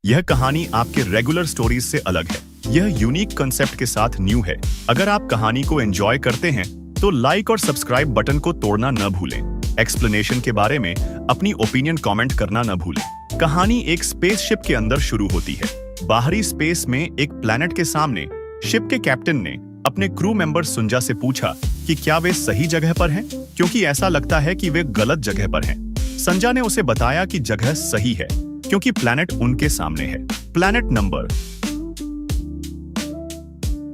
यह कहानी आपके रेगुलर स्टोरीज से अलग है। यह यूनिक कंसेप्ट के साथ न्यू है। अगर आप कहानी को एंजॉय करते हैं तो लाइक और सब्सक्राइब बटन को तोड़ना न भूलें। एक्सप्लेनेशन के बारे में अपनी ओपिनियन कमेंट करना न भूलें। कहानी एक स्पेसशिप के अंदर शुरू होती है। बाहरी स्पेस में एक प्लैनेट के सामने शिप के कैप्टन ने अपने क्रू मेंबर सुंजा से पूछा कि क्या वे सही जगह पर हैं, क्योंकि ऐसा लगता है कि वे गलत जगह पर हैं। संजा ने उसे बताया कि जगह सही है क्योंकि प्लैनेट उनके सामने है। प्लैनेट नंबर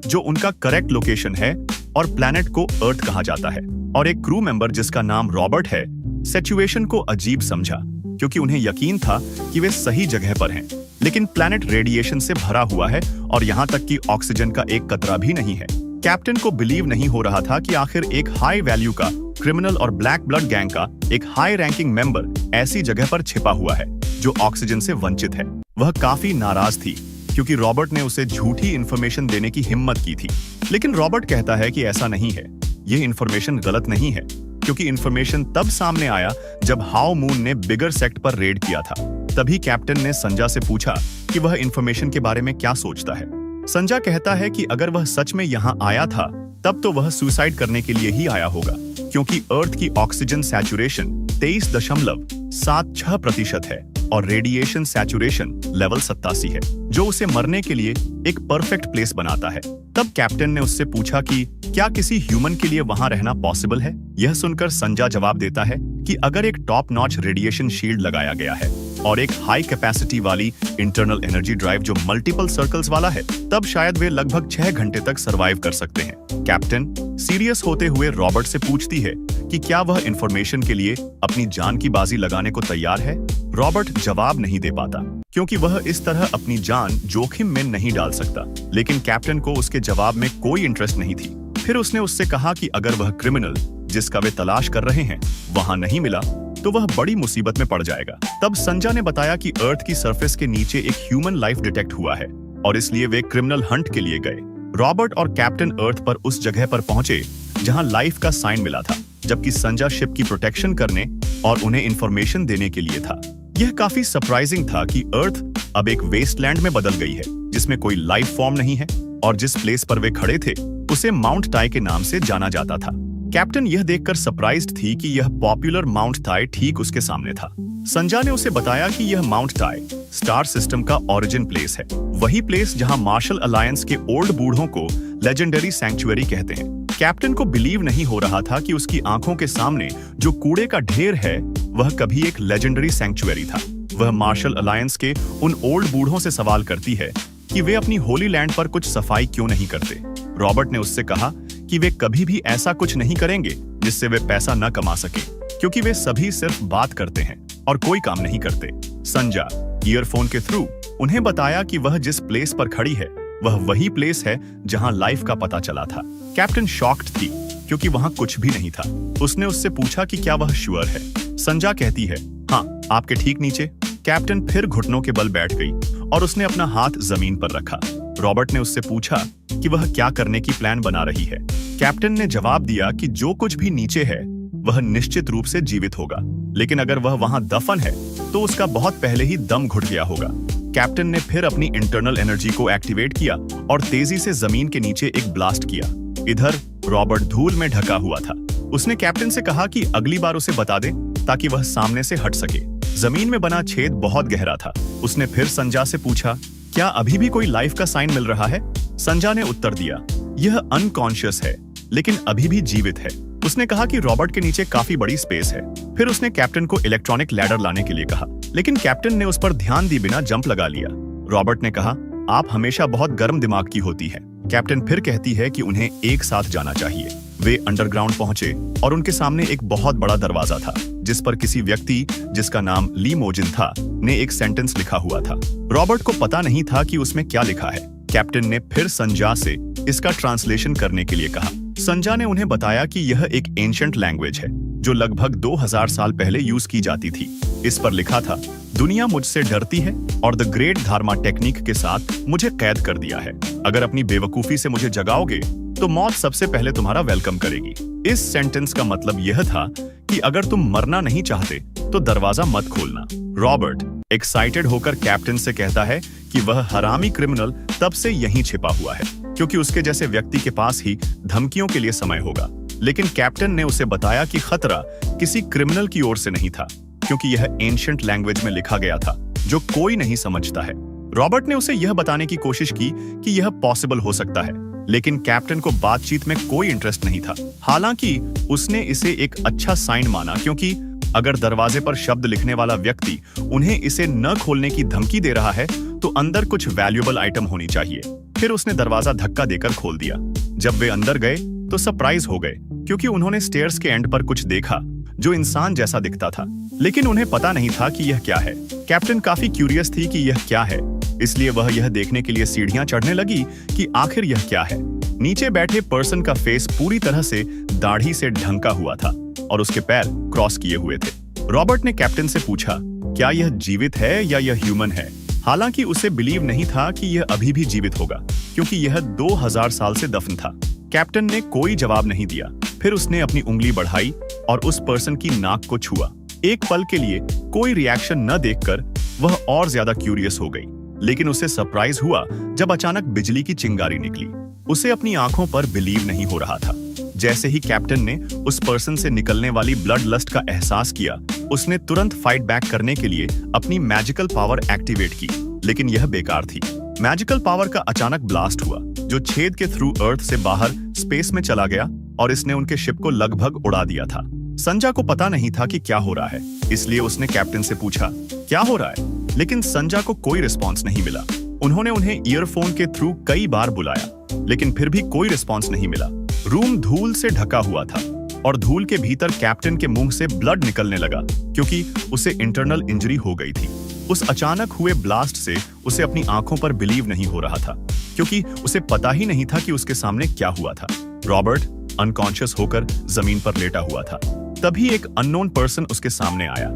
जो उनका करेक्ट लोकेशन है और प्लैनेट को अर्थ कहा जाता है। और एक क्रू मेंबर जिसका नाम रॉबर्ट है सिचुएशन को अजीब समझा क्योंकि उन्हें यकीन था कि वे सही जगह पर हैं, लेकिन प्लैनेट रेडिएशन से भरा हुआ है और यहां तक कि ऑक्सीजन का एक कतरा भी नहीं है। कैप्टन को बिलीव नहीं हो रहा था कि आखिर एक हाई वैल्यू का क्रिमिनल और ब्लैक ब्लड गैंग का एक हाई रैंकिंग मेंबर ऐसी जगह पर छिपा हुआ है जो ऑक्सीजन से वंचित है। वह काफी नाराज थी क्योंकि रॉबर्ट ने उसे झूठी इंफॉर्मेशन देने की हिम्मत की थी, लेकिन रॉबर्ट कहता है कि ऐसा नहीं है, यह इंफॉर्मेशन गलत नहीं है, क्योंकि इंफॉर्मेशन तब सामने आया जब हाउ मून ने बिगर सेक्ट पर रेड किया था। तभी कैप्टन ने संजा से पूछा कि वह इंफॉर्मेशन के बारे में क्या सोचता है। संजा कहता है कि अगर वह सच में यहाँ आया था तब तो वह सुसाइड करने के लिए ही आया होगा, क्योंकि अर्थ की ऑक्सीजन सैचुरेशन 23.76% है और रेडिएशन सैचुरेशन लेवल 87 है, जो उसे मरने के लिए एक परफेक्ट प्लेस बनाता है। तब कैप्टन ने उससे पूछा कि क्या किसी ह्यूमन के लिए वहां रहना पॉसिबल है। यह सुनकर संजा जवाब देता है कि अगर एक टॉप नॉच रेडिएशन शील्ड लगाया गया है और एक हाई कैपेसिटी वाली इंटरनल एनर्जी ड्राइव जो मल्टीपल सर्कल्स वाला है, तब शायद वे लगभग 6 घंटे तक सरवाइव कर सकते हैं। कैप्टन सीरियस होते हुए रॉबर्ट से पूछती है कि क्या वह इंफॉर्मेशन के लिए अपनी जान की बाजी लगाने को तैयार है। रॉबर्ट जवाब नहीं दे पाता क्योंकि वह इस तरह अपनी जान जोखिम में नहीं डाल सकता, लेकिन कैप्टन को उसके जवाब में कोई इंटरेस्ट नहीं थी। फिर उसने उससे कहा कि अगर वह क्रिमिनल जिसका वे तलाश कर रहे हैं वहां नहीं मिला तो वह बड़ी मुसीबत में पड़ जाएगा। तब संजा ने बताया कि अर्थ की सरफेस के नीचे एक ह्यूमन लाइफ डिटेक्ट हुआ है और इसलिए वे क्रिमिनल हंट के लिए गए। रॉबर्ट और कैप्टन अर्थ पर उस जगह पर पहुंचे जहां लाइफ का साइन मिला था, जबकि संजा शिप की प्रोटेक्शन करने और उन्हें इंफॉर्मेशन देने के लिए था। यह काफी सरप्राइजिंग था कि अर्थ अब एक वेस्टलैंड में बदल गई है जिसमें कोई लाइफ फॉर्म नहीं है और जिस प्लेस पर वे खड़े थे उसे माउंट टाई के नाम से जाना जाता था। कैप्टन यह देखकर सरप्राइज्ड थी कि यह पॉपुलर माउंट टाई ठीक उसके सामने था। संजा ने उसे बताया कि यह माउंट टाई स्टार सिस्टम का ओरिजिन प्लेस है, वही प्लेस जहां मार्शल अलायंस के ओल्ड बूढ़ों को लेजेंडरी सैंक्चुअरी कहते हैं। कैप्टन को बिलीव नहीं हो रहा था कि उसकी आंखों के सामने जो कूड़े का ढेर है वह कभी एक लेजेंडरी सैंक्चुअरी था। वह मार्शल अलायंस के उन ओल्ड बूढ़ों से सवाल करती है कि वे अपनी होली लैंड पर कुछ सफाई क्यों नहीं करते। रॉबर्ट ने उससे कहा कि वे कभी भी ऐसा कुछ नहीं करेंगे जिससे वे पैसा न कमा सके, क्योंकि वे सभी सिर्फ बात करते हैं और कोई काम नहीं करते। संजा ईयरफोन के थ्रू उन्हें बताया कि वह जिस प्लेस पर खड़ी है वह वही प्लेस है जहां लाइफ का पता चला था। कैप्टन शॉक्ड थी क्योंकि वहां कुछ भी नहीं था। उसने उससे पूछा कि क्या वह श्योर है। संजा कहती है हाँ, आपके ठीक नीचे। कैप्टन फिर घुटनों के बल बैठ गई और उसने अपना हाथ जमीन पर रखा। रॉबर्ट ने उससे पूछा कि वह क्या करने की प्लान बना रही है। कैप्टन ने जवाब दिया कि जो कुछ भी नीचे है वह निश्चित रूप से जीवित होगा, लेकिन अगर वह वहां दफन है तो उसका बहुत पहले ही दम घुट गया होगा। कैप्टन ने फिर अपनी इंटरनल एनर्जी को एक्टिवेट किया और तेजी से जमीन के नीचे एक ब्लास्ट किया। इधर रॉबर्ट धूल में ढका हुआ था। उसने कैप्टन से कहा कि अगली बार उसे बता दे ताकि वह सामने से हट सके। जमीन में बना छेद बहुत गहरा था। उसने फिर संजा से पूछा, क्या अभी भी कोई लाइफ का साइन मिल रहा है। संजा ने उत्तर दिया, यह अनकॉन्शियस है लेकिन अभी भी जीवित है। उसने कहा कि रॉबर्ट के नीचे काफी बड़ी स्पेस है। फिर उसने कैप्टन को इलेक्ट्रॉनिक लैडर लाने के लिए कहा, लेकिन कैप्टन ने उस पर ध्यान दिए बिना जंप लगा लिया। रॉबर्ट ने कहा, आप हमेशा बहुत गर्म दिमाग की होती है। कैप्टन फिर कहती है कि उन्हें एक साथ जाना चाहिए। वे अंडरग्राउंड पहुंचे और उनके सामने एक बहुत बड़ा दरवाजा था जिस पर किसी व्यक्ति जिसका नाम ली मोजिन था ने एक सेंटेंस लिखा हुआ था। रॉबर्ट को पता नहीं था कि उसमें क्या लिखा है। कैप्टन ने फिर संजा से इसका ट्रांसलेशन करने के लिए कहा। संजा ने उन्हें बताया कि यह एक एंशिएंट लैंग्वेज है जो लगभग 2000 साल पहले यूज की जाती थी। इस पर लिखा था, दुनिया मुझसे डरती है और द ग्रेट धार्मा टेक्निक के साथ मुझे कैद कर दिया है। अगर अपनी बेवकूफी से मुझे जगाओगे तो मौत सबसे पहले तुम्हारा वेलकम करेगी। इस सेंटेंस का मतलब यह था कि अगर तुम मरना नहीं चाहते तो दरवाजा मत खोलना। रॉबर्ट एक्साइटेड होकर कैप्टन से कहता है कि वह हरामी क्रिमिनल तब से यहीं छिपा हुआ है क्योंकि उसके जैसे व्यक्ति के पास ही धमकियों के लिए समय होगा। लेकिन कैप्टन ने उसे बताया कि खतरा किसी क्रिमिनल की ओर से नहीं था क्योंकि यह एंशिएंट लैंग्वेज में लिखा गया था जो कोई नहीं समझता है। रॉबर्ट ने उसे यह बताने की कोशिश की कि यह पॉसिबल हो सकता है, लेकिन कैप्टन को बातचीत में कोई इंटरेस्ट नहीं था। हालांकि उसने इसे एक अच्छा साइन माना क्योंकि अगर दरवाजे पर शब्द लिखने वाला व्यक्ति उन्हें इसे न खोलने की धमकी दे रहा है तो अंदर कुछ वैल्यूएबल आइटम होनी चाहिए। फिर उसने दरवाजा धक्का देकर खोल दिया। जब वे अंदर गए तो सरप्राइज हो गए क्योंकि उन्होंने स्टेयर्स के एंड पर कुछ देखा जो इंसान जैसा दिखता था, लेकिन उन्हें पता नहीं था कि यह क्या है। कैप्टन काफी क्यूरियस थी कि यह क्या है, इसलिए वह यह देखने के लिए सीढ़ियां चढ़ने लगी कि आखिर यह क्या है। नीचे बैठे पर्सन का फेस पूरी तरह से दाढ़ी से ढंका हुआ था और उसके पैर क्रॉस किए हुए थे। रॉबर्ट ने कैप्टन से पूछा, क्या यह जीवित है या यह ह्यूमन है? हालांकि उसे बिलीव नहीं था कि यह अभी भी जीवित होगा क्योंकि यह 2000 साल से दफन था। कैप्टन ने कोई जवाब नहीं दिया। फिर उसने अपनी उंगली बढ़ाई और उस पर्सन की नाक को छुआ। एक पल के लिए कोई रिएक्शन न देखकर वह और ज्यादा क्यूरियस हो गई, लेकिन उसे सरप्राइज हुआ जब अचानक बिजली की चिंगारी निकली। उसे अपनी आंखों पर बिलीव नहीं हो रहा था। जैसे ही कैप्टन ने उस पर्सन से निकलने वाली ब्लड लस्ट का एहसास किया, उसने तुरंत फाइट बैक करने के लिए अपनी मैजिकल पावर एक्टिवेट की, लेकिन यह बेकार थी। मैजिकल पावर का अचानक ब्लास्ट हुआ जो छेद के थ्रू अर्थ से बाहर स्पेस में चला गया और इसने उनके शिप को लगभग उड़ा दिया था। संजा को पता नहीं था कि क्या हो रहा है, इसलिए उसने कैप्टन से पूछा, क्या हो रहा है? लेकिन संजा को कोई रिस्पॉन्स नहीं मिला। उन्होंने उन्हें ईयरफोन के थ्रू कई बार बुलाया, लेकिन फिर भी कोई रिस्पॉन्स नहीं मिला। रूम धूल से ढका हुआ था और धूल के भीतर कैप्टन के मुंह से ब्लड निकलने लगा क्योंकि उसे इंटरनल इंजरी हो गई थी। उस अचानक हुए ब्लास्ट से उसे अपनी आंखों पर बिलीव नहीं हो रहा था क्योंकि उसे पता ही नहीं था कि उसके सामने क्या हुआ था। रॉबर्ट अनकॉन्शियस होकर जमीन पर लेटा हुआ था। तभी एक अननोन पर्सन उसके सामने आया।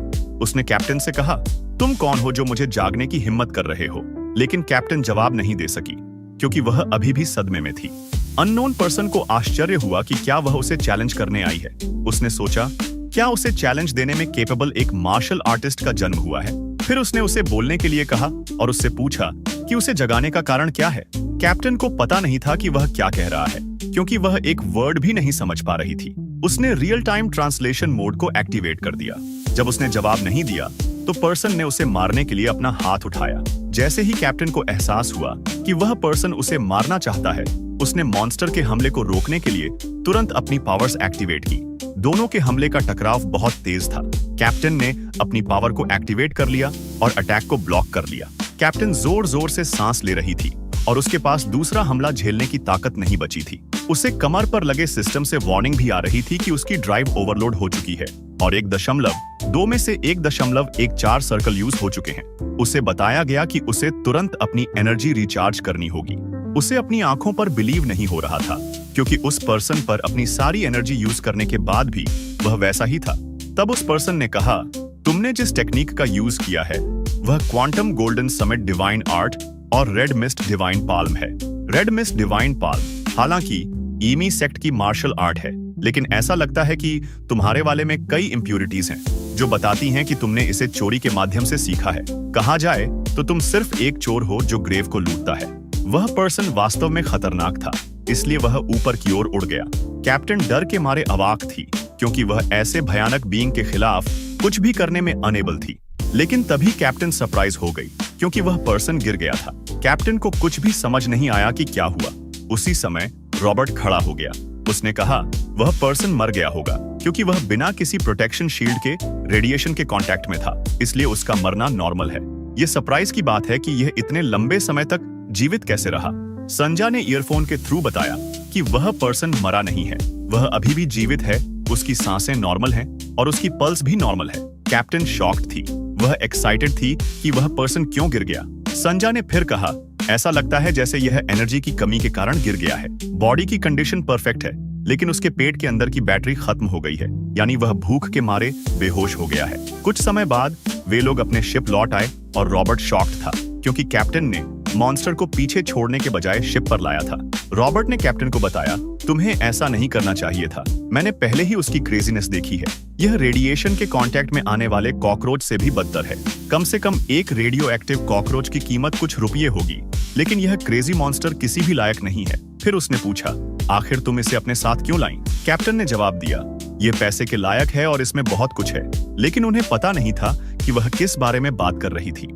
उसने कैप्टन से कहा, तुम कौन हो जो मुझे जागने की हिम्मत कर रहे हो? लेकिन कैप्टन जवाब नहीं दे सकी क्योंकि वह अभी भी सदमे में थी। अननोन पर्सन को आश्चर्य हुआ कि क्या वह उसे चैलेंज करने आई है। उसने सोचा, क्या उसे चैलेंज देने में केपेबल एक मार्शल आर्टिस्ट का जन्म हुआ है? फिर उसने उसे बोलने के लिए कहा और उससे पूछा कि उसे जगाने का कारण क्या है। कैप्टन को पता नहीं था कि वह क्या कह रहा है क्योंकि वह एक वर्ड भी नहीं समझ पा रही थी। उसने रियल टाइम ट्रांसलेशन मोड को एक्टिवेट कर दिया। जब उसने जवाब नहीं दिया तो पर्सन ने उसे मारने के लिए अपना हाथ उठाया। जैसे ही कैप्टन को एहसास हुआ कि वह पर्सन उसे मारना चाहता है, उसने मॉन्स्टर के हमले को रोकने के लिए तुरंत अपनी पावर्स एक्टिवेट की। दोनों के हमले का टकराव बहुत तेज था। कैप्टन ने अपनी पावर को एक्टिवेट कर लिया और अटैक को ब्लॉक कर लिया। कैप्टन जोर जोर से सांस ले रही थी और उसके पास दूसरा हमला झेलने की ताकत नहीं बची थी। उसे कमर पर लगे सिस्टम से वार्निंग भी आ रही थी कि उसकी ड्राइव ओवरलोड हो चुकी है और 1.2 में से 1.14 सर्कल यूज हो चुके हैं। उसे बताया गया कि उसे तुरंत अपनी एनर्जी रिचार्ज करनी होगी। उसे अपनी आंखों पर बिलीव नहीं हो रहा था क्योंकि उस पर्सन पर अपनी सारी एनर्जी यूज करने के बाद भी वह वैसा ही था। तब उस पर्सन ने कहा, तुमने जिस टेक्निक का यूज किया है वह quantum golden summit divine art और रेड मिस्ट डिवाइन पाल्म है। रेड मिस्ट डिवाइन पाल्म हालांकि ईमी सेक्ट की मार्शल आर्ट है, लेकिन ऐसा लगता है कि तुम्हारे वाले में कई इम्प्यूरिटीज हैं जो बताती हैं कि तुमने इसे चोरी के माध्यम से सीखा है। कहा जाए तो तुम सिर्फ एक चोर हो जो ग्रेव को लूटता है। वह पर्सन वास्तव में खतरनाक था, इसलिए वह ऊपर की ओर उड़ गया। कैप्टन डर के मारे अवाक थी क्योंकि वह ऐसे भयानक बीइंग के खिलाफ कुछ भी करने में अनेबल थी। लेकिन तभी कैप्टन सरप्राइज हो गई क्योंकि वह पर्सन गिर गया था। कैप्टन को कुछ भी समझ नहीं आया कि क्या हुआ। उसी समय रॉबर्ट खड़ा हो गया। उसने कहा, वह पर्सन मर गया होगा क्योंकि वह बिना किसी प्रोटेक्शन शील्ड के रेडिएशन के कांटेक्ट में था, इसलिए उसका मरना नॉर्मल है। यह सरप्राइज की बात है कि यह इतने लंबे समय तक जीवित कैसे रहा। संजा ने ईयरफोन के थ्रू बताया कि वह पर्सन मरा नहीं है, वह अभी भी जीवित है, उसकी सांसें नॉर्मल हैं और उसकी पल्स भी नॉर्मल है। कैप्टन शॉक्ड थी। वह एक्साइटेड थी कि वह पर्सन क्यों गिर गया। संजा ने फिर कहा, ऐसा लगता है जैसे यह एनर्जी की कमी के कारण गिर गया है। बॉडी की कंडीशन परफेक्ट है, लेकिन उसके पेट के अंदर की बैटरी खत्म हो गई है, यानी वह भूख के मारे बेहोश हो गया है। कुछ समय बाद वे लोग अपने शिप लौट आए और रॉबर्ट शॉक्ड था क्योंकि कैप्टन ने मॉन्स्टर को पीछे छोड़ने के बजाय शिप पर लाया था। रॉबर्ट ने कैप्टन को बताया, तुम्हें ऐसा नहीं करना चाहिए था। मैंने पहले ही उसकी क्रेजीनेस देखी है। यह रेडिएशन के कांटेक्ट में आने वाले कॉकरोच से भी बदतर है। कम से कम एक रेडियो एक्टिव कॉकरोच की कीमत कुछ रुपये होगी, लेकिन यह क्रेजी मॉन्स्टर किसी भी लायक नहीं है। फिर उसने पूछा, आखिर तुम इसे अपने साथ क्यों लाई? कैप्टन ने जवाब दिया, ये पैसे के लायक है और इसमें बहुत कुछ है। लेकिन उन्हें पता नहीं था कि वह किस बारे में बात कर रही थी।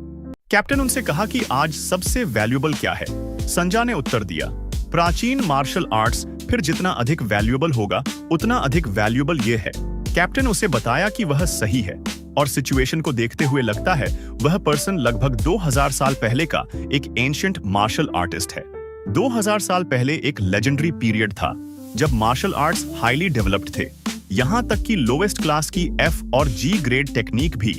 कैप्टन उनसे कहा कि आज सबसे वैल्यूएबल क्या है? संजा ने उत्तर दिया, प्राचीन मार्शल आर्ट्स। फिर जितना अधिक वैल्यूएबल होगा उतना अधिक वैल्यूएबल ये है। कैप्टन उसे बताया कि वह सही है और सिचुएशन को देखते हुए लगता है वह पर्सन लगभग 2000 साल पहले का एक एंशिएंट मार्शल आर्टिस्ट है। 2000 साल पहले एक लेजेंडरी पीरियड था जब मार्शल आर्ट्स हाईली डेवलप्ड थे। यहाँ तक कि लोवेस्ट क्लास की F और G ग्रेड टेक्निक भी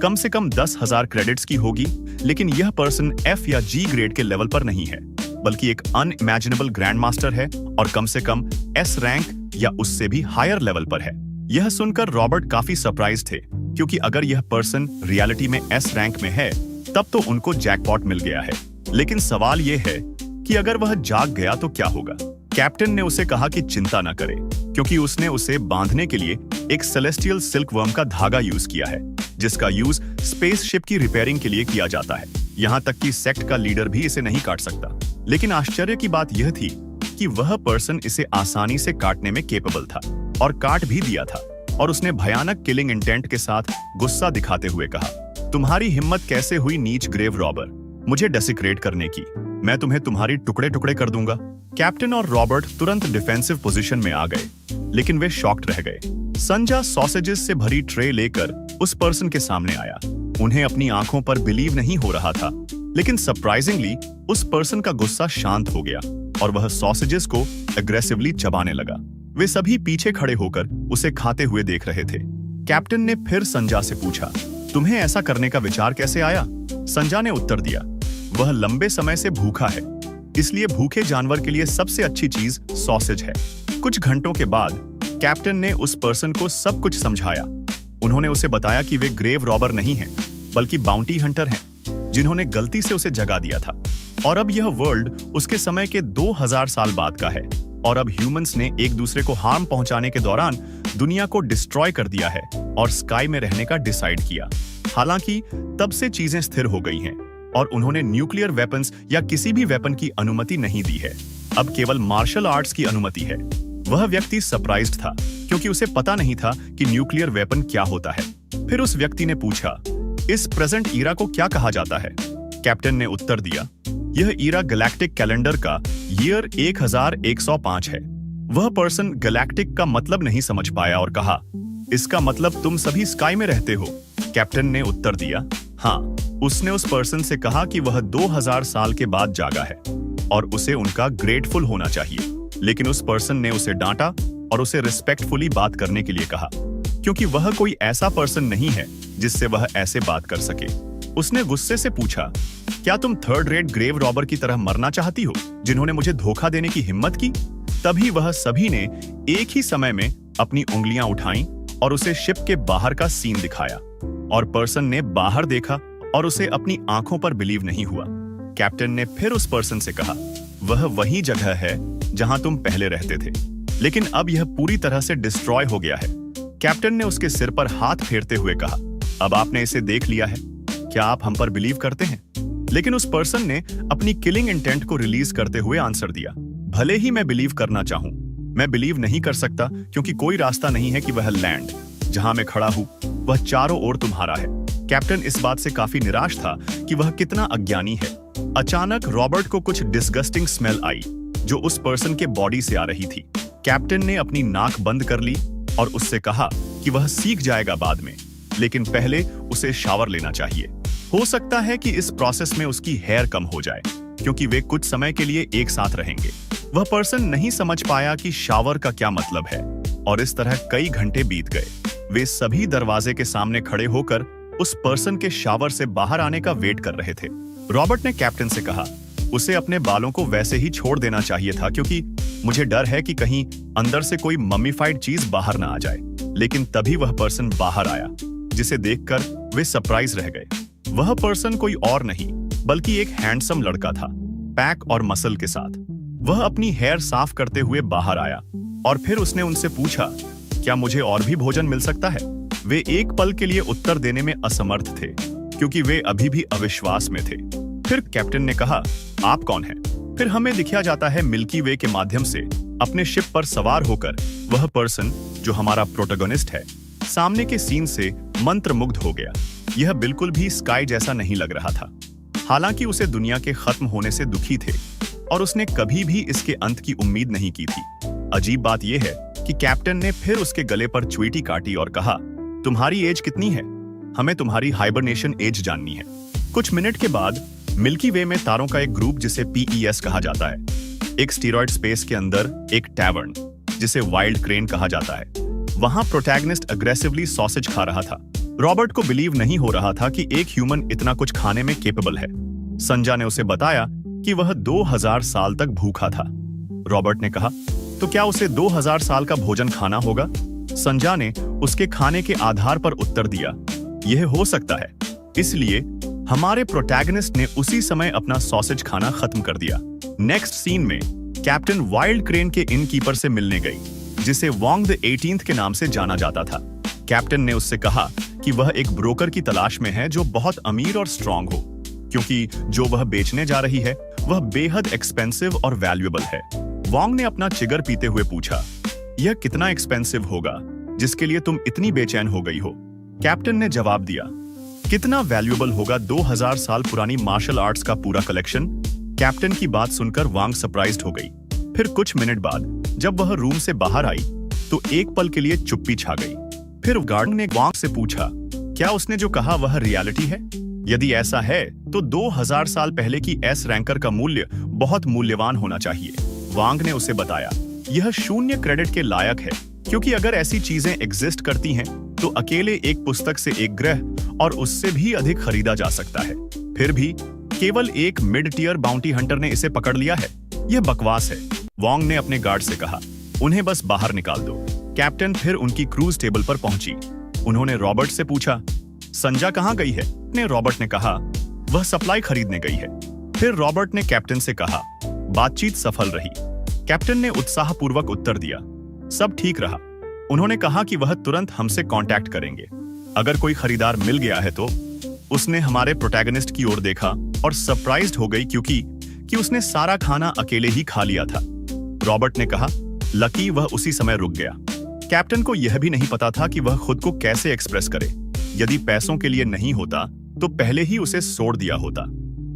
कम से कम 10,000 क्रेडिट्स की होगी, लेकिन यह पर्सन F या G ग्रेड के लेवल पर नहीं है, बल्कि एक अनइमेजिनेबल ग्रैंड मास्टर है और कम से कम S रैंक या उससे भी हायर लेवल पर है। यह सुनकर रॉबर्ट काफी सरप्राइज थे, क्योंकि अगर यह पर्सन रियलिटी में S रैंक में है तब तो उनको जैकपॉट मिल गया है। लेकिन सवाल यह है कि अगर वह जाग गया तो क्या होगा? कैप्टन ने उसे कहा कि चिंता न करे, क्योंकि उसने उसे बांधने के लिए एक सेलेस्टियल सिल्क वर्म का धागा यूज किया है, जिसका यूज स्पेसशिप की रिपेयरिंग के लिए किया जाता है। यहाँ तक कि सेक्ट का लीडर भी इसे नहीं काट सकता। लेकिन आश्चर्य की बात यह थी कि वह पर्सन इसे आसानी से काटने में केपेबल था और काट भी दिया था। और उसने भयानक किलिंग इंटेंट के साथ गुस्सा दिखाते हुए कहा, तुम्हारी हिम्मत कैसे हुई नीच ग्रेव रॉबर, मुझे डेसिक्रेट करने की? मैं तुम्हें तुम्हारी टुकड़े टुकड़े कर दूंगा। कैप्टन और रॉबर्ट तुरंत डिफेंसिव पोजीशन में आ गए, लेकिन वे शॉक्ड रह गए। संजा सॉसेजेस से भरी ट्रे लेकर उस पर्सन के सामने आया। उन्हें अपनी आंखों पर बिलीव नहीं हो रहा था, लेकिन सरप्राइजिंगली उस पर्सन का गुस्सा शांत हो गया और वह सॉसेजेस को एग्रेसिवली चबाने लगा। वे सभी पीछे खड़े होकर उसे खाते हुए देख रहे थे। कैप्टन ने फिर संजा से पूछा, तुम्हें ऐसा करने का विचार कैसे आया? संजा ने उत्तर दिया, वह लंबे समय से भूखा है, इसलिए भूखे जानवर के लिए सबसे अच्छी चीज सॉसेज है। कुछ घंटों के बाद कैप्टन ने उस पर्सन को सब कुछ समझाया। उन्होंने उसे बताया कि वे ग्रेव रॉबर नहीं हैं, बल्कि बाउंटी हंटर हैं, जिन्होंने गलती से उसे जगा दिया था। और अब यह वर्ल्ड उसके समय के 2000 साल बाद का है, और अब ह्यूमंस ने एक दूसरे को हार्म पहुंचाने के दौरान दुनिया को डिस्ट्रॉय कर दिया है और स्काई में रहने का डिसाइड किया। हालांकि तब से चीजें स्थिर हो गई हैं और उन्होंने न्यूक्लियर वेपन्स या किसी भी वेपन की अनुमति नहीं दी है। अब केवल मार्शल आर्ट्स की अनुमति है। वह व्यक्ति सरप्राइज्ड था, क्योंकि उसे पता नहीं था कि न्यूक्लियर वेपन क्या होता है। फिर उस व्यक्ति ने पूछा, इस प्रेजेंट ईरा को क्या कहा जाता है? कैप्टन ने उत्तर दिया, यह ईरा गैलेक्टिक कैलेंडर का ईयर 1105 है। वह पर्सन गैलेक्टिक का मतलब नहीं समझ पाया और कहा, इसका मतलब तुम सभी स्काई में रहते हो? कैप्टन ने उत्तर दिया, हाँ। उसने उस पर्सन से कहा कि वह 2000 साल के बाद जागा है और उसे उनका ग्रेटफुल होना चाहिए। लेकिन उस पर्सन ने उसे डांटा और उसे रिस्पेक्टफुली बात करने के लिए कहा, क्योंकि वह कोई ऐसा पर्सन नहीं है जिससे वह ऐसे बात कर सके। उसने गुस्से से पूछा, क्या तुम थर्ड रेट ग्रेव रॉबर की तरह मरना चाहती हो, जिन्होंने मुझे धोखा देने की हिम्मत की? तभी वह सभी ने एक ही समय में अपनी उंगलियां उठाईं और उसे शिप के बाहर का सीन दिखाया। और पर्सन ने बाहर देखा और उसे अपनी आंखों पर बिलीव नहीं हुआ। कैप्टन ने फिर उस पर्सन से कहा, वह वही जगह है जहां तुम पहले रहते थे, लेकिन अब यह पूरी तरह से डिस्ट्रॉय हो गया है। कैप्टन ने उसके सिर पर हाथ फेरते हुए कहा, अब आपने इसे देख लिया है, क्या आप हम पर बिलीव करते हैं? लेकिन उस पर्सन ने अपनी किलिंग इंटेंट को रिलीज करते हुए आंसर दिया, भले ही मैं बिलीव करना चाहूं, मैं बिलीव नहीं कर सकता, क्योंकि कोई रास्ता नहीं है कि वह लैंड जहां मैं खड़ा हूं वह चारों ओर तुम्हारा है। कैप्टन इस बात से काफी निराश था कि वह कितना अज्ञानी है। अचानक रॉबर्ट को कुछ डिस्गस्टिंग स्मेल आई जो उस पर्सन के बॉडी से आ रही थी। कैप्टन ने अपनी नाक बंद कर ली और उससे कहा कि वह सीख जाएगा बाद में, लेकिन पहले उसे शावर लेना चाहिए। हो सकता है कि इस प्रोसेस में उसकी हेयर कम हो जाए, क्योंकि वे कुछ समय के लिए एक साथ रहेंगे। वह पर्सन नहीं समझ पाया कि शावर का क्या मतलब है, और इस तरह कई घंटे बीत गए। वे सभी दरवाजे के सामने खड़े होकर उस पर्सन के शावर से बाहर आने का वेट कर रहे थे। रॉबर्ट ने कैप्टन से कहा, उसे अपने बालों को वैसे ही छोड़ देना चाहिए था, क्योंकि मुझे डर है कि कहीं अंदर से कोई मम्मीफाइड चीज बाहर ना आ जाए। लेकिन तभी वह पर्सन बाहर आया, जिसे देखकर वे सरप्राइज रह गए। वह पर्सन कोई और नहीं बल्कि एक हैंडसम लड़का था, पैक और मसल के साथ। वह अपनी हेयर साफ करते हुए बाहर आया और फिर उसने उनसे पूछा, क्या मुझे और भी भोजन मिल सकता है? वे एक पल के लिए उत्तर देने में असमर्थ थे, क्योंकि वे अभी भी अविश्वास में थे। फिर कैप्टन ने कहा, आप कौन हैं? फिर हमें दिखाया जाता है मिल्की वे के माध्यम से अपने शिप पर सवार होकर वह पर्सन जो हमारा प्रोटोगोनिस्ट है, सामने के सीन से मंत्रमुग्ध हो गया। यह बिल्कुल भी स्काई जैसा नहीं लग रहा था। हालांकि उसे दुनिया के खत्म होने से दुखी थे और उसने कभी भी इसके अंत की उम्मीद नहीं की थी। अजीब बात यह है कि कैप्टन ने फिर उसके गले पर चुईटी काटी और कहा, तुम्हारी एज कितनी है? हमें तुम्हारी हाइबरनेशन एज जाननी है। कुछ मिनट के बाद मिल्की वे में तारों का एक ग्रुप, जिसे PES कहा जाता है, एक स्टीरॉयड स्पेस के अंदर एक टैवर्न जिसे वाइल्ड क्रेन कहा जाता है, वहां प्रोटैगनिस्ट अग्रेसिवली सॉसेज खा रहा था। रॉबर्ट को बिलीव नहीं हो रहा था कि एक ह्यूमन इतना कुछ खाने में केपेबल है। संजा ने उसे बताया कि वह 2000 साल तक भूखा था। रॉबर्ट ने कहा, तो क्या उसे 2000 साल का भोजन खाना होगा? संजा ने उसके खाने के आधार पर उत्तर दिया, यह हो सकता है। इसलिए हमारे प्रोटैगनिस्ट ने उसी समय अपना सॉसेज खाना खत्म कर दिया। नेक्स्ट सीन में कैप्टन वाइल्ड क्रेन के इनकीपर से मिलने गई, जिसे वोंग द 18th के नाम से जाना जाता था। कैप्टन ने उससे कहा कि वह एक ब्रोकर की तलाश में है जो बहुत अमीर और स्ट्रांग हो, क्योंकि जो वह बेचने जा रही है वह बेहद एक्सपेंसिव और वैल्यूएबल है। वोंग ने अपना चिगर पीते हुए पूछा, यह कितना एक्सपेंसिव होगा जिसके लिए तुम इतनी बेचैन हो गई हो? कैप्टन ने जवाब दिया, कितना वैल्यूएबल होगा 2000 साल पुरानी मार्शल आर्ट्स का पूरा कलेक्शन? कैप्टन की बात सुनकर वांग सरप्राइज्ड हो गई। फिर कुछ मिनट बाद जब वह रूम से बाहर आई तो एक पल के लिए चुप्पी छा गई। फिर गार्ड ने वांग से पूछा, क्या उसने जो कहा वह रियलिटी है? यदि ऐसा है तो 2000 साल पहले की एस रैंकर का मूल्य बहुत मूल्यवान होना चाहिए। वांग ने उसे बताया, यह 0 क्रेडिट के लायक है, क्योंकि अगर ऐसी चीजें एग्जिस्ट करती हैं तो अकेले एक पुस्तक से एक ग्रह और उससे भी अधिक खरीदा जा सकता है। फिर भी केवल एक मिड टियर बाउंटी हंटर ने इसे पकड़ लिया है। यह बकवास है। वोंग ने अपने गार्ड से कहा, उन्हें बस बाहर निकाल दो। कैप्टन फिर उनकी क्रूज टेबल पर पहुंची। उन्होंने रॉबर्ट से पूछा, संजा कहां गई है? रॉबर्ट ने कहा, वह सप्लाई खरीदने गई है। फिर रॉबर्ट ने कैप्टन से कहा, बातचीत सफल रही। कैप्टन ने उत्साहपूर्वक उत्तर दिया, सब ठीक रहा। उन्होंने कहा कि वह तुरंत हमसे कांटेक्ट करेंगे। अगर कोई खरीदार मिल गया है तो। उसने हमारे प्रोटैगनिस्ट की ओर देखा और सरप्राइज्ड हो गई क्योंकि उसने सारा खाना अकेले ही खा लिया था। रॉबर्ट ने कहा, लकी वह उसी समय रुक गया। कैप्टन को यह भी नहीं पता था कि वह खुद को कैसे एक्सप्रेस करे। यदि पैसों के लिए नहीं होता तो पहले ही उसे सोड़ दिया होता।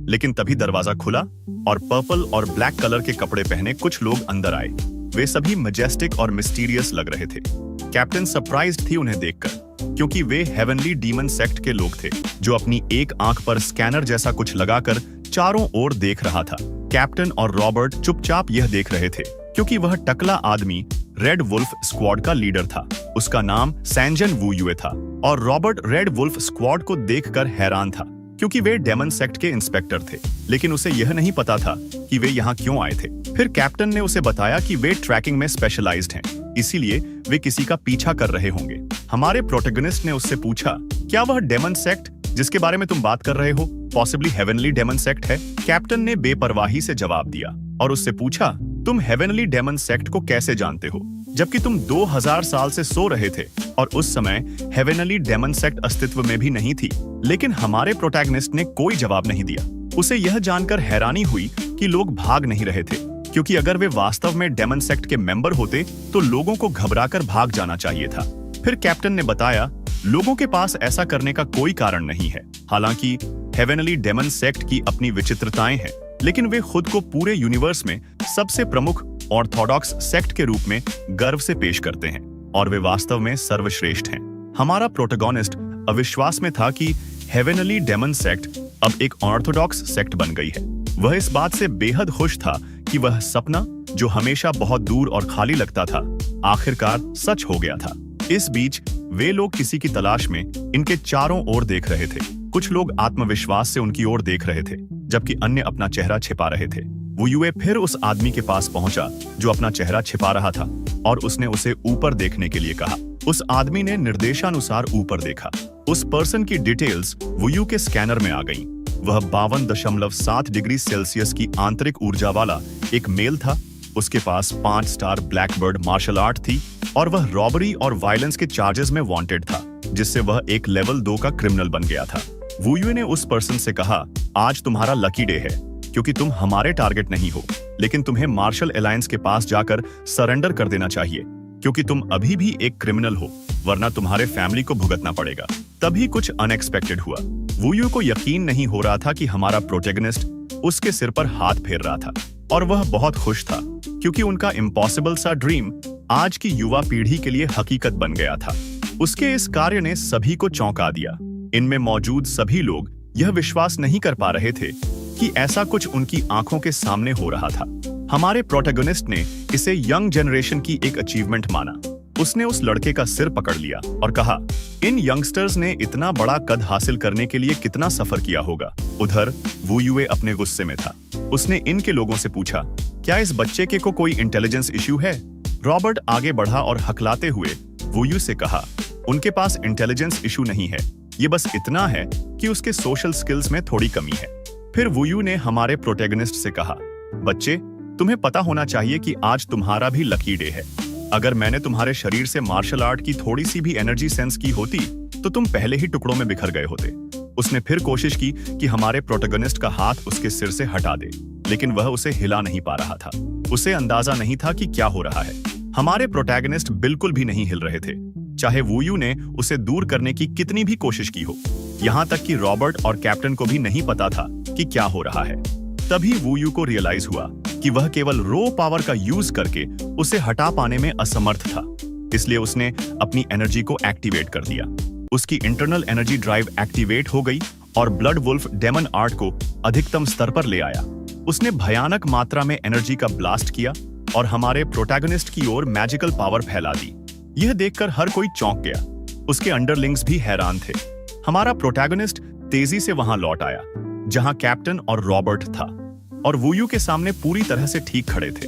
लेकिन तभी दरवाजा खुला और पर्पल और ब्लैक कलर के कपड़े पहने कुछ लोग अंदर आए। वे सभी मैजेस्टिक और मिस्टीरियस लग रहे थे। कैप्टन सरप्राइज्ड थी उन्हें देखकर, क्योंकि वे हेवनली डीमन सेक्ट के लोग थे, जो अपनी एक आंख पर स्कैनर जैसा कुछ लगाकर चारों ओर देख रहा था। कैप्टन और रॉबर्ट चुपचाप यह देख रहे थे, क्योंकि वह टकला आदमी रेड वुल्फ स्क्वाड का लीडर था। उसका नाम सैंजन वुयुए था और रॉबर्ट रेड वुल्फ स्क्वाड को देखकर हैरान था, क्योंकि वे डेमन सेक्ट के इंस्पेक्टर थे। लेकिन उसे यह नहीं पता था कि वे यहाँ क्यों आए थे। फिर कैप्टन ने उसे बताया कि वे ट्रैकिंग में स्पेशलाइज्ड हैं, इसीलिए वे किसी का पीछा कर रहे होंगे। हमारे प्रोटैगनिस्ट ने उससे पूछा, क्या वह डेमन सेक्ट जिसके बारे में तुम बात कर रहे हो पॉसिबली हेवनली डेमन सेक्ट है? कैप्टन ने बेपरवाही से जवाब दिया और उससे पूछा, तुम हेवनली डेमन सेक्ट को कैसे जानते हो, जबकि तुम 2000 साल से सो रहे थे और उस समय हेवनली डेमन सेक्ट अस्तित्व में भी नहीं थी। लेकिन हमारे प्रोटैगनिस्ट ने कोई जवाब नहीं दिया। उसे यह जानकर हैरानी हुई कि लोग भाग नहीं रहे थे, क्योंकि अगर वे वास्तव में डेमन सेक्ट के मेंबर होते तो लोगों को घबराकर भाग जाना चाहिए था। फिर कैप्टन ने बताया, लोगों के पास ऐसा करने का कोई कारण नहीं है। हालांकि हेवनली डेमन सेक्ट की अपनी विचित्रताएं हैं, लेकिन वे खुद को पूरे यूनिवर्स में सबसे प्रमुख ऑर्थोडॉक्स सेक्ट के रूप में गर्व से पेश करते हैं और वे वास्तव में सर्वश्रेष्ठ हैं। हमारा प्रोटैगनिस्ट अविश्वास में था कि हेवनली डेमन सेक्ट अब एक ऑर्थोडॉक्स सेक्ट बन गई है। वह इस बात से बेहद खुश था कि वह सपना, जो हमेशा बहुत दूर और खाली लगता था, आखिरकार सच हो गया था। इस बीच वे लोग किसी की तलाश में इनके चारों ओर देख रहे थे। कुछ लोग आत्मविश्वास से उनकी ओर देख रहे थे, जबकि अन्य अपना चेहरा छिपा रहे थे। वुयुए फिर उस आदमी के पास पहुंचा जो अपना चेहरा छिपा रहा था और उसने उसे ऊपर देखने के लिए कहा। उस आदमी ने निर्देशानुसार ऊपर देखा। उस पर्सन की डिटेल्स वुयु के स्कैनर में आ गईं। वह 52.7 डिग्री सेल्सियस की आंतरिक ऊर्जा वाला एक मेल था। उसके पास 5 स्टार ब्लैकबर्ड मार्शल आर्ट थी और वह रॉबरी और वायलेंस के चार्जेस में वांटेड था, जिससे वह एक लेवल 2 का क्रिमिनल बन गया था। वू युए ने उस पर्सन से कहा, आज तुम्हारा लकी डे है क्योंकि तुम हमारे टारगेट नहीं हो, लेकिन तुम्हें मार्शल अलायंस के पास जाकर सरेंडर कर देना चाहिए क्योंकि तुम अभी भी एक क्रिमिनल हो, वरना तुम्हारे फैमिली को भुगतना पड़ेगा। तभी कुछ अनएक्सपेक्टेड हुआ। वू युए को यकीन नहीं हो रहा था कि हमारा प्रोटैगनिस्ट उसके सिर पर हाथ फेर रहा था और वह बहुत खुश था क्योंकि उनका इम्पॉसिबल सा ड्रीम आज की युवा पीढ़ी के लिए हकीकत बन गया था। उसके इस कार्य ने सभी को चौंका दिया। इनमें मौजूद सभी लोग यह विश्वास नहीं कर पा रहे थे कि ऐसा कुछ उनकी आंखों के सामने हो रहा था। हमारे प्रोटैगनिस्ट ने इसे यंग जनरेशन की एक अचीवमेंट माना। उसने उस लड़के का सिर पकड़ लिया और कहा, इन यंगस्टर्स ने इतना बड़ा कद हासिल करने के लिए कितना सफर किया होगा। उधर वू युए अपने गुस्से में था। उसने इनके लोगों से पूछा, क्या इस बच्चे के को कोई इंटेलिजेंस इश्यू है? रॉबर्ट आगे बढ़ा और हकलाते हुए वू युए से कहा, उनके पास इंटेलिजेंस इशू नहीं है, ये बस इतना है कि उसके सोशल स्किल्स में थोड़ी कमी है। फिर वू युए ने हमारे प्रोटैगनिस्ट से कहा, बच्चे, तुम्हें पता होना चाहिए कि आज तुम्हारा भी लकी डे है। अगर मैंने तुम्हारे शरीर से मार्शल आर्ट की थोड़ी सी भी एनर्जी सेंस की होती तो तुम पहले ही टुकड़ों में बिखर गए होते। उसने फिर कोशिश की कि हमारे प्रोटैगनिस्ट का हाथ उसके सिर से हटा दे, लेकिन वह उसे हिला नहीं पा रहा था। उसे अंदाजा नहीं था कि क्या हो रहा है। हमारे प्रोटैगनिस्ट बिल्कुल भी नहीं हिल रहे थे, चाहे वू युए ने उसे दूर करने की कितनी भी कोशिश की हो। यहाँ तक कि रॉबर्ट और कैप्टन को भी नहीं पता था कि क्या हो रहा है। तभी वू युए को रियलाइज हुआ कि वह केवल रो पावर का यूज करके उसे हटा पाने में असमर्थ था। इसलिए उसने अपनी एनर्जी को एक्टिवेट कर दिया। उसकी इंटरनल एनर्जी ड्राइव एक्टिवेट हो गई और ब्लड वुल्फ डेमन आर्ट को अधिकतम स्तर पर ले आया। उसने भयानक मात्रा में एनर्जी का ब्लास्ट किया और हमारे प्रोटैगनिस्ट की ओर मैजिकल पावर फैला दी। यह देखकर हर कोई चौंक गया। उसके अंडरलिंग्स भी हैरान थे। हमारा प्रोटैगनिस्ट तेजी से वहां लौट आया जहां कैप्टन और रॉबर्ट था और वू युए के सामने पूरी तरह से ठीक खड़े थे।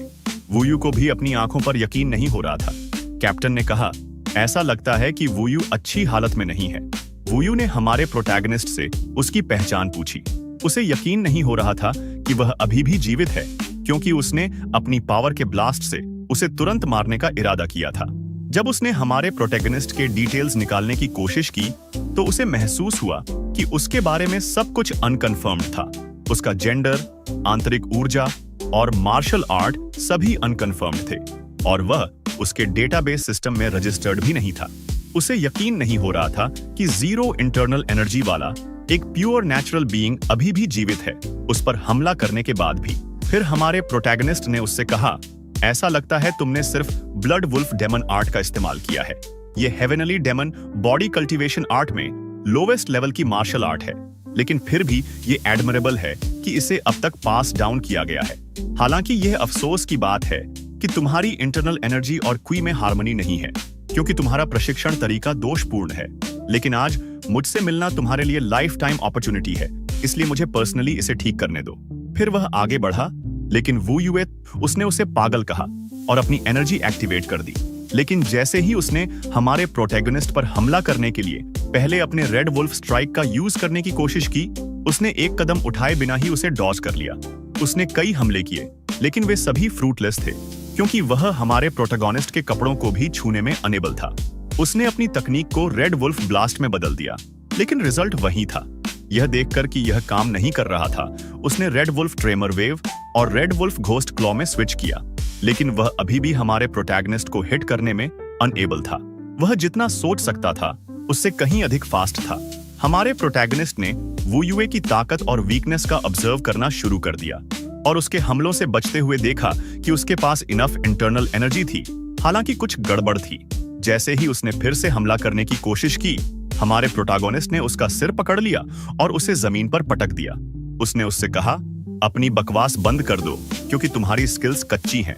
वू युए को भी अपनी आंखों पर यकीन नहीं हो रहा था। कैप्टन ने कहा, ऐसा लगता है कि वू युए अच्छी हालत में नहीं है। वू युए ने हमारे प्रोटैगनिस्ट से उसकी पहचान पूछी। उसे यकीन नहीं हो रहा था कि वह अभी भी जीवित है, क्योंकि उसने अपनी पावर के ब्लास्ट से उसे तुरंत मारने का इरादा किया था। जब उसने हमारे प्रोटैगनिस्ट के डिटेल्स निकालने की कोशिश की तो उसे महसूस हुआ कि उसके बारे में सब कुछ अनकन्फर्म्ड था। उसका जेंडर, आंतरिक ऊर्जा और मार्शल आर्ट सभी अनकन्फर्म्ड थे और वह उसके डेटाबेस सिस्टम में रजिस्टर्ड भी नहीं था। उसे यकीन नहीं हो रहा था कि जीरो इंटरनल एनर्जी वाला एक प्योर नेचुरल बीइंग अभी भी जीवित है, उस पर हमला करने के बाद भी। फिर हमारे प्रोटैगनिस्ट ने उससे कहा, ऐसा लगता है तुमने सिर्फ ब्लड वुल्फ डेमन आर्ट का इस्तेमाल किया है। यह heavenly demon body cultivation art में लोवेस्ट लेवल की मार्शल आर्ट है, लेकिन फिर भी ये एडमरेबल है कि इसे अब तक पास डाउन किया गया है। हालांकि यह अफसोस की बात है कि तुम्हारी इंटरनल एनर्जी और क्वी में हार्मनी नहीं है, क्योंकि तुम्हारा प्रशिक्षण तरीका दोषपूर्ण है। लेकिन आज मुझसे मिलना तुम्हारे लिए लाइफ टाइम अपॉर्चुनिटी है, इसलिए मुझे पर्सनली इसे ठीक करने दो। फिर वह आगे बढ़ा, लेकिन वू युए उसने उसे पागल कहा और अपनी एनर्जी एक्टिवेट कर दी। लेकिन जैसे ही उसने हमारे प्रोटैगनिस्ट पर हमला करने के लिए पहले अपने रेड वुल्फ स्ट्राइक का यूज करने की कोशिश की, उसने एक कदम उठाए बिना ही उसे डॉज कर लिया। उसने कई हमले किए, लेकिन वे सभी फ्रूटलेस थे, क्योंकि वह हमारे प्रोटैगनिस्ट के कपड़ों को भी छूने में अनेबल था। उसने अपनी तकनीक को रेड वुल्फ ब्लास्ट में बदल दिया, लेकिन रिजल्ट वही था। यह देखकर कि यह काम नहीं कर रहा था, उसने रेड वुल्फ ट्रेमर वेव और रेड वुल्फ घोस्ट क्लॉ में स्विच किया, लेकिन वह अभी भी हमारे प्रोटैगनिस्ट को हिट करने में अनएबल था। वह जितना सोच सकता था उससे कहीं अधिक फास्ट था। हमारे प्रोटैगनिस्ट ने वू युए की ताकत और वीकनेस का ऑब्जर्व करना शुरू कर दिया और उसके हमलों से बचते हुए देखा कि उसके पास इनफ इंटरनल एनर्जी थी। हालांकि कुछ गड़बड़ थी। जैसे ही उसने फिर से हमला करने की कोशिश की, हमारे प्रोटैगनिस्ट ने उसका सिर पकड़ लिया और उसे जमीन पर पटक दिया। उसने उससे कहा, अपनी बकवास बंद कर दो, क्योंकि तुम्हारी स्किल्स कच्ची हैं।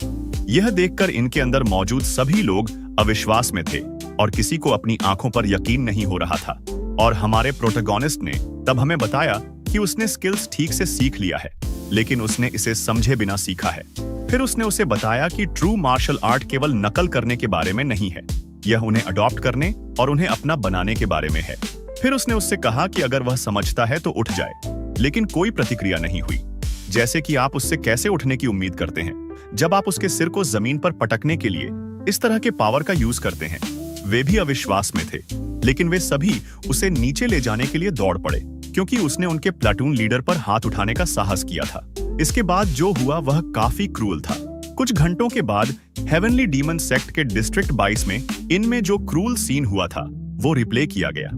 यह देखकर इनके अंदर मौजूद सभी लोग अविश्वास में थे और किसी को अपनी आंखों पर यकीन नहीं हो रहा था। और हमारे प्रोटैगनिस्ट ने तब हमें बताया कि उसने स्किल्स ठीक से सीख लिया है, लेकिन उसने इसे समझे बिना सीखा है। फिर उसने उसे बताया कि ट्रू मार्शल आर्ट केवल नकल करने के बारे में नहीं है, यह उन्हें अडॉप्ट करने और उन्हें अपना बनाने के बारे में है। फिर उसने उससे कहा कि अगर वह समझता है तो उठ जाए, लेकिन कोई प्रतिक्रिया नहीं हुई। जैसे कि आप उससे कैसे उठने की उम्मीद करते हैं जब आप उसके सिर को जमीन पर पटकने के लिए इस तरह के पावर का यूज करते हैं। वे भी अविश्वास में थे, लेकिन वे सभी उसे नीचे ले जाने के लिए दौड़ पड़े क्योंकि उसने उनके प्लाटून लीडर पर हाथ उठाने का साहस किया था। इसके बाद जो हुआ वह काफी क्रूअल था। कुछ घंटों के बाद हेवनली डीमन सेक्ट के डिस्ट्रिक्ट 22 में इनमें जो क्रूअल सीन हुआ था वो रिप्ले किया गया।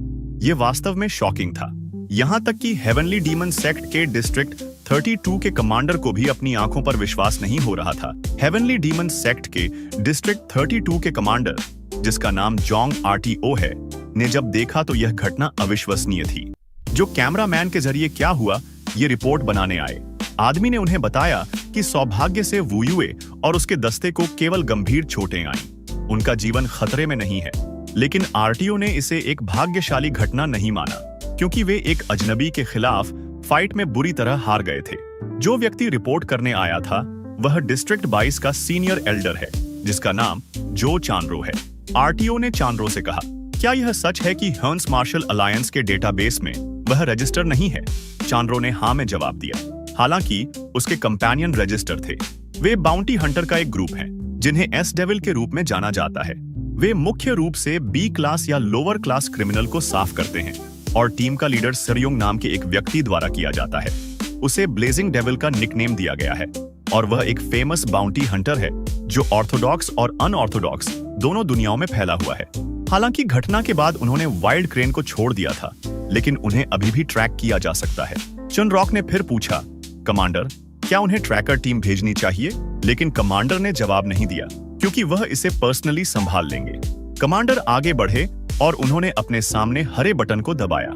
ये वास्तव में शॉकिंग था। यहाँ तक कि हेवनली डीमन सेक्ट के डिस्ट्रिक्ट 32 के कमांडर को भी अपनी आंखों पर विश्वास नहीं हो रहा था। हेवनली डीमन सेक्ट के डिस्ट्रिक्ट 32 के कमांडर, जिसका नाम जोंग आरटीओ है, ने जब देखा तो यह घटना अविश्वसनीय थी। जो कैमरामैन के जरिए क्या हुआ ये रिपोर्ट बनाने आए आदमी ने उन्हें बताया कि सौभाग्य से वुयुए और उसके दस्ते को केवल गंभीर चोटें आईं। उनका जीवन खतरे में नहीं है, लेकिन आरटीओ ने इसे एक भाग्यशाली घटना नहीं माना क्योंकि वे एक अजनबी के खिलाफ फाइट में बुरी तरह हार गए थे। जो व्यक्ति रिपोर्ट करने आया था वह डिस्ट्रिक्ट 22 का सीनियर एल्डर है, जिसका नाम जो चानरो है। आरटीओ ने चानरो से कहा, क्या यह सच है कि हर्न्स मार्शल अलायंस के डेटाबेस में वह रजिस्टर नहीं है? चानरो ने हाँ में जवाब दिया। हालांकि उसके कंपेनियन रजिस्टर थे। वे बाउंटी हंटर का एक ग्रुप है जिन्हें एस डेविल के रूप में जाना जाता है। वे मुख्य रूप से बी क्लास या लोअर क्लास क्रिमिनल को साफ करते हैं और टीम का लीडर सरयोंग नाम के एक व्यक्ति द्वारा किया जाता है। उसे ब्लेजिंग डेविल का निकनेम दिया गया है और वह एक फेमस बाउंटी हंटर है जो ऑर्थोडॉक्स और अनऑर्थोडॉक्स दोनों दुनियाओं में फैला हुआ है। हालांकि घटना के बाद उन्होंने वाइल्ड क्रेन को छोड़ दिया था, लेकिन उन्हें अभी भी ट्रैक किया जा सकता है। चुनरॉक ने फिर पूछा, कमांडर, क्या उन्हें ट्रैकर टीम भेजनी चाहिए? लेकिन कमांडर ने जवाब नहीं दिया क्योंकि वह इसे पर्सनली संभाल लेंगे। कमांडर आगे बढ़े और उन्होंने अपने सामने हरे बटन को दबाया।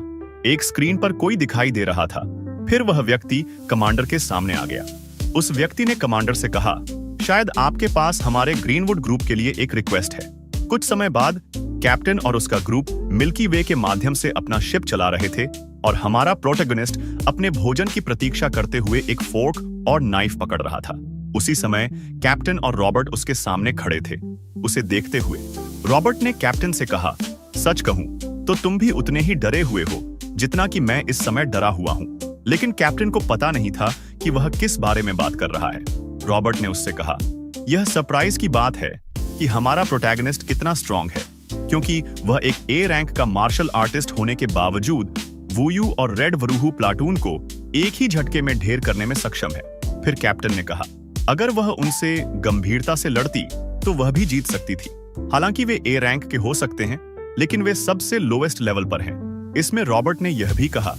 एक स्क्रीन पर कोई दिखाई दे रहा था। फिर वह व्यक्ति कमांडर के सामने आ गया। उस व्यक्ति ने कमांडर से कहा, शायद आपके पास हमारे ग्रीनवुड ग्रुप के लिए एक रिक्वेस्ट है। कुछ समय बाद कैप्टन और उसका ग्रुप मिल्की वे के माध्यम से अपना शिप चला रहे थे और हमारा प्रोटैगनिस्ट अपने भोजन की प्रतीक्षा करते हुए एक फोर्क और नाइफ पकड़ रहा था। उसी समय कैप्टन और रॉबर्ट उसके सामने खड़े थे, उसे देखते हुए। रॉबर्ट ने कैप्टन से कहा, सच कहूं तो तुम भी उतने ही डरे हुए हो जितना कि मैं इस समय डरा हुआ हूं। लेकिन कैप्टन को पता नहीं था कि वह किस बारे में बात कर रहा है। रॉबर्ट ने उससे कहा, यह सरप्राइज की बात है कि हमारा प्रोटैगनिस्ट कितना स्ट्रांग है, क्योंकि वह एक ए रैंक का मार्शल आर्टिस्ट होने के बावजूद वुयू और रेड वरूहू प्लाटून को एक ही झटके में ढेर करने में सक्षम है। फिर कैप्टन ने कहा, अगर वह उनसे गंभीरता से लड़ती तो वह भी जीत सकती थी। हालांकि वे ए रैंक के हो सकते हैं, लेकिन वे सबसे लोवेस्ट लेवल पर हैं। इसमें रॉबर्ट ने यह भी कहा,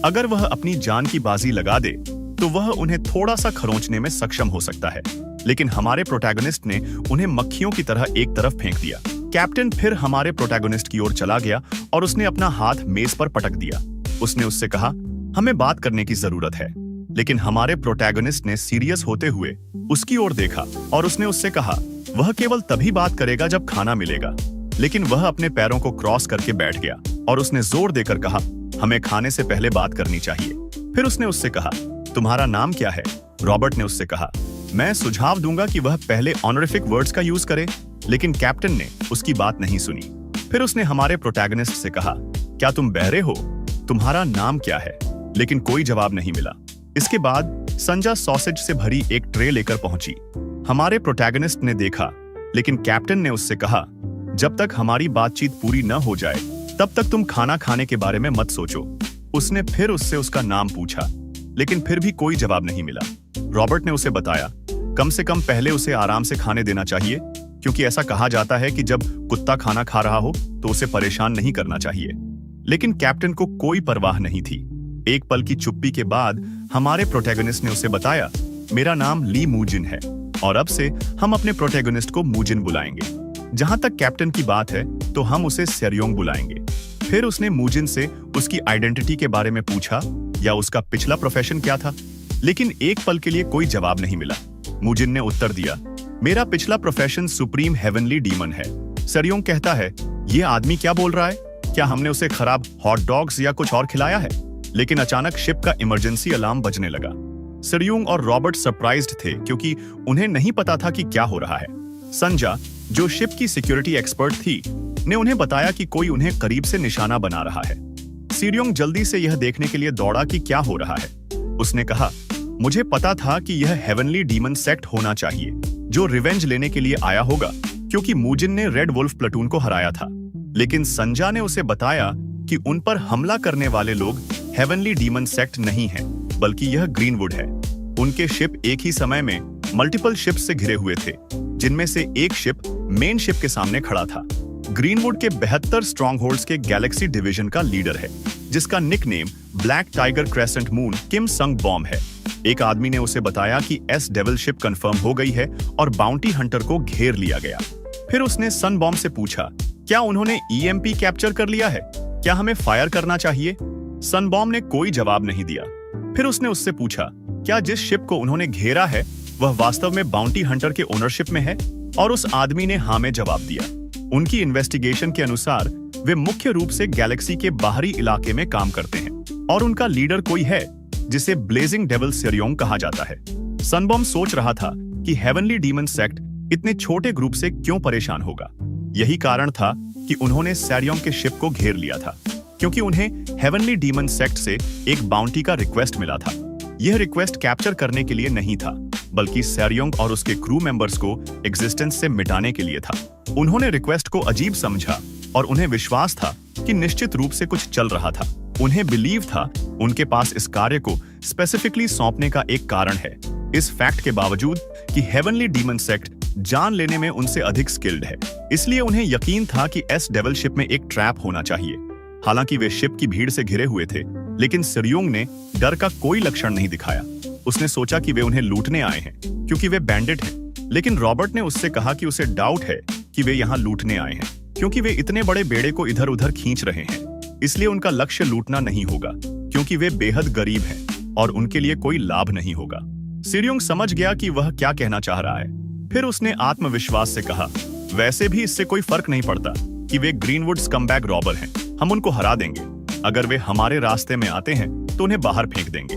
अगर वह अपनी जान की बाजी लगा दे तो वह उन्हें थोड़ा सा खरोंचने में सक्षम हो सकता है, लेकिन हमारे प्रोटैगनिस्ट ने उन्हें मक्खियों की तरह एक तरफ फेंक दिया। कैप्टन फिर हमारे प्रोटैगनिस्ट की ओर चला गया और उसने अपना हाथ मेज पर पटक दिया। उसने उससे कहा, हमें बात करने की जरूरत है। लेकिन हमारे प्रोटैगनिस्ट ने सीरियस होते हुए उसकी ओर देखा और उसने उससे कहा, वह केवल तभी बात करेगा जब खाना मिलेगा। लेकिन वह अपने पैरों को क्रॉस करके बैठ गया और उसने जोर देकर कहा, हमें खाने से पहले बात करनी चाहिए। फिर उसने उससे कहा, तुम्हारा नाम क्या है? रॉबर्ट ने उससे कहा, मैं सुझाव दूंगा कि वह पहले ऑनरिफिक वर्ड्स का यूज करे, लेकिन कैप्टन ने उसकी बात नहीं सुनी। फिर उसने हमारे प्रोटैगनिस्ट से कहा, क्या तुम बहरे हो? तुम्हारा नाम क्या है? लेकिन कोई जवाब नहीं मिला। इसके बाद संजा सॉसेज से भरी एक ट्रे लेकर पहुंची। हमारे प्रोटैगनिस्ट ने देखा, लेकिन कैप्टन ने उससे कहा, जब तक हमारी बातचीत पूरी न हो जाए तब तक तुम खाना खाने के बारे में मत सोचो। उसने फिर उससे उसका नाम पूछा, लेकिन फिर भी कोई जवाब नहीं मिला। रॉबर्ट ने उसे बताया, कम से कम पहले उसे आराम से खाने देना चाहिए, क्योंकि ऐसा कहा जाता है कि जब कुत्ता खाना खा रहा हो तो उसे परेशान नहीं करना चाहिए। लेकिन कैप्टन को कोई परवाह नहीं थी। एक पल की चुप्पी के बाद हमारे प्रोटैगनिस्ट ने उसे बताया, मेरा नाम ली मूजिन है और अब से हम अपने प्रोटैगनिस्ट को मूजिन बुलाएंगे। जहां तक कैप्टन की बात है तो हम उसे सेरियोंग बुलाएंगे। फिर उसने मूजिन से उसकी आइडेंटिटी के बारे में पूछा या उसका पिछला प्रोफेशन क्या था, लेकिन एक पल के लिए कोई जवाब नहीं मिला। मूजिन ने उत्तर दिया, मेरा पिछला प्रोफेशन सुप्रीम हेवनली डीमन है। सेरियोंग कहता है, ये आदमी क्या बोल रहा है? क्या हमने उसे खराब हॉट डॉग्स या कुछ और खिलाया है? लेकिन अचानक शिप का इमरजेंसी अलार्म बजने लगा। सेरियोंग और रॉबर्ट सरप्राइज्ड थे क्योंकि उन्हें नहीं पता था कि क्या हो रहा है। संजा, जो शिप की सिक्योरिटी एक्सपर्ट थी, ने उन्हें बताया कि कोई उन्हें करीब से निशाना बना रहा है। सीरियोंग जल्दी से यह देखने के लिए दौड़ा कि क्या हो रहा है। उसने कहा, मुझे पता था कि यह हेवनली डीमन सेक्ट होना चाहिए जो रिवेंज लेने के लिए आया होगा, क्योंकि मूजिन ने रेड वुल्फ प्लाटून को हराया था। लेकिन संजा ने उसे बताया कि उन पर हमला करने वाले लोग हेवनली डीमन सेक्ट नहीं हैं, बल्कि यह ग्रीनवुड है। उनके शिप एक ही समय में मल्टीपल शिप से घिरे हुए थे, जिनमें से एक शिप मेन शिप के सामने खड़ा था। ग्रीनवुड के 72 स्ट्रॉन्गहोल्ड्स के गैलेक्सी डिवीजन का लीडर है, जिसका nickname black tiger crescent moon Kim Sang Bom है। एक आदमी ने उसे बताया कि एस डेविल शिप कंफर्म हो गई है और बाउंटी हंटर को घेर लिया गया। फिर उसने सन बॉम से पूछा, क्या उन्होंने ईएमपी कैप्चर कर लिया है? क्या हमें फायर करना चाहिए? सन बॉम ने कोई जवाब नहीं दिया। फिर उसने उससे पूछा, क्या जिस शिप को उन्होंने घेरा है वह वास्तव में बाउंटी हंटर के ओनरशिप में है? और उस आदमी ने हाँ में जवाब दिया। उनकी इन्वेस्टिगेशन के अनुसार वे मुख्य रूप से गैलेक्सी के बाहरी इलाके में काम करते हैं और उनका लीडर कोई है जिसे ब्लेजिंग डेविल सीरियोंग कहा जाता है। सनबॉम सोच रहा था कि हेवनली डीमन सेक्ट इतने छोटे ग्रुप से क्यों परेशान होगा। यही कारण था कि उन्होंने सीरियोंग के शिप को घेर लिया था, क्योंकि उन्हें हेवनली डीमन सेक्ट से एक बाउंटी का रिक्वेस्ट मिला था। यह रिक्वेस्ट कैप्चर करने के लिए नहीं था, बल्कि सीरियोंग और उसके क्रू मेंबर्स को एग्जिस्टेंस से मिटाने के लिए था। उन्होंने रिक्वेस्ट को अजीब समझा और उन्हें विश्वास था कि निश्चित रूप से कुछ चल रहा था। उन्हें बिलीव था उनके पास इस कार्य को स्पेसिफिकली सौंपने का एक कारण है, इस फैक्ट के बावजूद कि हेवनली डीमन सेक्ट जान लेने में उनसे अधिक स्किल्ड है। इसलिए उन्हें यकीन था कि एस डेविल शिप में एक ट्रैप होना चाहिए। हालांकि वे शिप की भीड़ से घिरे हुए थे, लेकिन सीरियोंग ने डर का कोई लक्षण नहीं दिखाया। उसने सोचा कि वे उन्हें लूटने आए हैं, क्योंकि वे बैंडिट हैं। लेकिन रॉबर्ट ने उससे कहा कि उसे डाउट है कि वे यहाँ लूटने आए हैं, क्योंकि वे इतने बड़े बेड़े को इधर उधर खींच रहे हैं। इसलिए उनका लक्ष्य लूटना नहीं होगा, क्योंकि वे बेहद गरीब हैं और उनके लिए कोई लाभ नहीं होगा। सीरियोंग समझ गया कि वह क्या कहना चाह रहा है। फिर उसने आत्मविश्वास से कहा, वैसे भी इससे कोई फर्क नहीं पड़ता कि वे ग्रीनवुड स्कमबैग रॉबर हैं। हम उनको हरा देंगे। अगर वे हमारे रास्ते में आते हैं तो उन्हें बाहर फेंक देंगे।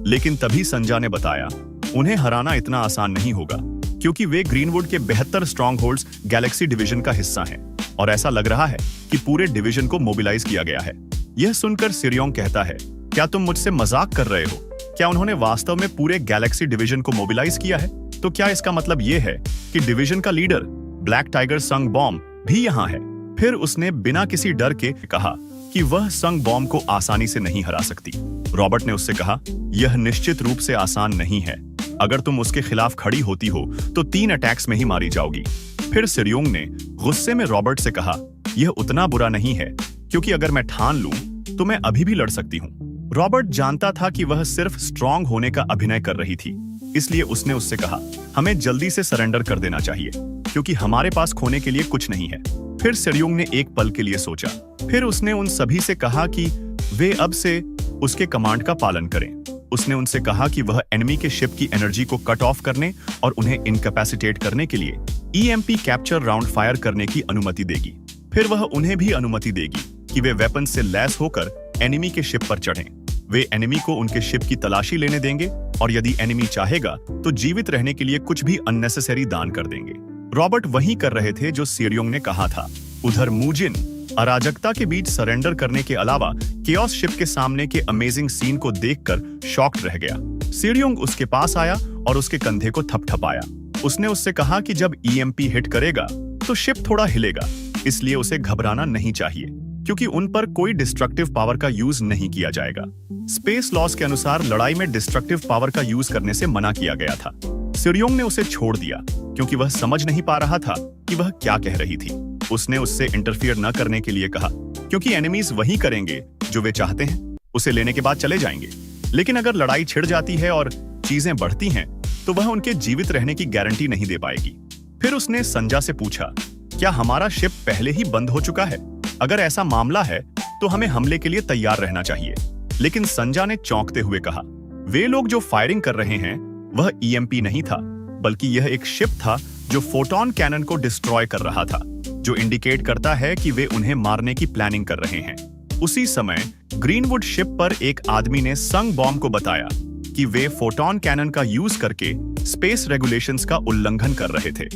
लेकिन तभी संजा ने बताया, उन्हें हराना इतना आसान नहीं होगा, क्योंकि वे ग्रीनवुड के 72 स्ट्रॉन्गहोल्ड्स गैलेक्सी डिवीजन का हिस्सा हैं और ऐसा लग रहा है कि पूरे डिवीजन को मोबिलाइज किया गया है। यह सुनकर सीरियोंग कहता है, क्या तुम मुझसे मजाक कर रहे हो? क्या उन्होंने वास्तव में पूरे गैलेक्सी डिवीजन को मोबिलाइज किया है? तो क्या इसका मतलब यह है कि डिवीजन का लीडर ब्लैक टाइगर संग बॉम भी यहाँ है? फिर उसने बिना किसी डर के कहा कि वह संग बॉम को आसानी से नहीं हरा सकती। रॉबर्ट ने उससे कहा, यह निश्चित रूप से आसान नहीं है। अगर तुम उसके खिलाफ खड़ी होती हो तो 3 अटैक्स में ही मारी जाओगी। फिर सीरियोंग ने गुस्से में रॉबर्ट से कहा, यह उतना बुरा नहीं है, क्योंकि अगर मैं ठान लूं तो मैं अभी भी लड़ सकती हूँ। रॉबर्ट जानता था कि वह सिर्फ स्ट्रॉन्ग होने का अभिनय कर रही थी, इसलिए उसने उससे कहा, हमें जल्दी से सरेंडर कर देना चाहिए, क्योंकि हमारे पास खोने के लिए कुछ नहीं है। फिर सीरियोंग ने एक पल के लिए सोचा। फिर उसने उन सभी से कहा कि वे अब से उसके कमांड का पालन करें। उसने उनसे कहा कि वह एनिमी के शिप की एनर्जी को कट ऑफ करने और उन्हें इनकैपेसिटेट करने के लिए ईएमपी कैप्चर राउंड फायर करने की अनुमति देगी। फिर वह उन्हें भी अनुमति देगी कि वे वेपन से लैस होकर एनिमी के शिप पर चढ़ें। वे एनिमी को उनके शिप की तलाशी लेने देंगे और यदि एनिमी चाहेगा तो जीवित रहने के लिए कुछ भी अननेसेसरी दान कर देंगे। रॉबर्ट वही कर रहे थे जो सीरियोंग ने कहा था। उधर मूजिन अराजकता के बीच सरेंडर करने के अलावा केओस शिप के सामने के अमेजिंग सीन को देखकर शॉक्ड रह गया। सीरियोंग उसके पास आया और उसके कंधे को थपथपाया। उसने उससे कहा कि जब ईएमपी हिट करेगा तो शिप थोड़ा हिलेगा, इसलिए उसे घबराना नहीं चाहिए, क्योंकि उन पर कोई डिस्ट्रक्टिव पावर का यूज नहीं किया जाएगा। स्पेस लॉस के अनुसार लड़ाई में डिस्ट्रक्टिव पावर का यूज करने से मना किया गया था। सीरियोंग ने उसे छोड़ दिया, क्योंकि वह समझ नहीं पा रहा था कि वह क्या कह रही थी। उसने उससे इंटरफियर न करने के लिए कहा, क्योंकि एनिमीज वही करेंगे जो वे चाहते हैं, उसे लेने के बाद चले जाएंगे। लेकिन अगर लड़ाई छिड़ जाती है और चीजें बढ़ती हैं, तो वह उनके जीवित रहने की गारंटी नहीं दे पाएगी। फिर उसने संजा से पूछा, क्या हमारा शिप पहले ही बंद हो चुका है? अगर ऐसा मामला है तो हमें हमले के लिए तैयार रहना चाहिए। लेकिन संजा ने चौंकते हुए कहा, वे लोग जो फायरिंग कर रहे हैं वह ईएमपी नहीं था, बल्कि यह एक शिप था जो फोटोन कैनन को डिस्ट्रॉय कर रहा था, जो इंडिकेट करता है कि वे उन्हें मारने की प्लानिंग कर रहे हैं। उसी समय ग्रीनवुड शिप पर एक आदमी ने संग बॉम्ब को बताया कि वे फोटोन कैनन का यूज करके स्पेस रेगुलेशंस का उल्लंघन कर रहे थे।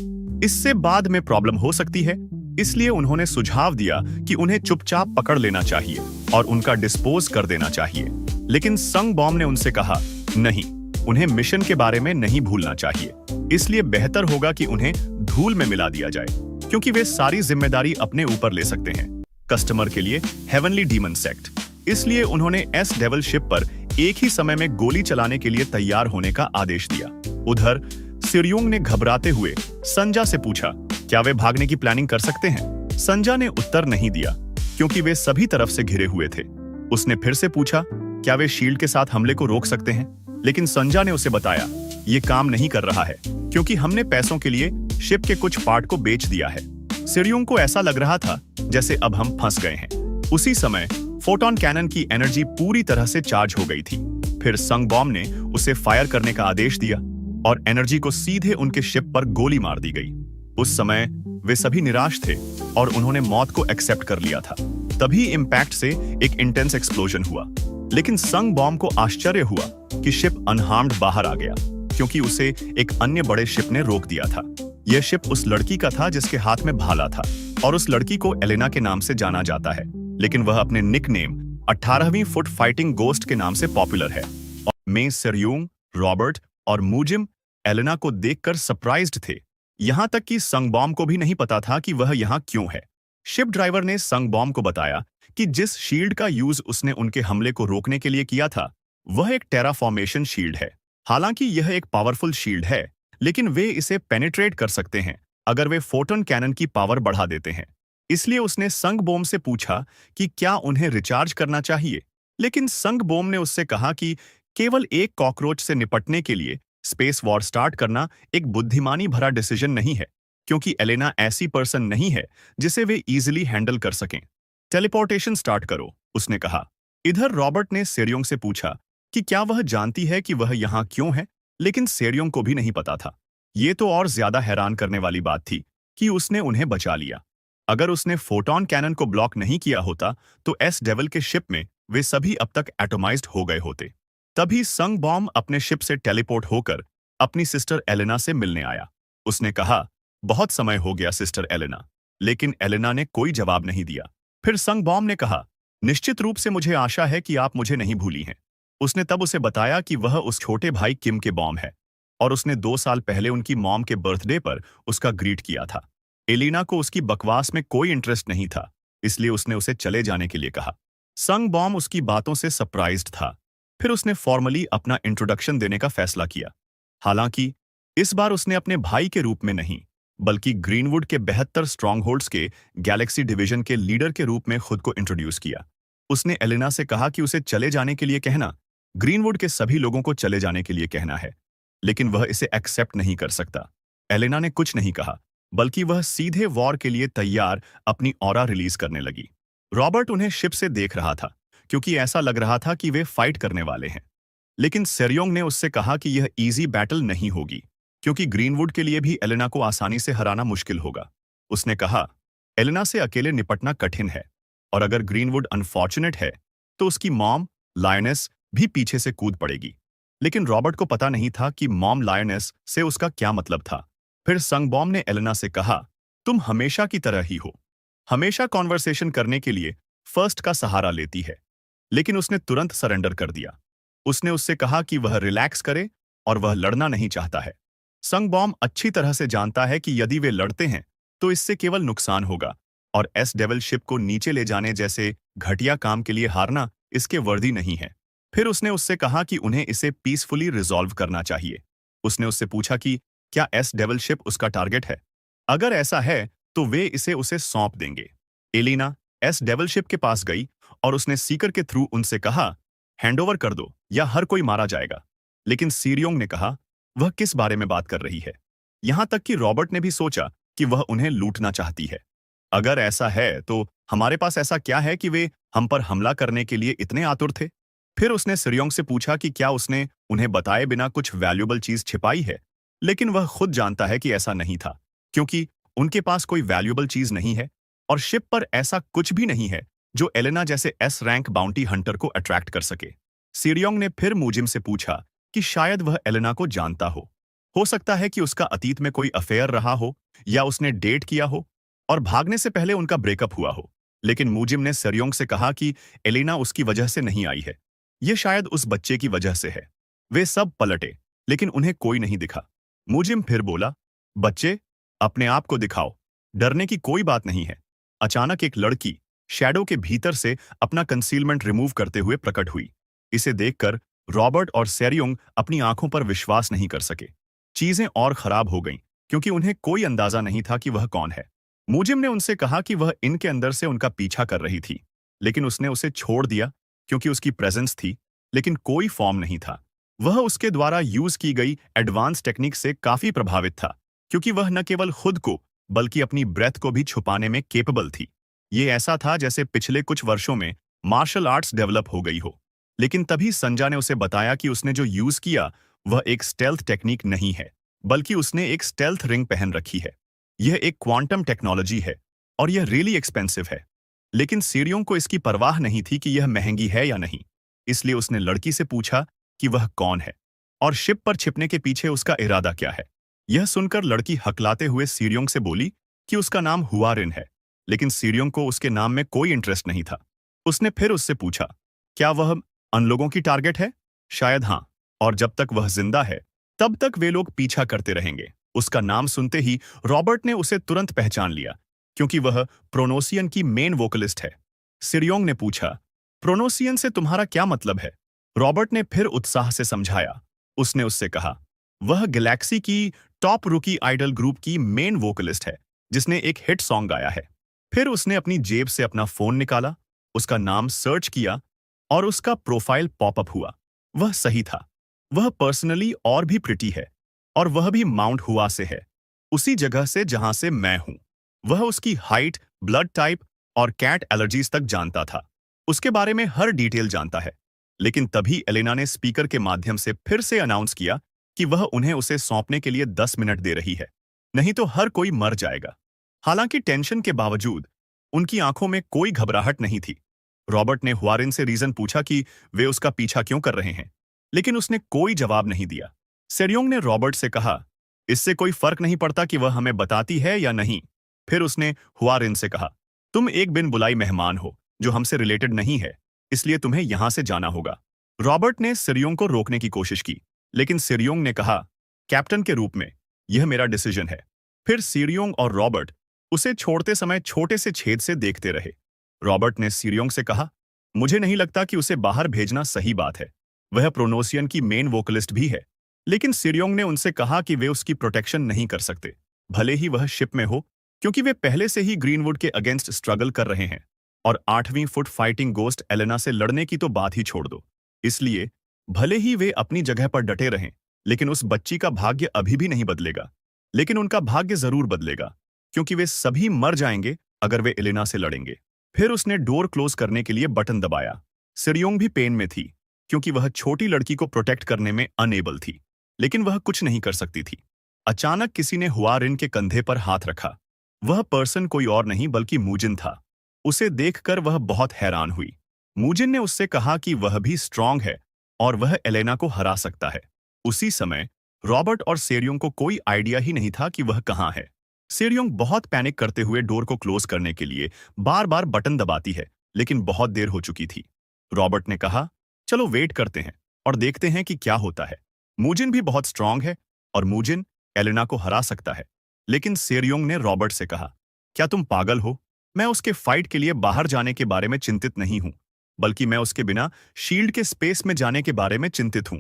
इससे बाद में प्रॉब्लम हो सकती है। इसलिए उन्होंने सुझाव दिया कि उन्हें चुपचाप पकड़ लेना चाहिए और उनका डिस्पोज कर देना चाहिए। लेकिन संग बॉम ने उनसे कहा, नहीं, उन्हें मिशन के बारे में नहीं भूलना चाहिए, इसलिए बेहतर होगा कि उन्हें धूल में मिला दिया जाए, क्योंकि वे सारी जिम्मेदारी अपने ऊपर ले सकते हैं। कस्टमर के लिए हेवनली डीमन सेक्ट। इसलिए उन्होंने एस डेविल शिप पर एक ही समय में गोली चलाने के लिए तैयार होने का आदेश दिया। उधर सिरयुंग ने घबराते हुए संजा से पूछा, क्या वे भागने की प्लानिंग कर सकते हैं? संजा ने उत्तर नहीं दिया, क्योंकि वे सभी तरफ से घिरे हुए थे। उसने फिर से पूछा, क्या वे शील्ड के साथ हमले को रोक सकते हैं? लेकिन संजा ने उसे बताया, ये काम नहीं कर रहा है, क्योंकि हमने पैसों के लिए शिप के कुछ पार्ट को बेच दिया है। सिरयुंग को ऐसा लग रहा था जैसे अब हम फंस गए हैं। उसी समय फोटोन कैनन की एनर्जी पूरी तरह से चार्ज हो गई थी। फिर संग बॉम ने उसे फायर करने का आदेश दिया और एनर्जी को सीधे उनके शिप पर गोली मार दी गई। उस समय वे सभी निराश थे और उन्होंने मौत को एक्सेप्ट कर लिया था। तभी इम्पैक्ट से एक इंटेंस एक्सप्लोजन हुआ, लेकिन संग बॉम को आश्चर्य हुआ कि शिप अनहार्म्ड बाहर आ गया, क्योंकि उसे एक अन्य बड़े शिप ने रोक दिया था। यह शिप उस लड़की का था जिसके हाथ में भाला था, और उस लड़की को एलेना के नाम से जाना जाता है, लेकिन वह अपने निकनेम 18वीं फुट फाइटिंग गोस्ट के नाम से पॉपुलर है। और में सिरयुंग, रॉबर्ट और मूजिम एलेना को देखकर सरप्राइज्ड थे, यहां तक कि संग बॉम को भी नहीं पता था कि वह यहां क्यों है। शिप ड्राइवर ने संग बॉम को बताया कि जिस शील्ड का यूज उसने उनके हमले को रोकने के लिए किया था, वह एक टेराफॉर्मेशन शील्ड है। हालांकि यह एक पावरफुल शील्ड है, लेकिन वे इसे पेनिट्रेट कर सकते हैं अगर वे फोटोन कैनन की पावर बढ़ा देते हैं। इसलिए उसने संग बोम से पूछा कि क्या उन्हें रिचार्ज करना चाहिए, लेकिन संग बोम ने उससे कहा कि केवल एक कॉकरोच से निपटने के लिए स्पेस वॉर स्टार्ट करना एक बुद्धिमानी भरा डिसीजन नहीं है, क्योंकि एलेना ऐसी पर्सन नहीं है जिसे वे इजीली हैंडल कर सकें। टेलीपोर्टेशन स्टार्ट करो, उसने कहा। इधर रॉबर्ट ने सेरियोंग से पूछा कि क्या वह जानती है कि वह यहां क्यों है, लेकिन सेरियोंग को भी नहीं पता था। ये तो और ज्यादा हैरान करने वाली बात थी कि उसने उन्हें बचा लिया। अगर उसने फोटोन कैनन को ब्लॉक नहीं किया होता तो एस डेविल के शिप में वे सभी अब तक एटोमाइज्ड हो गए होते। तभी संग बॉम अपने शिप से टेलीपोर्ट होकर अपनी सिस्टर एलेना से मिलने आया। उसने कहा, बहुत समय हो गया सिस्टर एलेना, लेकिन एलेना ने कोई जवाब नहीं दिया। फिर संग बॉम ने कहा, निश्चित रूप से मुझे आशा है कि आप मुझे नहीं भूली हैं। उसने तब उसे बताया कि वह उस छोटे भाई किम के बॉम है, और उसने 2 साल पहले उनकी मॉम के बर्थडे पर उसका ग्रीट किया था। एलिना को उसकी बकवास में कोई इंटरेस्ट नहीं था, इसलिए उसने उसे चले जाने के लिए कहा। संग बॉम उसकी बातों से सरप्राइज्ड था। फिर उसने फॉर्मली अपना इंट्रोडक्शन देने का फैसला किया। हालांकि इस बार उसने अपने भाई के रूप में नहीं, बल्कि ग्रीनवुड के 72 स्ट्रॉन्गहोल्ड्स के गैलेक्सी डिवीजन के लीडर के रूप में खुद को इंट्रोड्यूस किया। उसने एलेना से कहा कि उसे चले जाने के लिए कहना ग्रीनवुड के सभी लोगों को चले जाने के लिए कहना है, लेकिन वह इसे एक्सेप्ट नहीं कर सकता। एलेना ने कुछ नहीं कहा, बल्कि वह सीधे वॉर के लिए तैयार अपनी ऑरा रिलीज करने लगी। रॉबर्ट उन्हें शिप से देख रहा था, क्योंकि ऐसा लग रहा था कि वे फाइट करने वाले हैं। लेकिन सेरियोंग ने उससे कहा कि यह इजी बैटल नहीं होगी, क्योंकि ग्रीनवुड के लिए भी एलेना को आसानी से हराना मुश्किल होगा। उसने कहा, एलेना से अकेले निपटना कठिन है, और अगर ग्रीनवुड अनफॉर्चुनेट है तो उसकी मॉम लायनेस भी पीछे से कूद पड़ेगी। लेकिन रॉबर्ट को पता नहीं था कि मॉम लायनेस से उसका क्या मतलब था। फिर संग बॉम ने एलेना से कहा, तुम हमेशा की तरह ही हो, हमेशा कॉन्वर्सेशन करने के लिए फर्स्ट का सहारा लेती है। लेकिन उसने तुरंत सरेंडर कर दिया। उसने उससे कहा कि वह रिलैक्स करे और वह लड़ना नहीं चाहता है। संग बॉम अच्छी तरह से जानता है कि यदि वे लड़ते हैं तो इससे केवल नुकसान होगा, और एस डेविल शिप को नीचे ले जाने जैसे घटिया काम के लिए हारना इसके वर्दी नहीं है। फिर उसने उससे कहा कि उन्हें इसे पीसफुली रिजॉल्व करना चाहिए। उसने उससे पूछा कि क्या एस डेविल शिप उसका टारगेट है। अगर ऐसा है तो वे इसे उसे सौंप देंगे। एलिना एस डेविल शिप के पास गई और उसने सीकर के थ्रू उनसे कहा, हैंडओवर कर दो या हर कोई मारा जाएगा। लेकिन सीरियोंग ने कहा, वह किस बारे में बात कर रही है। यहां तक कि रॉबर्ट ने भी सोचा कि वह उन्हें लूटना चाहती है। अगर ऐसा है तो हमारे पास ऐसा क्या है कि वे हम पर हमला करने के लिए इतने आतुर थे। फिर उसने सिरियोंग से पूछा कि क्या उसने उन्हें बताए बिना कुछ वैल्यूएबल चीज छिपाई है, लेकिन वह खुद जानता है कि ऐसा नहीं था, क्योंकि उनके पास कोई वैल्यूएबल चीज नहीं है और शिप पर ऐसा कुछ भी नहीं है जो एलेना जैसे एस रैंक बाउंटी हंटर को अट्रैक्ट कर सके। सिरियोंग ने फिर मूजिम से पूछा कि शायद वह एलेना को जानता हो सकता है कि उसका अतीत में कोई अफेयर रहा हो या उसने डेट किया हो। और भागने से पहले उनका ब्रेकअप हुआ हो। लेकिन मूजिम ने सेरियोंग से कहा कि एलेना उसकी वजह से नहीं आई है, ये शायद उस बच्चे की वजह से है। वे सब पलटे, लेकिन उन्हें कोई नहीं दिखा। मूजिम फिर बोला, बच्चे, अपने आप को दिखाओ, डरने की कोई बात नहीं है। अचानक एक लड़की शैडो के भीतर से अपना कंसीलमेंट रिमूव करते हुए प्रकट हुई। इसे देखकर रॉबर्ट और सेरियोंग अपनी आंखों पर विश्वास नहीं कर सके। चीजें और खराब हो गईं, क्योंकि उन्हें कोई अंदाजा नहीं था कि वह कौन है। मूजिम ने उनसे कहा कि वह इनके अंदर से उनका पीछा कर रही थी, लेकिन उसने उसे छोड़ दिया क्योंकि उसकी प्रेजेंस थी, लेकिन कोई फॉर्म नहीं था। वह उसके द्वारा यूज की गई एडवांस टेक्निक से काफी प्रभावित था, क्योंकि वह न केवल खुद को बल्कि अपनी ब्रेथ को भी छुपाने में केपेबल थी। ये ऐसा था जैसे पिछले कुछ वर्षों में मार्शल आर्ट्स डेवलप हो गई हो। लेकिन तभी संजा ने उसे बताया कि उसने जो यूज किया वह एक स्टेल्थ टेक्निक नहीं है, बल्कि उसने एक स्टेल्थ रिंग पहन रखी है। यह एक क्वांटम टेक्नोलॉजी है और यह रियली एक्सपेंसिव है। लेकिन सीरियों को इसकी परवाह नहीं थी कि यह महंगी है या नहीं। इसलिए उसने लड़की से पूछा कि वह कौन है और शिप पर छिपने के पीछे उसका इरादा क्या है। यह सुनकर लड़की हकलाते हुए सीरियों से बोली कि उसका नाम हुआरिन है, लेकिन सीरियों को उसके नाम में कोई इंटरेस्ट नहीं था। उसने फिर उससे पूछा, क्या वह अन लोगों की टारगेट है? शायद हाँ, और जब तक वह जिंदा है तब तक वे लोग पीछा करते रहेंगे। उसका नाम सुनते ही रॉबर्ट ने उसे तुरंत पहचान लिया, क्योंकि वह प्रोनोसियन की मेन वोकलिस्ट है। सिरियोंग ने पूछा, प्रोनोसियन से तुम्हारा क्या मतलब है? रॉबर्ट ने फिर उत्साह से समझाया। उसने उससे कहा, वह गैलेक्सी की टॉप रुकी आइडल ग्रुप की मेन वोकलिस्ट है, जिसने एक हिट सॉन्ग गाया है। फिर उसने अपनी जेब से अपना फोन निकाला, उसका नाम सर्च किया और उसका प्रोफाइल पॉपअप हुआ। वह सही था। वह पर्सनली और भी प्रिटी है, और वह भी माउंट हुआ से है, उसी जगह से जहां से मैं हूं। वह उसकी हाइट, ब्लड टाइप और कैट एलर्जीज तक जानता था। उसके बारे में हर डिटेल जानता है। लेकिन तभी एलेना ने स्पीकर के माध्यम से फिर से अनाउंस किया कि वह उन्हें उसे सौंपने के लिए 10 मिनट दे रही है, नहीं तो हर कोई मर जाएगा। हालांकि टेंशन के बावजूद उनकी आंखों में कोई घबराहट नहीं थी। रॉबर्ट ने हुआरिन से रीजन पूछा कि वे उसका पीछा क्यों कर रहे हैं, लेकिन उसने कोई जवाब नहीं दिया। सेरियोंग ने रॉबर्ट से कहा, इससे कोई फर्क नहीं पड़ता कि वह हमें बताती है या नहीं। फिर उसने हुआरिन से कहा, तुम एक बिन बुलाई मेहमान हो जो हमसे रिलेटेड नहीं है, इसलिए तुम्हें यहां से जाना होगा। रॉबर्ट ने सिरियोंग को रोकने की कोशिश की, लेकिन सिरियोंग ने कहा, कैप्टन के रूप में यह मेरा डिसीजन है। फिर सिरियोंग और रॉबर्ट उसे छोड़ते समय छोटे से छेद से देखते रहे। रॉबर्ट ने सिरियोंग से कहा, मुझे नहीं लगता कि उसे बाहर भेजना सही बात है। वह प्रोनोसियन की मेन वोकलिस्ट भी है। लेकिन सिरियोंग ने उनसे कहा कि वे उसकी प्रोटेक्शन नहीं कर सकते, भले ही वह शिप में हो, क्योंकि वे पहले से ही ग्रीनवुड के अगेंस्ट स्ट्रगल कर रहे हैं। और 8वीं फुट फाइटिंग गोस्ट एलेना से लड़ने की तो बात ही छोड़ दो। इसलिए भले ही वे अपनी जगह पर डटे रहें, लेकिन उस बच्ची का भाग्य अभी भी नहीं बदलेगा। लेकिन उनका भाग्य जरूर बदलेगा, क्योंकि वे सभी मर जाएंगे अगर वे एलेना से लड़ेंगे। फिर उसने डोर क्लोज करने के लिए बटन दबाया। सिरियोंग भी पेन में थी, क्योंकि वह छोटी लड़की को प्रोटेक्ट करने में अनेबल थी, लेकिन वह कुछ नहीं कर सकती थी। अचानक किसी ने हुआरिन के कंधे पर हाथ रखा। वह पर्सन कोई और नहीं बल्कि मूजिन था। उसे देखकर वह बहुत हैरान हुई। मूजिन ने उससे कहा कि वह भी स्ट्रांग है और वह एलेना को हरा सकता है। उसी समय रॉबर्ट और सेरियोंग को कोई आइडिया ही नहीं था कि वह कहाँ है। सेरियोंग बहुत पैनिक करते हुए डोर को क्लोज करने के लिए बार बार बटन दबाती है, लेकिन बहुत देर हो चुकी थी। रॉबर्ट ने कहा, चलो वेट करते हैं और देखते हैं कि क्या होता है। मूजिन भी बहुत स्ट्रांग है और मूजिन एलेना को हरा सकता है। लेकिन सेरियोंग ने रॉबर्ट से कहा, क्या तुम पागल हो? मैं उसके फाइट के लिए बाहर जाने के बारे में चिंतित नहीं हूं, बल्कि मैं उसके बिना शील्ड के स्पेस में जाने के बारे में चिंतित हूं।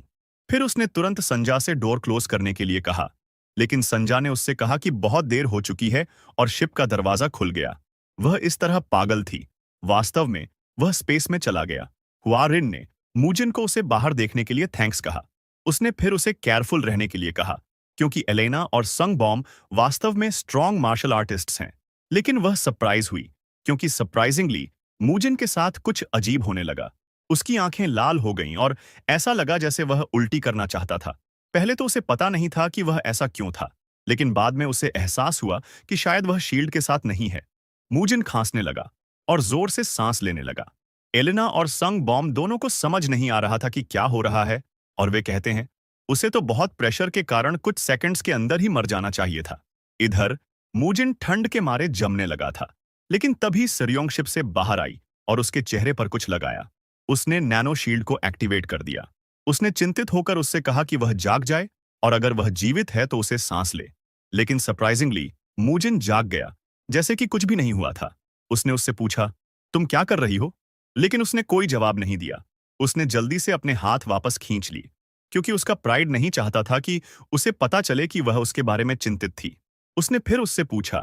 फिर उसने तुरंत संजा से डोर क्लोज करने के लिए कहा, लेकिन संजा ने उससे कहा कि बहुत देर हो चुकी है और शिप का दरवाजा खुल गया। वह इस तरह पागल थी। वास्तव में वह स्पेस में चला गया। हुआरिन ने मूजिन को उसे बाहर देखने के लिए थैंक्स कहा। उसने फिर उसे केयरफुल रहने के लिए कहा, क्योंकि एलेना और संग बॉम वास्तव में स्ट्रॉन्ग मार्शल आर्टिस्ट्स हैं। लेकिन वह सरप्राइज हुई, क्योंकि सरप्राइजिंगली मूजिन के साथ कुछ अजीब होने लगा। उसकी आंखें लाल हो गईं और ऐसा लगा जैसे वह उल्टी करना चाहता था। पहले तो उसे पता नहीं था कि वह ऐसा क्यों था, लेकिन बाद में उसे एहसास हुआ कि शायद वह शील्ड के साथ नहीं है। मूजिन खांसने लगा और जोर से सांस लेने लगा। एलेना और संग बॉम दोनों को समझ नहीं आ रहा था कि क्या हो रहा है, और वे कहते हैं, उसे तो बहुत प्रेशर के कारण कुछ सेकंड्स के अंदर ही मर जाना चाहिए था। इधर मूजिन ठंड के मारे जमने लगा था, लेकिन तभी सरियोंग शिप से बाहर आई और उसके चेहरे पर कुछ लगाया। उसने नैनो शील्ड को एक्टिवेट कर दिया। उसने चिंतित होकर उससे कहा कि वह जाग जाए और अगर वह जीवित है तो उसे सांस ले। लेकिन सरप्राइजिंगली मूजिन जाग गया, जैसे कि कुछ भी नहीं हुआ था। उसने उससे पूछा, तुम क्या कर रही हो? लेकिन उसने कोई जवाब नहीं दिया। उसने जल्दी से अपने हाथ वापस खींच ली, क्योंकि उसका प्राइड नहीं चाहता था कि उसे पता चले कि वह उसके बारे में चिंतित थी। उसने फिर उससे पूछा,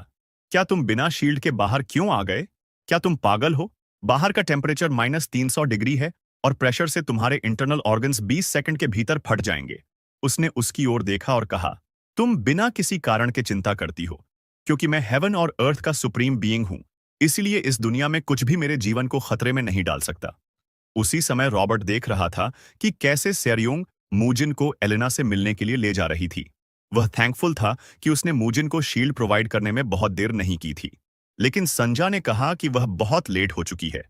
क्या तुम बिना शील्ड के बाहर क्यों आ गए? क्या तुम पागल हो? बाहर का टेम्परेचर -300 डिग्री है और प्रेशर से तुम्हारे इंटरनल ऑर्गन्स 20 सेकंड के भीतर फट जाएंगे। उसने उसकी ओर देखा और कहा, तुम बिना किसी कारण के चिंता करती हो, क्योंकि मैं हेवन और अर्थ का सुप्रीम बीइंग हूं, इसलिए इस दुनिया में कुछ भी मेरे जीवन को खतरे में नहीं डाल सकता। उसी समय रॉबर्ट देख रहा था कि कैसे सेरियोंग मूजिन को एलेना से मिलने के लिए ले जा रही थी। वह थैंकफुल था कि उसने मूजिन को शील्ड प्रोवाइड करने में बहुत देर नहीं की थी। लेकिन संजा ने कहा कि वह बहुत लेट हो चुकी है।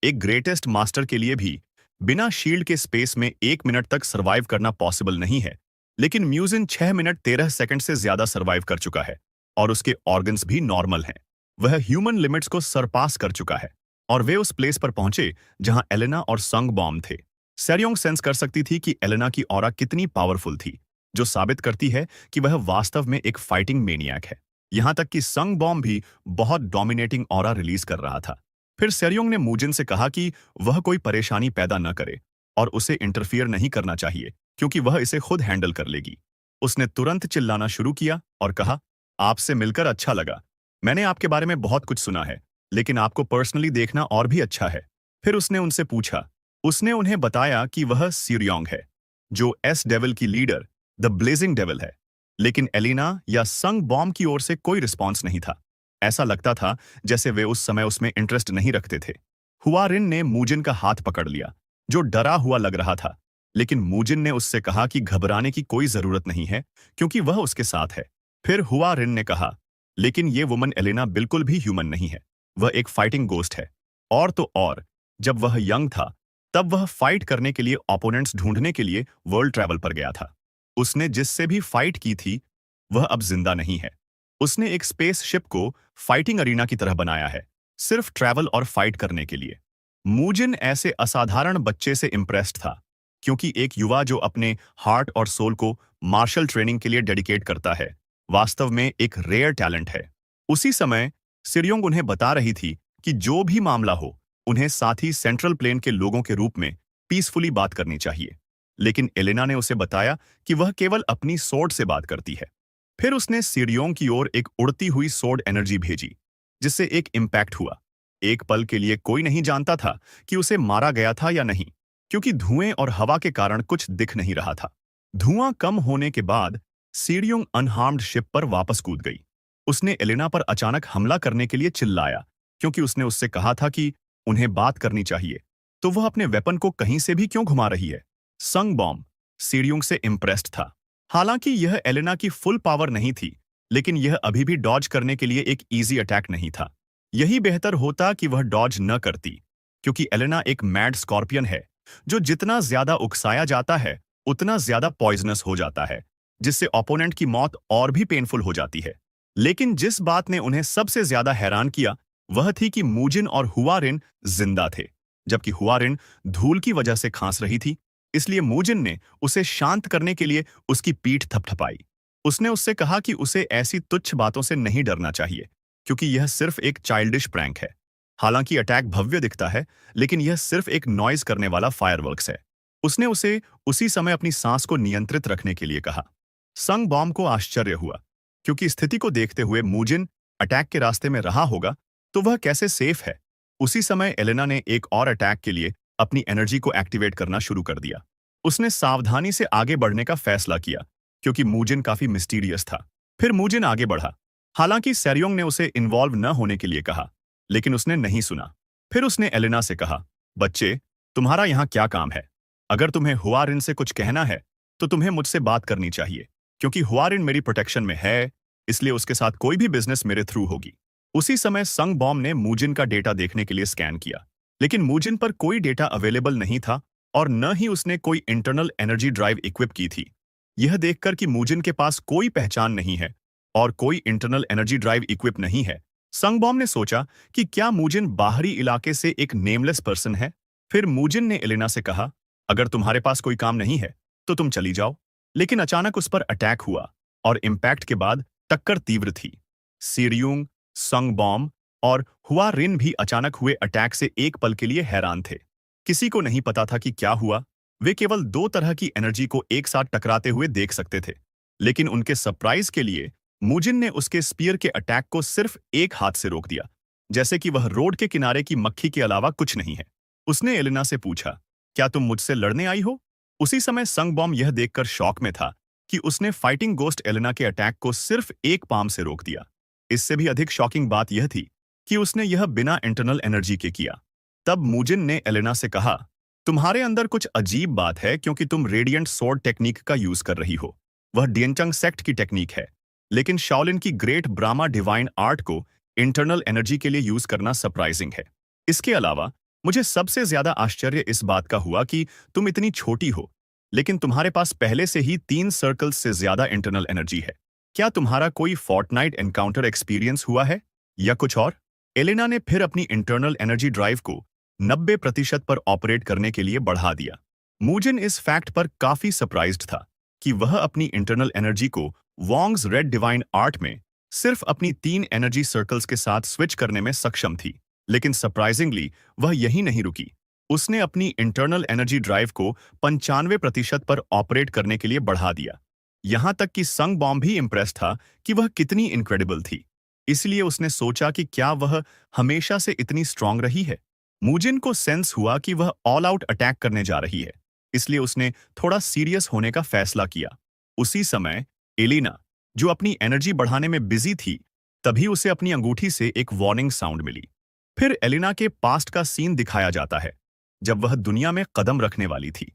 एक ग्रेटेस्ट मास्टर के लिए भी बिना शील्ड के स्पेस में 1 मिनट तक सर्वाइव करना पॉसिबल नहीं है। लेकिन म्यूजिन 6 मिनट 13 सेकंड से ज्यादा सर्वाइव कर चुका है और उसके ऑर्गन्स भी नॉर्मल हैं। वह ह्यूमन लिमिट्स को सरपास कर चुका है और वे उस प्लेस पर पहुंचे जहां एलेना और संग बॉम्ब थे। सेरियोंग सेंस कर सकती थी कि एलेना की ऑरा कितनी पावरफुल थी, जो साबित करती है कि वह वास्तव में एक फाइटिंग मेनियक है। यहां तक कि संग बॉम्ब भी बहुत डोमिनेटिंग ऑरा रिलीज कर रहा था। फिर सेरियोंग ने मूजिन से कहा कि वह कोई परेशानी पैदा न करे और उसे इंटरफियर नहीं करना चाहिए, क्योंकि वह इसे खुद हैंडल कर लेगी। उसने तुरंत चिल्लाना शुरू किया और कहा, आपसे मिलकर अच्छा लगा। मैंने आपके बारे में बहुत कुछ सुना है, लेकिन आपको पर्सनली देखना और भी अच्छा है। फिर उसने उनसे पूछा। उसने उन्हें बताया कि वह सिरियोंग है, जो एस डेविल की लीडर द ब्लेजिंग डेविल है। लेकिन एलिना या संग बॉम्ब की ओर से कोई रिस्पॉन्स नहीं था। ऐसा लगता था जैसे वे उस समय उसमें इंटरेस्ट नहीं रखते थे। हुआरिन ने मूजिन का हाथ पकड़ लिया, जो डरा हुआ लग रहा था। लेकिन मूजिन ने उससे कहा कि घबराने की कोई जरूरत नहीं है, क्योंकि वह उसके साथ है। फिर हुआरिन ने कहा, लेकिन ये वुमन एलेना बिल्कुल भी ह्यूमन नहीं है। वह एक फाइटिंग गोस्ट है। और तो और, जब वह यंग था तब वह फाइट करने के लिए ओपोनेंट्स ढूंढने के लिए वर्ल्ड ट्रैवल पर गया था। उसने जिससे भी फाइट की थी वह अब जिंदा नहीं है। उसने एक स्पेस शिप को फाइटिंग अरीना की तरह बनाया है, सिर्फ ट्रैवल और फाइट करने के लिए। मूजिन ऐसे असाधारण बच्चे से इम्प्रेस्ड था, क्योंकि एक युवा जो अपने हार्ट और सोल को मार्शल ट्रेनिंग के लिए डेडिकेट करता है, वास्तव में एक रेयर टैलेंट है। उसी समय सिरियोंग उन्हें बता रही थी कि जो भी मामला हो, उन्हें साथ ही सेंट्रल प्लेन के लोगों के रूप में पीसफुली बात करनी चाहिए। लेकिन एलेना ने उसे बताया कि वह केवल अपनी सोर्ड से बात करती है। फिर उसने सिरियोंग की ओर एक उड़ती हुई सोर्ड एनर्जी भेजी, जिससे एक इम्पैक्ट हुआ। एक पल के लिए कोई नहीं जानता था कि उसे मारा गया था या नहीं, क्योंकि धुएं और हवा के कारण कुछ दिख नहीं रहा था। धुआं कम होने के बाद सिरियोंग अनहार्म्ड शिप पर वापस कूद गई। उसने एलेना पर अचानक हमला करने के लिए चिल्लाया, क्योंकि उसने उससे कहा था कि उन्हें बात करनी चाहिए, तो वह अपने वेपन को कहीं से भी क्यों घुमा रही है। संग बॉम्ब सिरियोंग से इम्प्रेस्ड था। हालांकि यह एलेना की फुल पावर नहीं थी, लेकिन यह अभी भी डॉज करने के लिए एक इजी अटैक नहीं था। यही बेहतर होता कि वह डॉज न करती, क्योंकि एलेना एक मैड स्कॉर्पियन है, जो जितना ज्यादा उकसाया जाता है उतना ज्यादा पॉइजनस हो जाता है, जिससे ओपोनेंट की मौत और भी पेनफुल हो जाती है। लेकिन जिस बात ने उन्हें सबसे ज्यादा हैरान किया वह थी कि मूजिन और हुआरिन जिंदा थे, जबकि हुआरिन धूल की वजह से खांस रही थी। इसलिए मूजिन ने उसे शांत करने के लिए उसकी पीठ थपथपाई। उसने उससे कहा कि उसे ऐसी तुच्छ बातों से नहीं डरना चाहिए, क्योंकि यह सिर्फ एक चाइल्डिश प्रैंक है। हालांकि अटैक भव्य दिखता है, लेकिन यह सिर्फ एक नॉइज करने वाला फायरवर्क्स है। उसने उसे उसी समय अपनी सांस को नियंत्रित रखने के लिए कहा। संग बॉम्ब को आश्चर्य हुआ, क्योंकि स्थिति को देखते हुए मूजिन अटैक के रास्ते में रहा होगा तो वह कैसे सेफ है। उसी समय एलेना ने एक और अटैक के लिए अपनी एनर्जी को एक्टिवेट करना शुरू कर दिया। उसने सावधानी से आगे बढ़ने का फैसला किया, क्योंकि मूजिन काफी मिस्टीरियस था। फिर मूजिन आगे बढ़ा। हालांकि सेरियोंग ने उसे इन्वॉल्व न होने के लिए कहा, लेकिन उसने नहीं सुना। फिर उसने एलेना से कहा, बच्चे, तुम्हारा यहाँ क्या काम है? अगर तुम्हें हुआरिन से कुछ कहना है तो तुम्हें मुझसे बात करनी चाहिए, क्योंकि हुआरिन मेरी प्रोटेक्शन में है, इसलिए उसके साथ कोई भी बिजनेस मेरे थ्रू होगी। उसी समय संग बॉम्ब ने मूजिन का डेटा देखने के लिए स्कैन किया, लेकिन मूजिन पर कोई डेटा अवेलेबल नहीं था और न ही उसने कोई इंटरनल एनर्जी ड्राइव इक्विप की थी। यह देखकर कि मूजिन के पास कोई पहचान नहीं है, और कोई इंटरनल एनर्जी ड्राइव इक्विप नहीं है। संगबॉम ने सोचा कि क्या मूजिन बाहरी इलाके से एक नेमलेस पर्सन है। फिर मूजिन ने एलेना से कहा, अगर तुम्हारे पास कोई काम नहीं है तो तुम चली जाओ। लेकिन अचानक उस पर अटैक हुआ और इम्पैक्ट के बाद टक्कर तीव्र थी। सीरियुंग, संगबॉम और हुआ रिन भी अचानक हुए अटैक से एक पल के लिए हैरान थे। किसी को नहीं पता था कि क्या हुआ। वे केवल दो तरह की एनर्जी को एक साथ टकराते हुए देख सकते थे। लेकिन उनके सरप्राइज के लिए मूजिन ने उसके स्पीयर के अटैक को सिर्फ एक हाथ से रोक दिया, जैसे कि वह रोड के किनारे की मक्खी के अलावा कुछ नहीं है। उसने एलेना से पूछा, क्या तुम मुझसे लड़ने आई हो? उसी समय संगबॉम यह देखकर शॉक में था कि उसने फाइटिंग गोस्ट एलेना के अटैक को सिर्फ एक पाम से रोक दिया। इससे भी अधिक शॉकिंग बात यह थी कि उसने यह बिना इंटरनल एनर्जी के किया। तब मूजिन ने एलेना से कहा, तुम्हारे अंदर कुछ अजीब बात है क्योंकि तुम रेडिएंट स्वॉर्ड टेक्निक का यूज कर रही हो। वह डियनचंग सेक्ट की टेक्निक है, लेकिन शाओलिन की ग्रेट ब्राह्मा डिवाइन आर्ट को इंटरनल एनर्जी के लिए यूज करना सरप्राइजिंग है। इसके अलावा मुझे सबसे ज्यादा आश्चर्य इस बात का हुआ कि तुम इतनी छोटी हो, लेकिन तुम्हारे पास पहले से ही 3 सर्कल्स से ज्यादा इंटरनल एनर्जी है। क्या तुम्हारा कोई फोर्टनाइट एनकाउंटर एक्सपीरियंस हुआ है या कुछ और? एलेना ने फिर अपनी इंटरनल एनर्जी ड्राइव को 90% पर ऑपरेट करने के लिए बढ़ा दिया। मूजिन इस फैक्ट पर काफी सरप्राइज्ड था कि वह अपनी इंटरनल एनर्जी को वोंग्स रेड डिवाइन आर्ट में सिर्फ अपनी 3 एनर्जी सर्कल्स के साथ स्विच करने में सक्षम थी। लेकिन सरप्राइजिंगली वह यही नहीं रुकी। उसने अपनी इंटरनल एनर्जी ड्राइव को 95% पर ऑपरेट करने के लिए बढ़ा दिया। यहां तक कि संगबॉम भी इम्प्रेस था कि वह कितनी इनक्रेडिबल थी। इसलिए उसने सोचा कि क्या वह हमेशा से इतनी स्ट्रांग रही है। मूजिन को सेंस हुआ कि वह ऑल आउट अटैक करने जा रही है, इसलिए उसने थोड़ा सीरियस होने का फैसला किया। उसी समय एलिना, जो अपनी एनर्जी बढ़ाने में बिजी थी, तभी उसे अपनी अंगूठी से एक वार्निंग साउंड मिली। फिर एलिना के पास्ट का सीन दिखाया जाता है, जब वह दुनिया में कदम रखने वाली थी।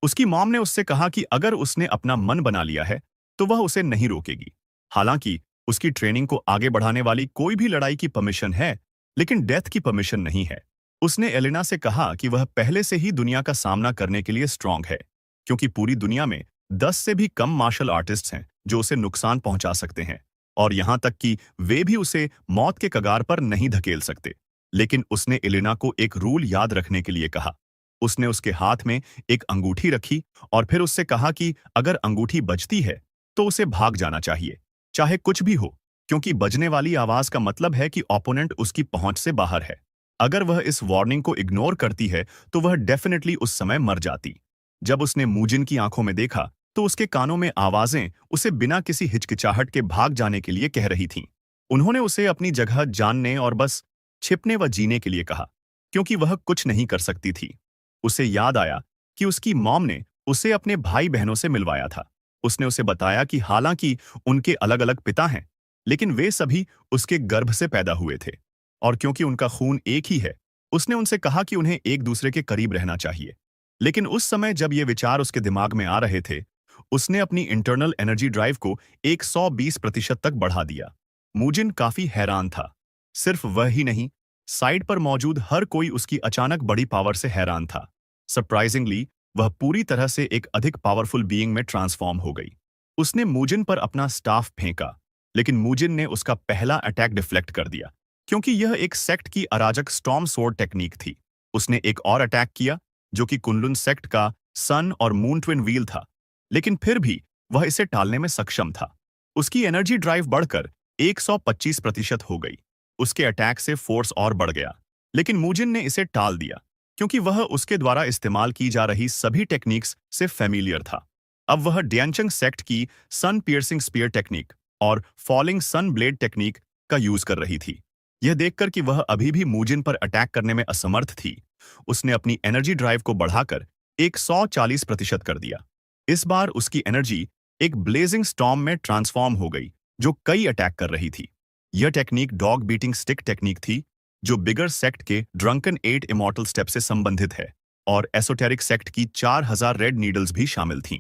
उसकी मॉम ने उससे कहा कि अगर उसने अपना मन बना लिया है तो वह उसे नहीं रोकेगी। हालांकि उसकी ट्रेनिंग को आगे बढ़ाने वाली कोई भी लड़ाई की परमिशन है, लेकिन डेथ की परमिशन नहीं है। उसने एलेना से कहा कि वह पहले से ही दुनिया का सामना करने के लिए स्ट्रांग है, क्योंकि पूरी दुनिया में 10 से भी कम मार्शल आर्टिस्ट्स हैं जो उसे नुकसान पहुंचा सकते हैं, और यहां तक कि वे भी उसे मौत के कगार पर नहीं धकेल सकते। लेकिन उसने एलेना को एक रूल याद रखने के लिए कहा। उसने उसके हाथ में एक अंगूठी रखी और फिर उससे कहा कि अगर अंगूठी बजती है तो उसे भाग जाना चाहिए, चाहे कुछ भी हो, क्योंकि बजने वाली आवाज का मतलब है कि ओपोनेंट उसकी पहुंच से बाहर है। अगर वह इस वार्निंग को इग्नोर करती है तो वह डेफिनेटली उस समय मर जाती। जब उसने मूजिन की आंखों में देखा तो उसके कानों में आवाजें उसे बिना किसी हिचकिचाहट के भाग जाने के लिए कह रही थीं। उन्होंने उसे अपनी जगह जानने और बस छिपने व जीने के लिए कहा, क्योंकि वह कुछ नहीं कर सकती थी। उसे याद आया कि उसकी मॉम ने उसे अपने भाई बहनों से मिलवाया था। उसने उसे बताया कि हालांकि उनके अलग अलग पिता हैं, लेकिन वे सभी उसके गर्भ से पैदा हुए थे, और क्योंकि उनका खून एक ही है, उसने उनसे कहा कि उन्हें एक दूसरे के करीब रहना चाहिए। लेकिन उस समय जब ये विचार उसके दिमाग में आ रहे थे, उसने अपनी इंटरनल एनर्जी ड्राइव को 120% तक बढ़ा दिया। मूजिन काफी हैरान था। सिर्फ वह ही नहीं, साइड पर मौजूद हर कोई उसकी अचानक बड़ी पावर से हैरान था। सरप्राइजिंगली वह पूरी तरह से एक अधिक पावरफुल बीइंग में ट्रांसफॉर्म हो गई। उसने मूजिन पर अपना स्टाफ फेंका, लेकिन मूजिन ने उसका पहला अटैक डिफ्लेक्ट कर दिया, क्योंकि यह एक सेक्ट की अराजक स्टॉर्म स्वॉर्ड टेक्निक थी। उसने एक और अटैक किया, जो कि कुनलुन सेक्ट का सन और मून ट्विन व्हील था, लेकिन फिर भी वह इसे टालने में सक्षम था। उसकी एनर्जी ड्राइव बढ़कर 125% हो गई। उसके अटैक से फोर्स और बढ़ गया, लेकिन मूजिन ने इसे टाल दिया, क्योंकि वह उसके द्वारा इस्तेमाल की जा रही सभी टेक्निक्स से फेमिलियर था। अब वह डियनचंग सेक्ट की सन पियर्सिंग स्पीयर टेक्निक और फॉलिंग सन ब्लेड टेक्निक का यूज कर रही थी। यह देखकर कि वह अभी भी मूजिन पर अटैक करने में असमर्थ थी, उसने अपनी एनर्जी ड्राइव को बढ़ाकर 140% कर दिया। इस बार उसकी एनर्जी एक ब्लेजिंग स्टॉर्म में ट्रांसफॉर्म हो गई, जो कई अटैक कर रही थी। यह technique dog beating stick technique थी, जो बिगर सेक्ट के ड्रंकन 8 इमॉर्टल स्टेप से संबंधित है, और एसोटेरिक सेक्ट की 4000 रेड नीडल्स भी शामिल थीं।